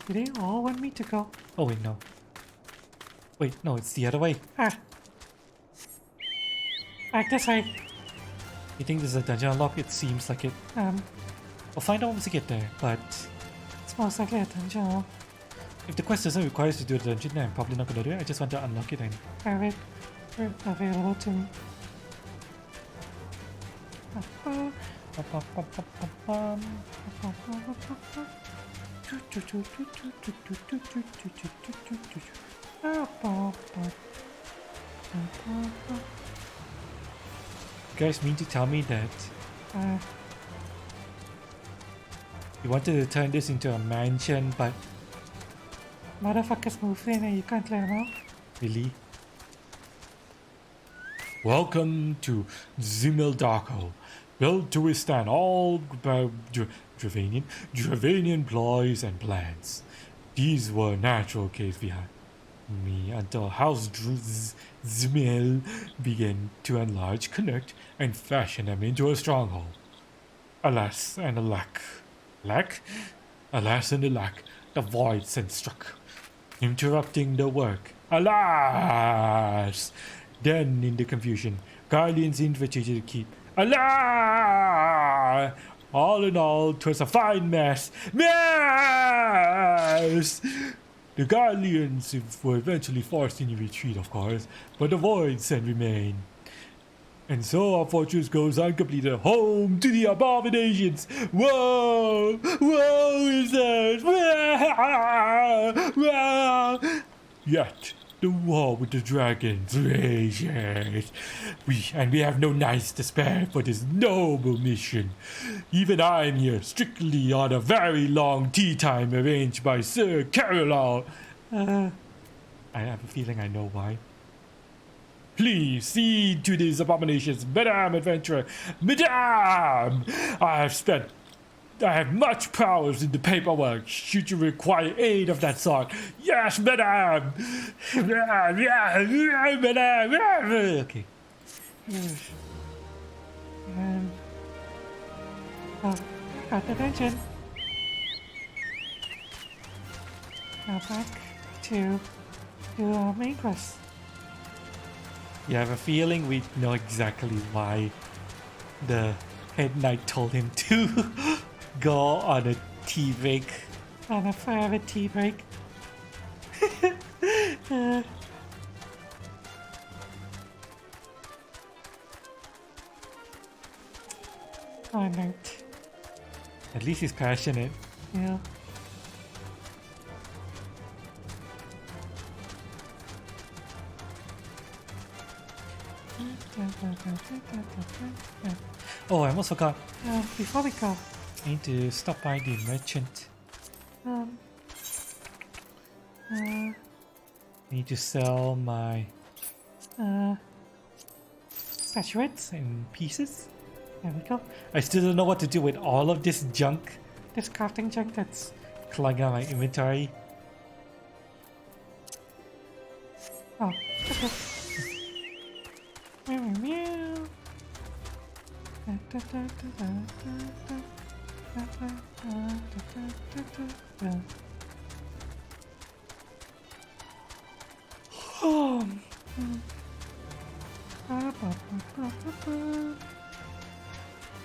Do they all want me to go? Oh wait, no. Wait, no, it's the other way. Ah. Back this way. You think there's a dungeon unlock? It seems like it. We'll find out once we get there, but It's most likely a dungeon. if the quest doesn't require us to do the dungeon, then I'm probably not gonna do it. I just want to unlock it and Have it available to me. you guys mean to tell me that you wanted to turn this into a mansion, but Motherfuckers move in and you can't let them out. really? Welcome to Zimil Darko, built to withstand all Dravanian ploys and plans. These were natural caves behind me until House Zimil began to enlarge, connect, and fashion them into a stronghold. Alas and alack. Alas and alack, the void then struck, interrupting the work. Alas! Then, in the confusion, guardians infiltrated the keep. Alas! All in all, 'twas a fine mess. Mess! The guardians were eventually forced into retreat, of course, but the voids then remain. And so our fortress goes uncompleted, home to the abominations. Whoa! Woe is us! Yet the war with the dragons rages. We have no nights to spare for this noble mission. Even I'm here strictly on a very long tea time arranged by Sir Carolal. I have a feeling I know why. Please cede to these abominations, Madame Adventurer. Madame! I have much powers in the paperwork, should you require aid of that sort. Yes, Madame! Madame! Okay. Got the dungeon. Now back to main quest. You have a feeling we know exactly why the head knight told him to go on a tea break. On a forever tea break. Oh, night. At least he's passionate. Yeah. Oh, I almost forgot. Before we go, I need to stop by the merchant. uh, I need to sell my statuettes. in pieces. There we go. I still don't know what to do with all of this junk This crafting junk that's clogging up my inventory. oh, okay. Meow, meow, meow. Da, da, da, da, da, da, da, da, da, da, da, da. Oh. Ba, ba, ba, ba, ba, ba.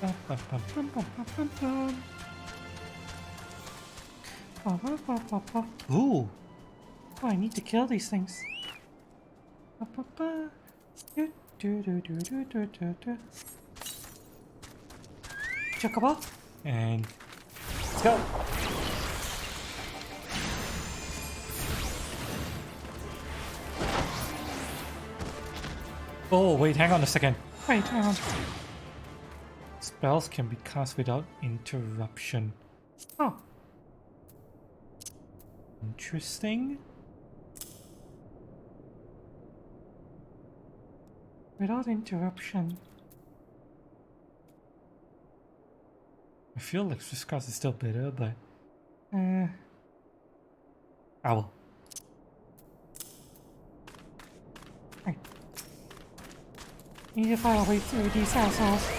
Ba, ba, ba, bum, bum, bum, bum, bum. Ba, ba, ba, ba, ba. Ooh, Oh, I need to kill these things. Ba, ba, ba. Do, do, do, do, do, do, do, do. Chocobo? and let's go. Oh, wait, hang on a second. Wait, hang on. Spells can be cast without interruption. Oh, Interesting. without interruption. I feel like this cast is still better, but owl. Need to find a way through these assholes.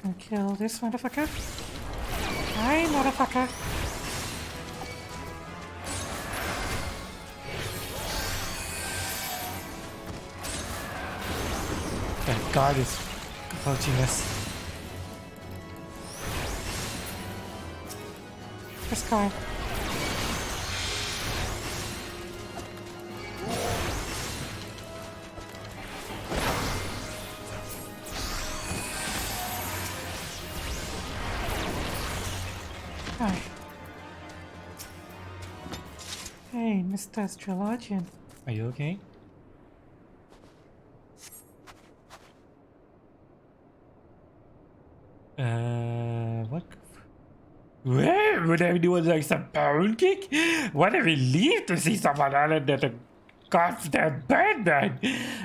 And kill this motherfucker. Hi, motherfucker. That guard is approaching us. This guy. Hi. Hey, Mr. Astrologian. Are you okay? What? Where would everyone like some pound cake? What a relief to see someone other than the goddamn Birdman.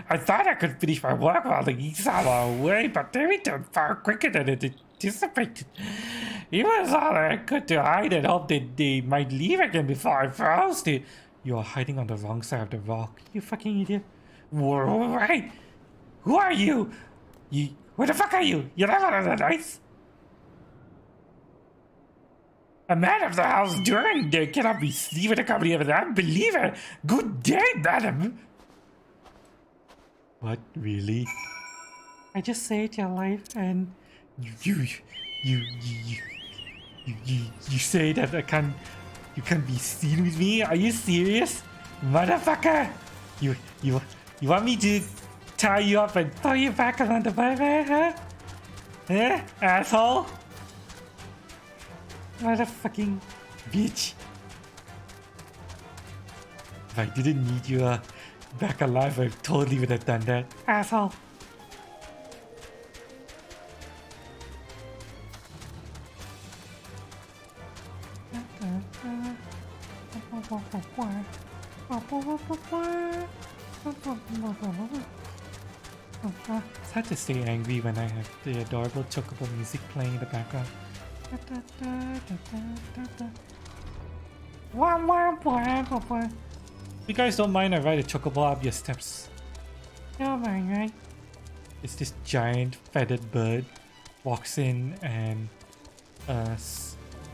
I thought I could finish my work while the geeks are away, but they returned far quicker than anticipated. It was all I could to hide and hope that they might leave again before I froze to. You are hiding on the wrong side of the rock. You fucking idiot. Right? Who are you? Where the fuck are you? You're not one of the knights? A man of the house during there cannot be seen with the company of an unbeliever. Good day, madam. What, really? I just saved your life and You say that you can't be seen with me? Are you serious? Motherfucker! You want me to tie you up and throw you back around the byway, huh? Eh, asshole? Motherfucking bitch. If I didn't need you back alive, I totally would have done that. asshole. It's hard to stay angry when I have the adorable chocobo music playing in the background. If you guys don't mind, I ride a chocobo up your steps. You're mine, right? It's this giant feathered bird, walks in and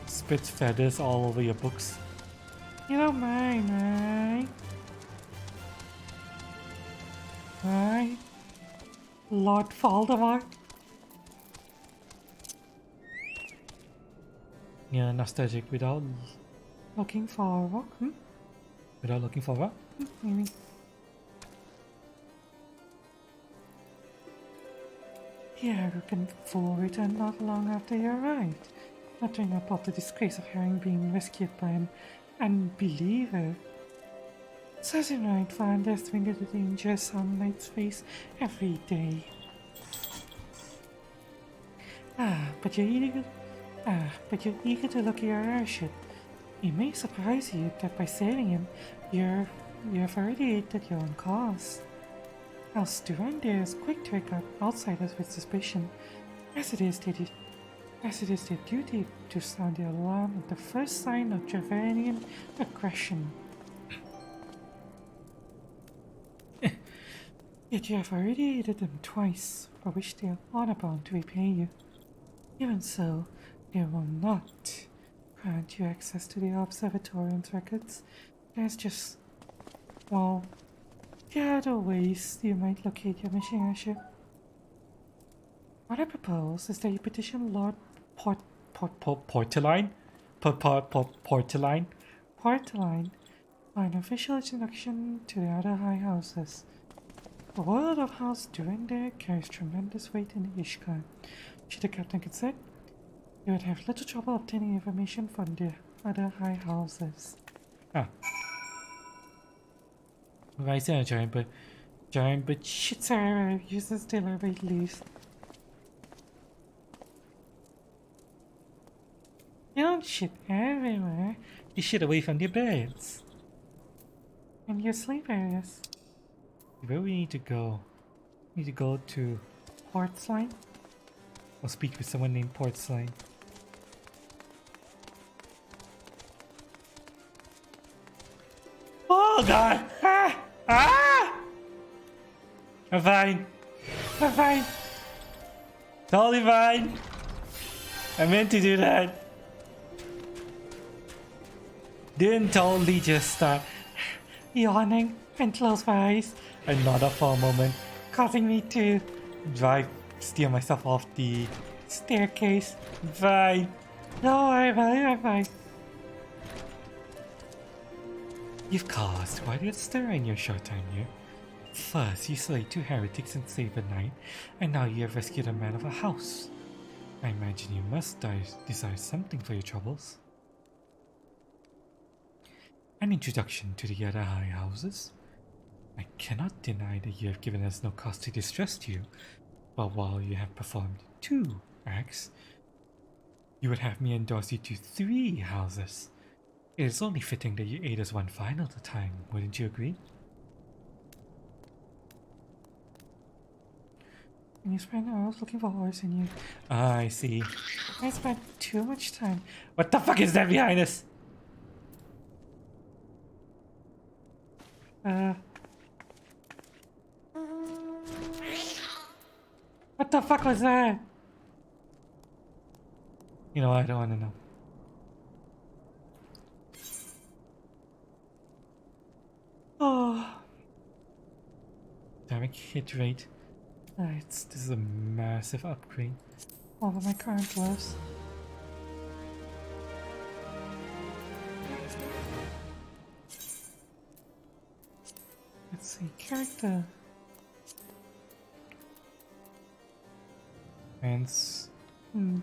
spits feathers all over your books. You don't mind, right? Right? Lord Voldemort? Yeah, nostalgic without Looking for a rock? without looking for what? Maybe. The arrogant fool returned not long after you arrived, muttering about the disgrace of having been rescued by an unbeliever. Certain right find their swing at the dangerous sunlight's face every day. But you're eager to look at your airship. It may surprise you that by saving him, you've already aided your own cause. Else the reindeer is quick to regard outsiders with suspicion, as it is their duty to sound the alarm at the first sign of Javanian aggression. Yet you have already aided them twice, for which they are honor bound to repay you. Even so, they will not grant you access to the observatorium's records. There's just, well, there are other ways you might locate your missing airship. What I propose is that you petition Lord Portaline? Portaline? Portaline for an official introduction to the other high houses. The world of house doing there carries tremendous weight in Ishkan. Should the captain consent, you would have little trouble obtaining information from the other high houses. Ah. Why is there a giant but shit. Sorry, uses delivery leaves. You don't shit everywhere. You shit away from your beds. In your sleep areas. Where we need to go? We need to go to Portsline. or speak with someone named Portsline. Oh god! Ah! Ah! I'm fine. I'm fine. Totally fine. I meant to do that. Didn't totally just start Yawning and close my eyes, and nod off for a moment. causing me to Steer myself off the staircase. fine. No, I'm fine. You've caused quite a stir in your short time here. First, you slayed 2 heretics and saved a knight, and now you have rescued a man of a house. I imagine you must desire something for your troubles. An introduction to the other high houses. I cannot deny that you have given us no cause to distrust you, but while you have performed 2 acts, you would have me endorse you to 3 houses. It is only fitting that you aid us one final time, wouldn't you agree? And you spent hours looking for horse in you. Ah, I see. I spent too much time. What the fuck is that behind us? What the fuck was that? You know, I don't want to know. Oh, Damage hit rate. This is a massive upgrade. over my current gloves. Let's see, character. Hands. Hmm.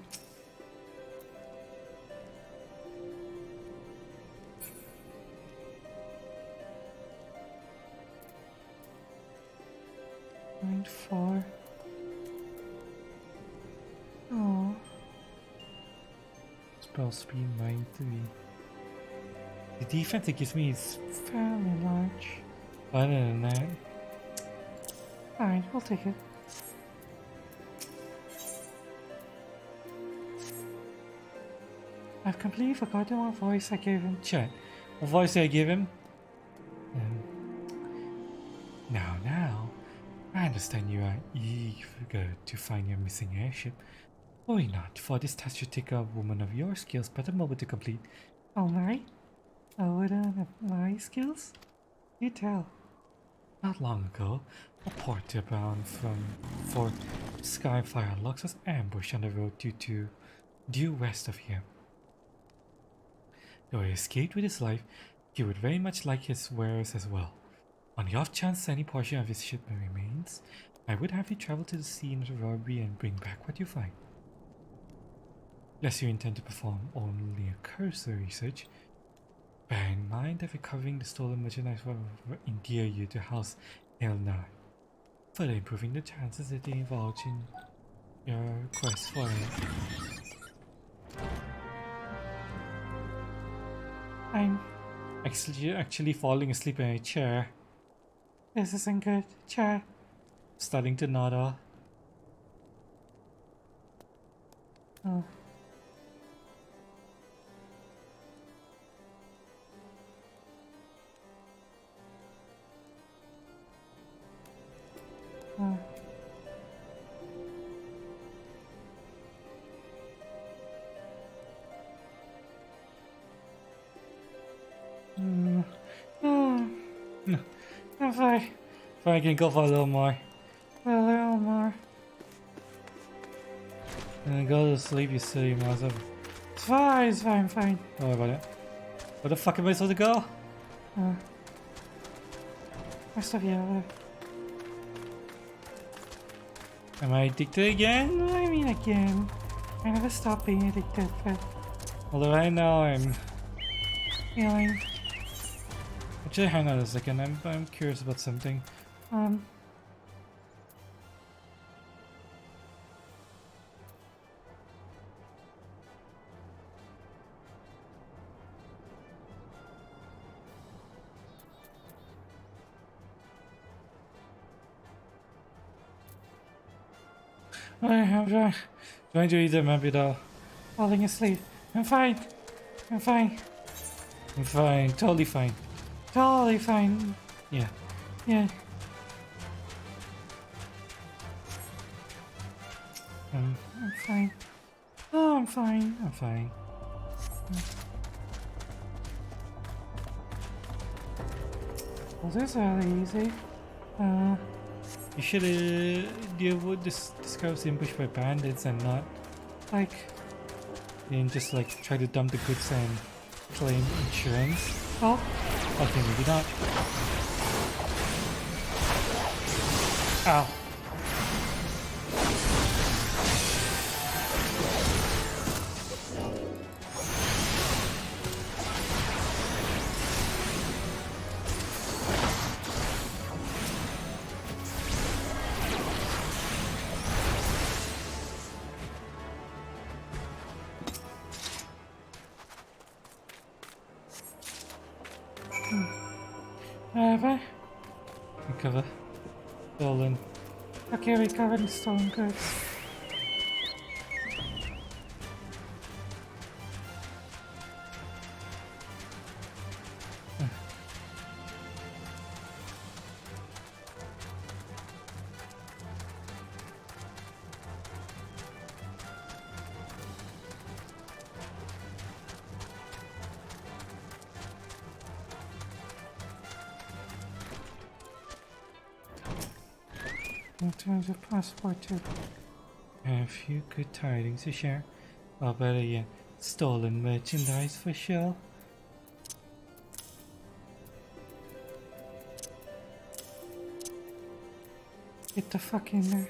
Point 4. Oh, Spell speed 93. The defense it gives me is fairly large. other than that. Alright, we'll take it. I've completely forgotten what voice I gave him. Chat. What voice did I give him? Now, I understand you are eager to find your missing airship. Worry not, for this task should take a woman of your skills but a moment to complete. Oh my? A woman of my skills? You tell. Not long ago, a porter bound for Skyfire Locks was ambushed on the road due west of here. Though he escaped with his life, he would very much like his wares as well. On the off chance any portion of his shipment remains, I would have you travel to the scene of the robbery and bring back what you find. Lest you intend to perform only a cursory search, bear in mind that recovering the stolen merchandise will endear you to House Elnar, further improving the chances that they indulge in your quest for it. I'm. Actually falling asleep in a chair, This isn't good. Chair. starting to nod off. Oh. Oh. Oh. I'm fine. If I can go for a little more. A little more. And then go to sleep, you silly mother. It's fine, it's fine, fine. Don't worry about it. Where the fuck am I supposed to go? Rest of you. Am I addicted again? I mean, again, I never stopped being addicted, but Although right now I'm... feeling, Actually, hang on a second. I'm curious about something. um, I'm trying to eat the map it all. falling asleep. I'm fine. I'm fine. I'm fine. Totally fine. Totally fine. Yeah. Yeah. Um, I'm fine. Oh, I'm fine. I'm fine. Well, this is really easy. You should deal with this guy was ambushed by bandits and not Like, and just like try to dump the goods and claim insurance. oh, Okay, maybe not. Ow. whatever. Recover. Stolen. Okay, we covered the stolen goods. In terms of passport too. A few good tidings to share. Or better yet, stolen merchandise for sure. Get the fuck in there.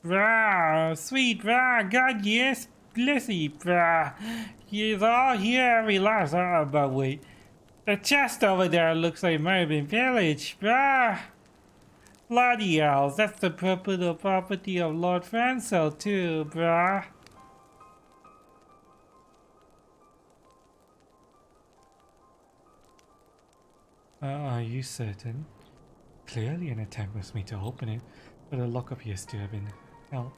Rah, sweet rah, God yes, bless you, rah. He's all here, every last but wait. The chest over there looks like it might have been pillaged, rah. Bloody hells, that's the property of Lord Francel too, brah. Are you certain? Clearly an attempt was made to open it, but the lock appears to have been held.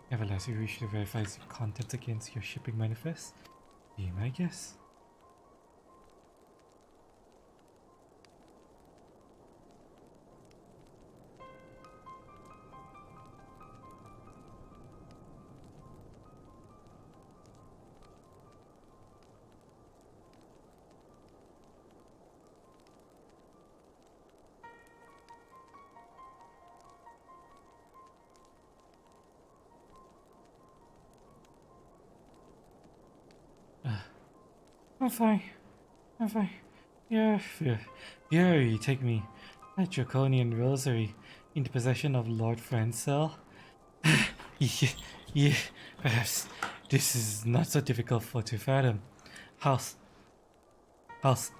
Nevertheless, you wish to verify the contents against your shipping manifest? Be my guess. I'm fine. I'm fine. Yeah. Here, you take me, that draconian rosary, into possession of Lord Francel. yeah, perhaps this is not so difficult for to fathom. House,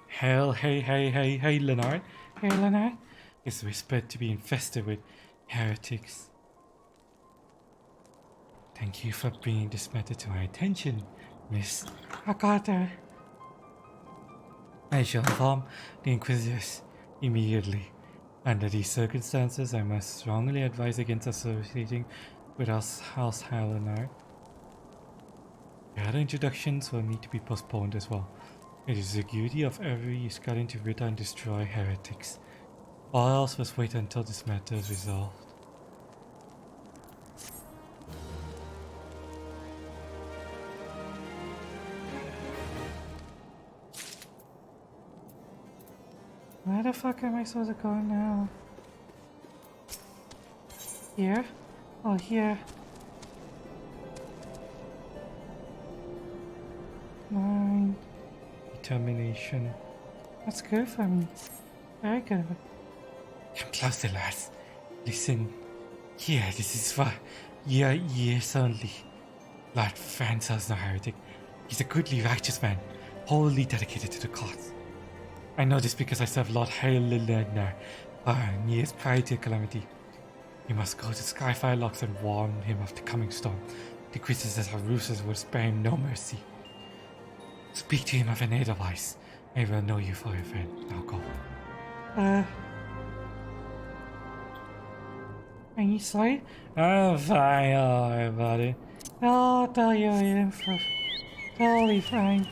hey, Leonard, Hey, Leonard. is whispered to be infested with heretics. Thank you for bringing this matter to my attention, miss. I got there. I shall inform the Inquisitors immediately. Under these circumstances, I must strongly advise against associating with us House Leonard. The other introductions will need to be postponed as well. It is the duty of every Iscarian to rid and destroy heretics. All else must wait until this matter is resolved. Where the fuck am I supposed to go now? Here? Oh, here. Mine. determination. That's good for me. Very good. Come closer, lads. Listen. Here, this is for your ears only. Lord Francis no heretic. He's a goodly righteous man, wholly dedicated to the cause. I know this because I serve Lord Hellhounds years prior to calamity. You must go to Skyfire Locks and warn him of the coming storm. The creatures that are ruthless will spare him no mercy. Speak to him of an otherwise. I will know you for a friend. Now go. Are you sorry? I'm fine, don't worry about it. I'll tell you in for totally fine.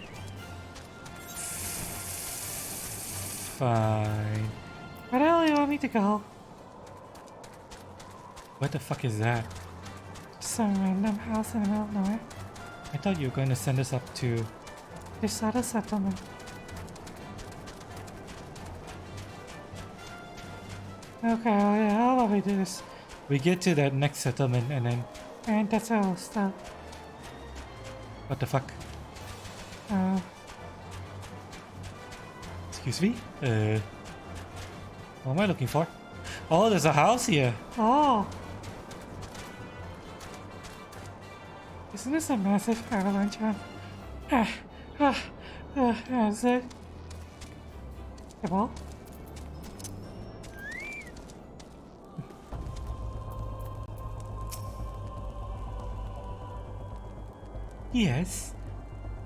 Fine. Where the hell do you want me to go? What the fuck is that? Some random house in the middle of nowhere. I thought you were going to send us up to... This other settlement. Okay, well, yeah, how about we do this? We get to that next settlement and then... And that's how we'll start. What the fuck? Excuse me? What am I looking for? Oh, there's a house here. Oh! Isn't this a massive avalanche? Is it? The ball? Yes.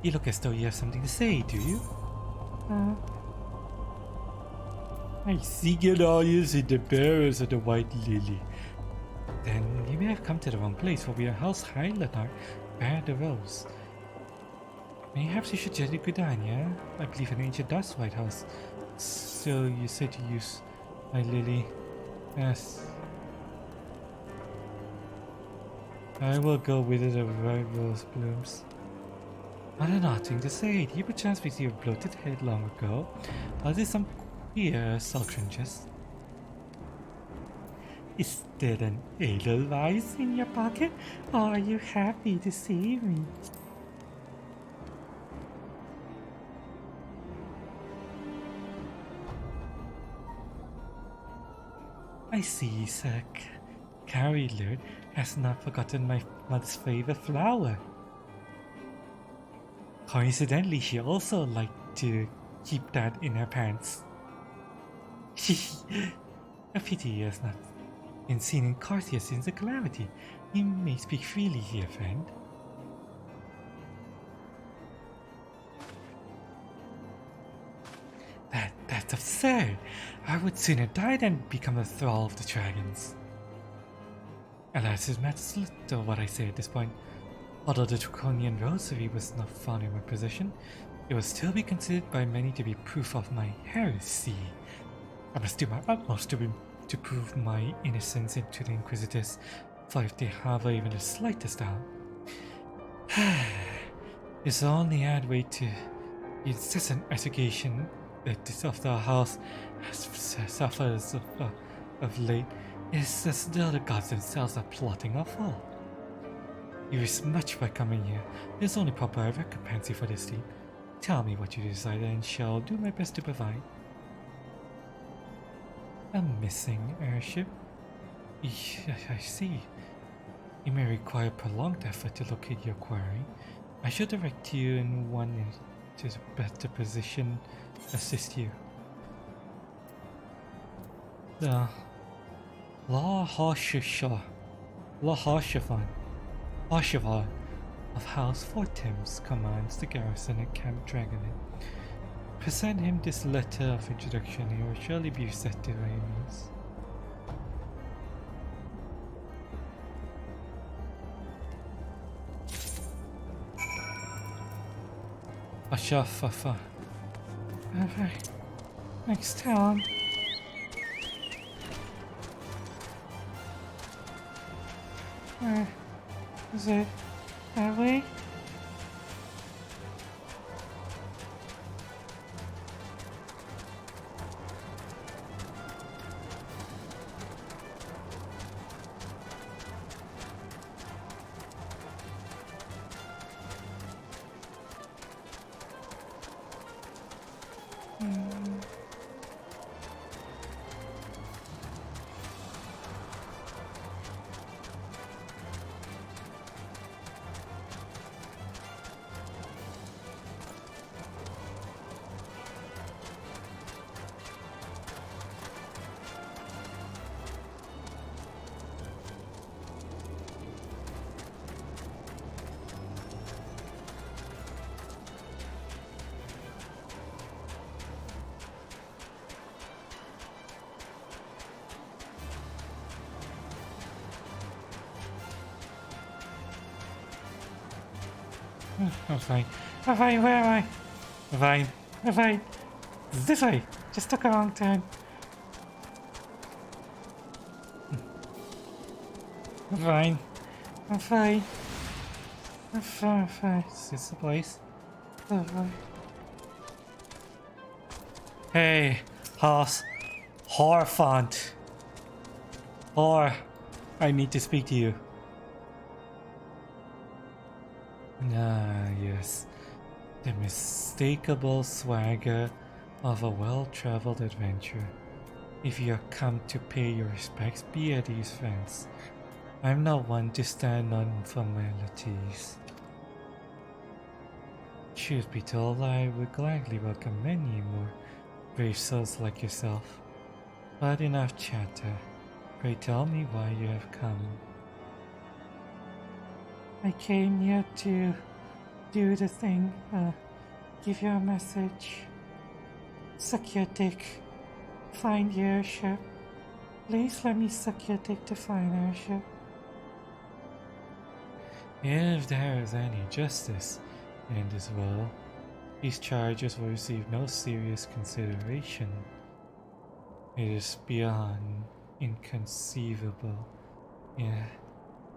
You look as though you have something to say, do you? I see your eyes in the bearers of the White Lily. Then you may have come to the wrong place, for we are House Highlander, bear the rose. Perhaps you should gently go down, yeah? I believe an ancient dust White House. So you said to use my lily. Yes. I will go with it of white rose blooms. What an odd thing to say. Do you perchance receive a bloated head long ago? Or is it some queer sultriness? Is there an edelweiss in your pocket? Or are you happy to see me? I see, sir. Carrie Lord has not forgotten my mother's favorite flower. Coincidentally, she also liked to keep that in her pants. A pity he has not been seen in Carthia since the calamity. You may speak freely here, friend. That's absurd. I would sooner die than become a thrall of the dragons. Alas, it matters little what I say at this point. Although the draconian rosary was not found in my possession, it will still be considered by many to be proof of my heresy. I must do my utmost to prove my innocence to the Inquisitors, for if they have even the slightest doubt, it's the only ad way to the incessant education that of the house has suffered of late. It's as though the gods themselves are plotting our fall. You risk much by coming here. There's only proper recompense for this deed. Tell me what you desire and shall do my best to provide. A missing airship? I see. You may require prolonged effort to locate your quarry. I shall direct you in one to the better position to assist you. The Harshavan of House Fortims commands the garrison at Camp Dragonin. Present him this letter of introduction, he will surely be receptive by your means. Ashafafa. Okay. Next town. Where is it? That way? I'm fine. I'm fine, where am I? I'm fine. I'm fine. This way. Just took a wrong turn. I'm fine. I'm fine. I'm fine. I'm fine. Is this the place? Oh, boy. Hey, horse. Horfont. Or, I need to speak to you. Ah, yes. The mistakable swagger of a well-traveled adventurer. If you have come to pay your respects, be at ease, friends. I'm not one to stand on formalities. Truth be told, I would gladly welcome many more brave souls like yourself. But enough chatter. Pray tell me why you have come. I came here to do the thing, give you a message. Suck your dick. Find your ship. Please let me suck your dick to find our ship. If there is any justice in this world, these charges will receive no serious consideration. It is beyond inconceivable. Yeah,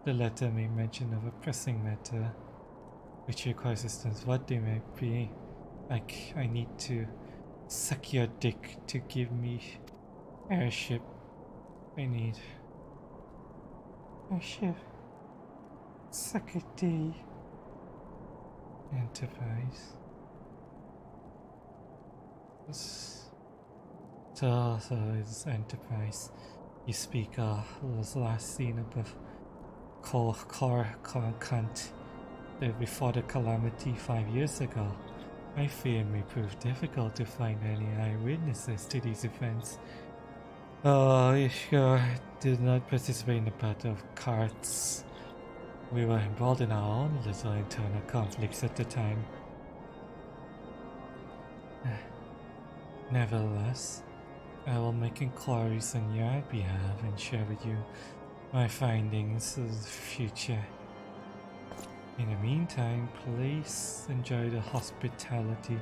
the letter may mention of a pressing matter which requires assistance, what they may be. Like, I need to suck your dick to give me airship. I need airship. Suck a D. Enterprise. So it's Enterprise. You speak was last seen above cunt before the calamity 5 years ago. I fear it may prove difficult to find any eyewitnesses to these events. Ishgar did not participate in the Battle of Carts. We were involved in our own little internal conflicts at the time. Nevertheless, I will make inquiries on your behalf and share with you my findings of the future. In the meantime, please enjoy the hospitality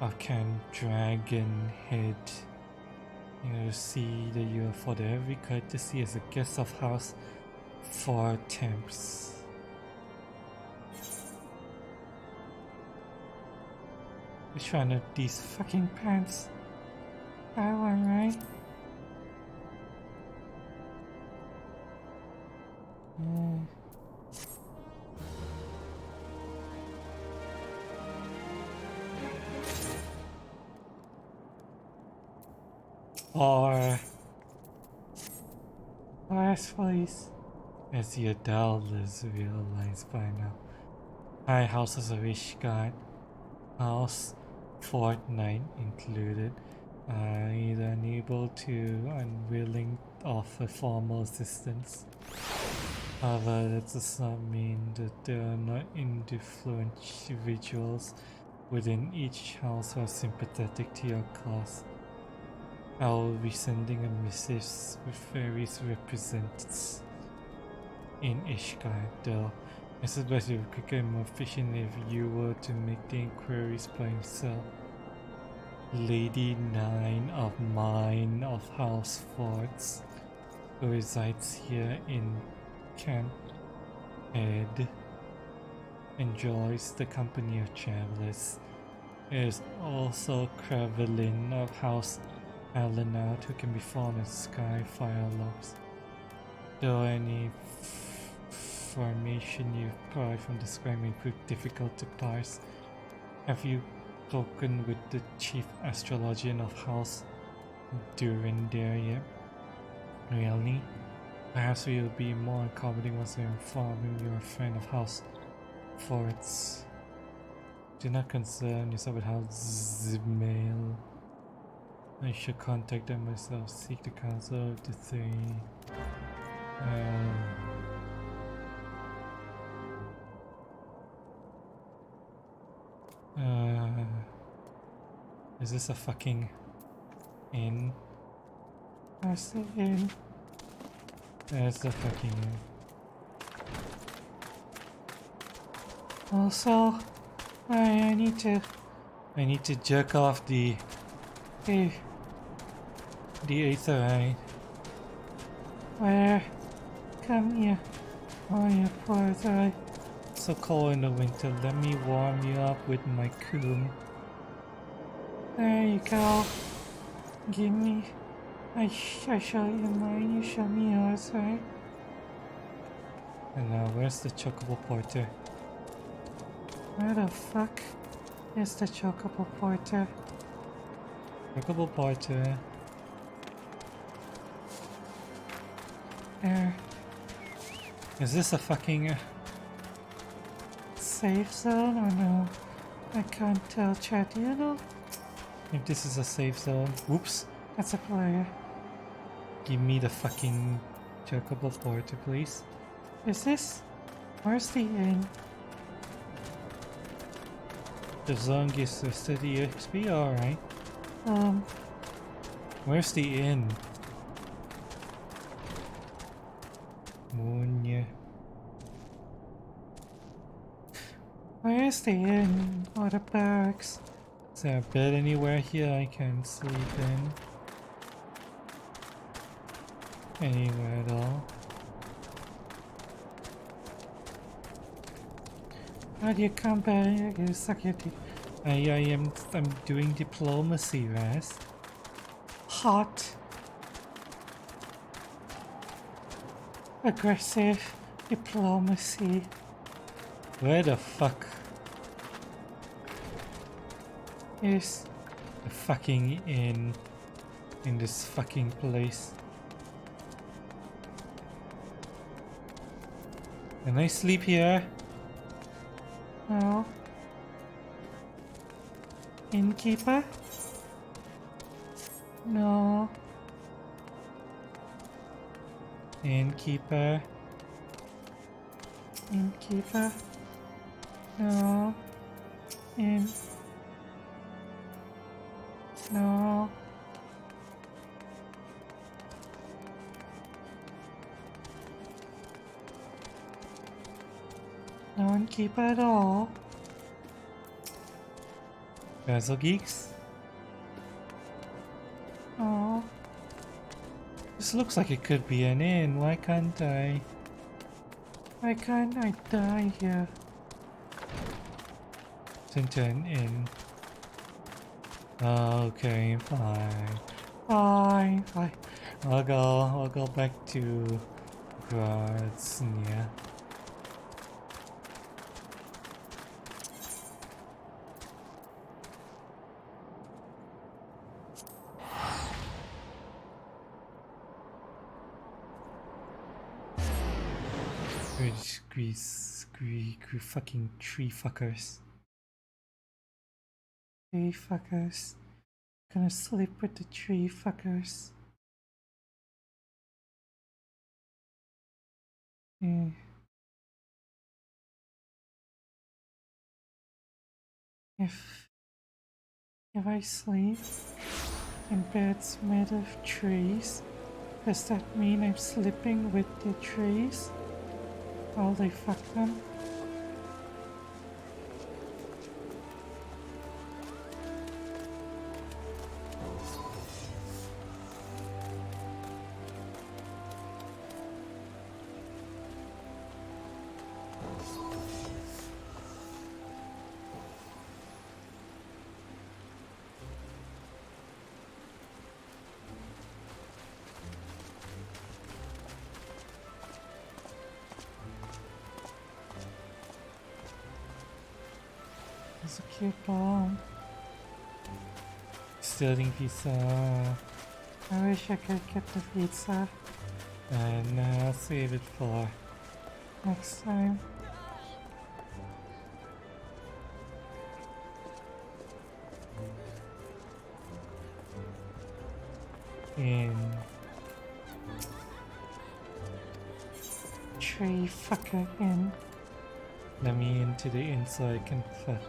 of Camp Dragonhead. You see that you are afforded every courtesy as a guest of House 4 Temps. Which one of these fucking pants? That one, right? Yeah. Or yes, please. As you doubtless realize by now, high houses of Ishgard, House Fortnite included, are either unable to unwilling to offer formal assistance. However, that does not mean that there are not indifferent individuals within each house who are sympathetic to your cause. I will be sending a message with various representatives in Ishgard, though I suggest it would get more efficient if you were to make the inquiries by yourself. Lady Nine of Mine of House Forts, who resides here in Camp Ed, enjoys the company of travelers. There is also Kravelin of House Alanat, who can be found as Sky Firelocks. Though any information you provide from the sky may prove difficult to parse, have you spoken with the chief astrologian of House Durandare yet? Really? Perhaps we will be more accommodating once we inform him you're a friend of House Forts. Do not concern yourself with House Zmail. I should contact them myself, seek the counsel of the three. Is this a fucking inn? Where's the inn? There's the fucking inn. Also, I need to jerk off the the aetherite. where come here. Oh, you poor guy. So cold in the winter. Let me warm you up with my coom. There you go. Give me. I show you mine, you show me yours, right? And now, where's the chocobo porter? Where the fuck is the chocobo porter? Chocobo porter. There. Is this a fucking... Safe zone or no? I can't tell, chat, do you know? if this is a safe zone. Whoops. That's a player. Give me the fucking chocobo porter, please. Is this? Where's the inn? The zone gives us the XP, alright. Where's the inn? Munya. Where's the inn or the barracks? Is there a bed anywhere here I can sleep in? Anywhere at all? How do you come back? You suck your teeth. I'm doing diplomacy, Raz. Hot. Aggressive diplomacy. Where the fuck Is the fucking inn in this fucking place? Can I sleep here? no. Innkeeper? No. Innkeeper? Innkeeper? No. In. No. No innkeeper at all. Basil Geeks? Oh. This looks like it could be an inn. Why can't I? Why can't I die here? It's into an inn. Okay, fine. Fine, fine. I'll go back to Graz, yeah. Fucking tree fuckers. Tree fuckers. Gonna sleep with the tree fuckers. Yeah. If I sleep in beds made of trees, does that mean I'm sleeping with the trees while they fuck them? It's a cute bomb. Stealing pizza. I wish I could get the pizza And I'll save it for next time. in. Tree fucker in. Let me into the inn so I can fuck.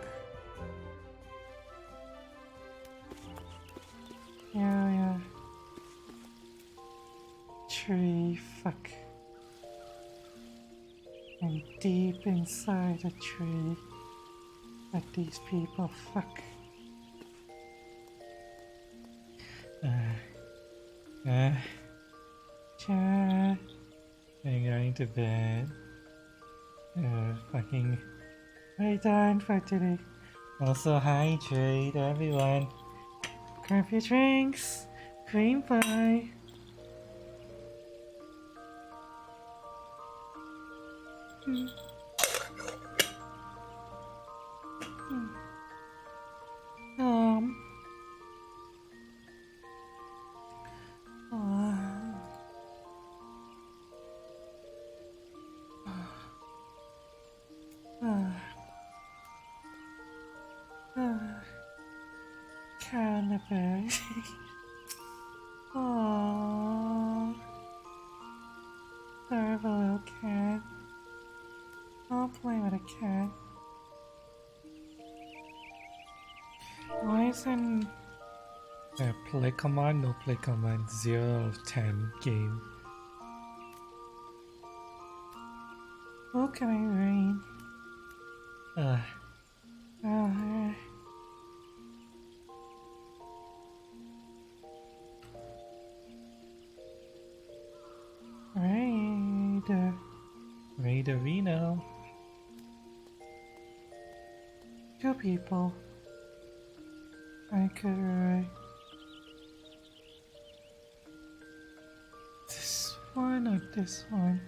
Yeah. Tree fuck. And deep inside a tree. But these people, fuck. Chat. I'm going to bed. Fucking. We're done for today. Also hydrate, everyone. Grab your drinks. Green pie. Um. Caliber. Aww. Adorable little cat. I'll play with a cat. Why isn't Play command, no play command, 0 of 10 game. who can I read? Uh, Raid Arena. Two people. I could write this one or this one.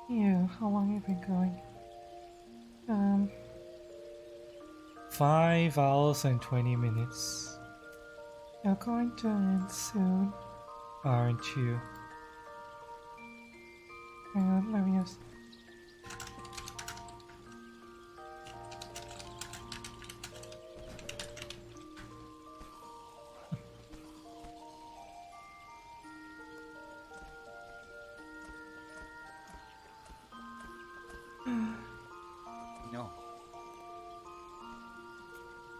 You, how long have you been going? 5 hours and 20 minutes. You're going to end soon. Aren't you? Hang on, let me just.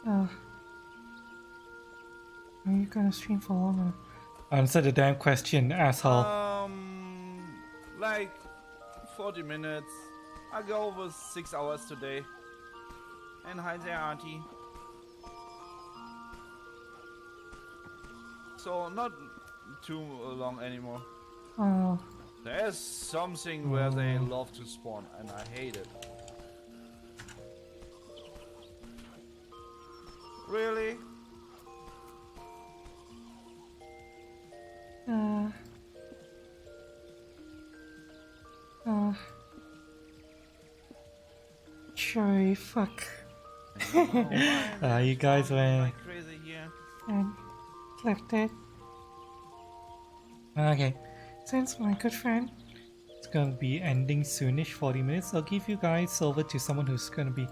No. Are you gonna stream for longer? Answer the damn question, asshole. Like 40 minutes. I go over 6 hours today. And hi there, Auntie. So not too long anymore. Oh, There's something where they love to spawn, and I hate it. Really? sorry, fuck. You guys went. Like crazy here. And left it. Okay, Since my good friend. it's gonna be ending soonish, 40 minutes. I'll give you guys over to someone who's gonna be.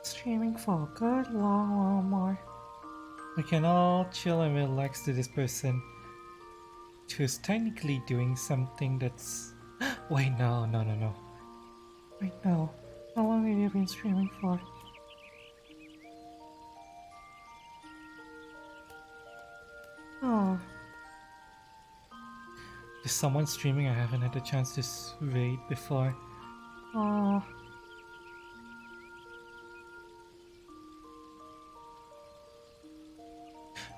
Streaming for a good long while more. We can all chill and relax to this person who's technically doing something that's. Wait, no. Wait, no. How long have you been streaming for? Oh, There's someone streaming I haven't had a chance to raid before. oh.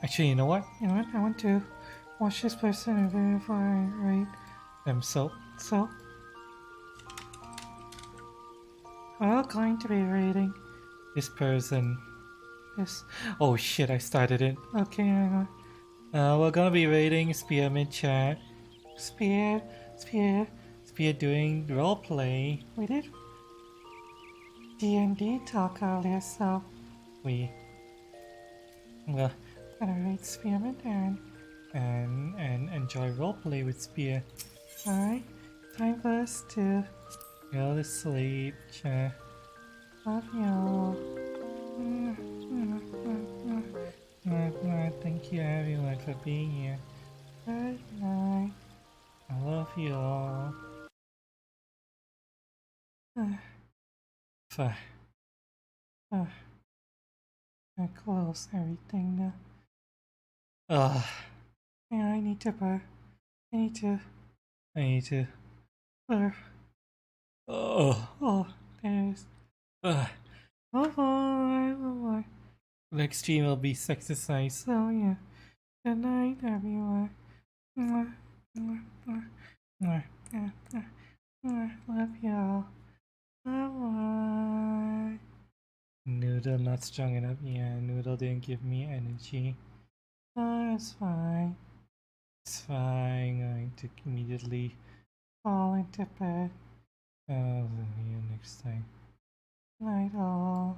Actually, you know what? You know what? I want to watch this person before I rate. So, So, we're going to be rating this person. this. Oh shit, I started it. Okay, hang on. We're gonna be rating Spearmint Chat. Spear. Spear doing roleplay. We did D&D talk earlier, so We. Well, gonna rate Spearmint and enjoy roleplay with Spear. alright. Time for us to Go to sleep, Chat. love y'all. Thank you everyone for being here. Good night. I love you all. Fuck. I close everything now. Ugh. Yeah, I need to burp. I need to I need to. burp. Oh, There's. uh, Oh. next stream will be sexercise. So yeah. Good night, everyone. Mwah, mwah, mwah, mwah, mwah, mwah, mwah. Love y'all. Bye. Noodle not strong enough. Yeah, Noodle didn't give me energy. Oh, it's fine. It's fine. I'm going to immediately. Fall into bed. I'll see you next time. Night all.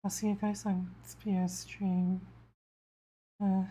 I'll see you guys on PS stream. Uh,